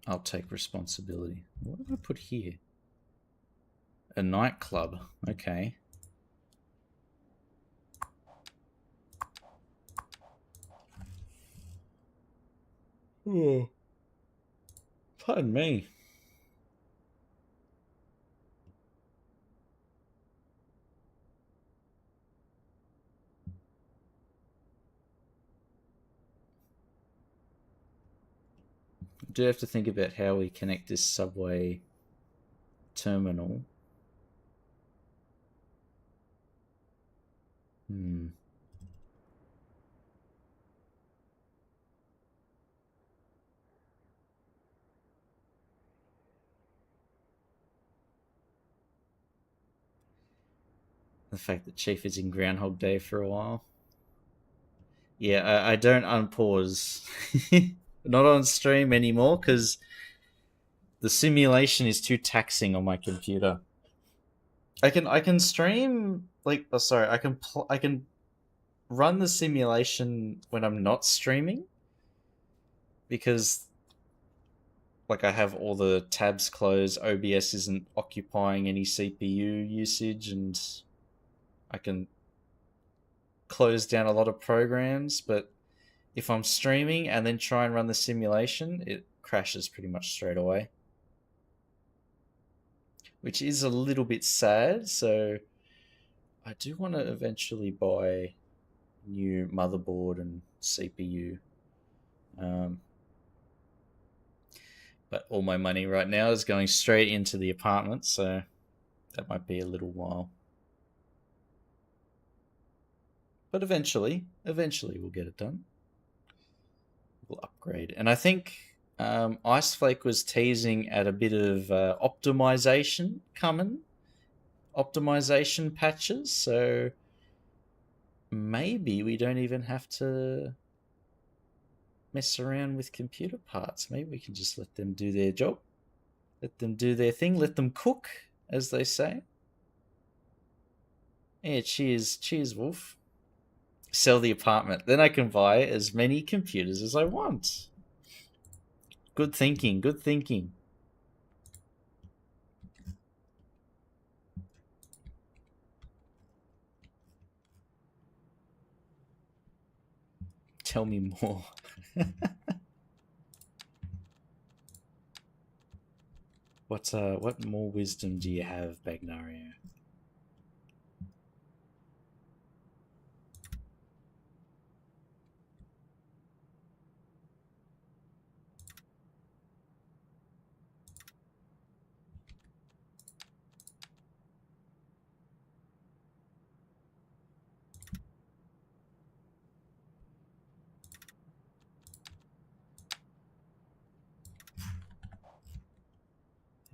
Speaker 1: I'll take responsibility. What did I put here? A nightclub. Okay. Oh, pardon me. I do have to think about how we connect this subway terminal. The fact that Chief is in Groundhog Day for a while. Yeah, I don't unpause. Not on stream anymore because the simulation is too taxing on my computer. I can stream like sorry, I can run the simulation when I'm not streaming because like I have all the tabs closed, OBS isn't occupying any CPU usage, and I can close down a lot of programs. But if I'm streaming and then try and run the simulation, it crashes pretty much straight away, which is a little bit sad. So I do want to eventually buy new motherboard and CPU. But all my money right now is going straight into the apartment, so that might be a little while. But eventually we'll get it done. We'll upgrade. And I think Iceflake was teasing at a bit of optimization coming. Optimization patches, so maybe we don't even have to mess around with computer parts. Maybe we can just let them do their job. Let them do their thing. Let them cook, as they say. Yeah, cheers. Cheers, Wolf. Sell the apartment. Then I can buy as many computers as I want. Good thinking. Good thinking. Tell me more. What more wisdom do you have, Bagnario?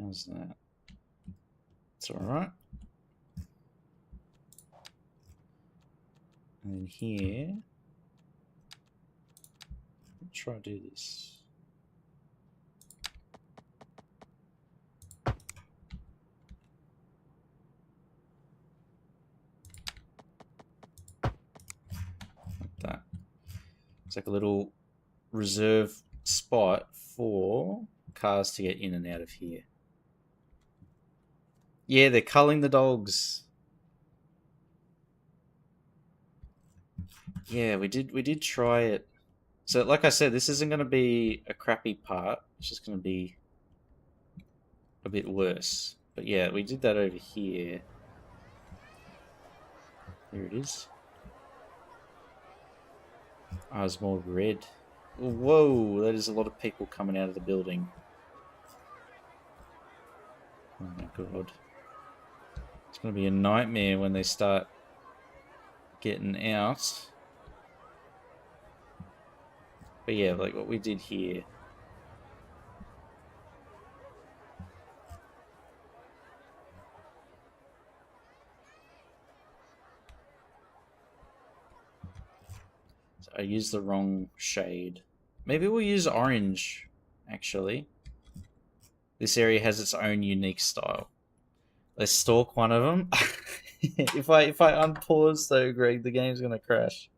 Speaker 1: How's that? It's alright. And then here, let's try to do this. Like that. It's like a little reserve spot for cars to get in and out of here. Yeah, they're culling the dogs. Yeah, we did try it. So, like I said, this isn't going to be a crappy part. It's just going to be a bit worse. But yeah, we did that over here. There it is. Oh, it's more red. Whoa, that is a lot of people coming out of the building. Oh my god. It's going to be a nightmare when they start getting out. But yeah, like what we did here. So I used the wrong shade. Maybe we'll use orange, actually. This area has its own unique style. Let's stalk one of them. If I unpause though, Greg, the game's gonna crash.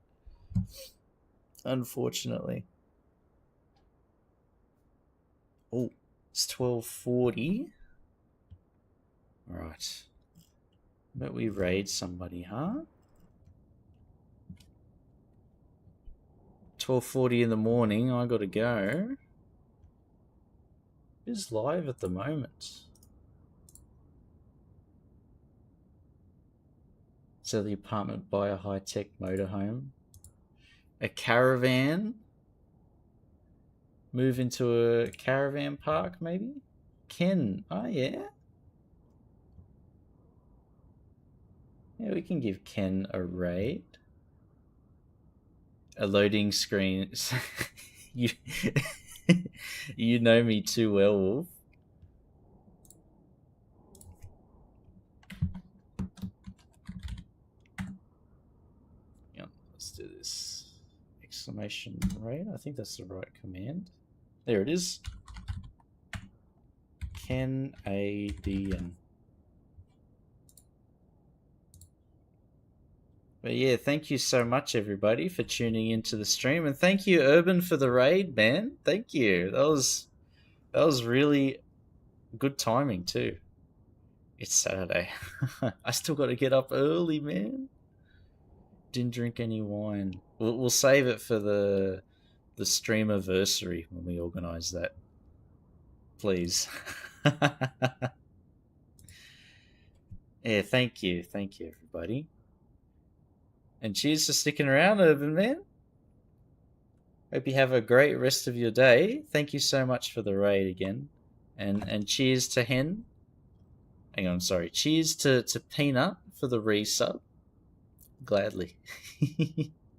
Speaker 1: Unfortunately. Oh, it's 12:40. All right. Bet we raid somebody, huh? 12:40 in the morning. I gotta go. Who's live at the moment? Sell the apartment, buy a high-tech motorhome, a caravan, move into a caravan park, maybe. Ken, oh yeah, yeah, we can give Ken a raid. A loading screen. you, you know me too well, Wolf. Yeah, let's do this. Exclamation raid. I think that's the right command. There it is. Ken ADN. But yeah, thank you so much, everybody, for tuning into the stream, and thank you, Urban, for the raid, man. Thank you. That was really good timing too. It's Saturday. I still got to get up early, man. Didn't drink any wine. We'll save it for the streamiversary when we organise that, please. Yeah, thank you, everybody. And cheers for sticking around, Urban Man. Hope you have a great rest of your day. Thank you so much for the raid again. And cheers to Hen. Hang on, sorry. Cheers to Peanut for the resub. Gladly.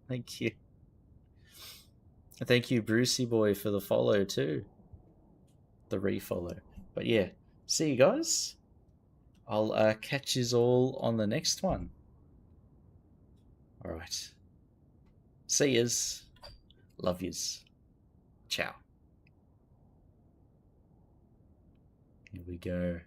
Speaker 1: Thank you. Thank you, Brucey Boy, for the follow too. The refollow. But yeah, see you guys. I'll catch yous all on the next one. Alright. See yous. Love yous. Ciao. Here we go.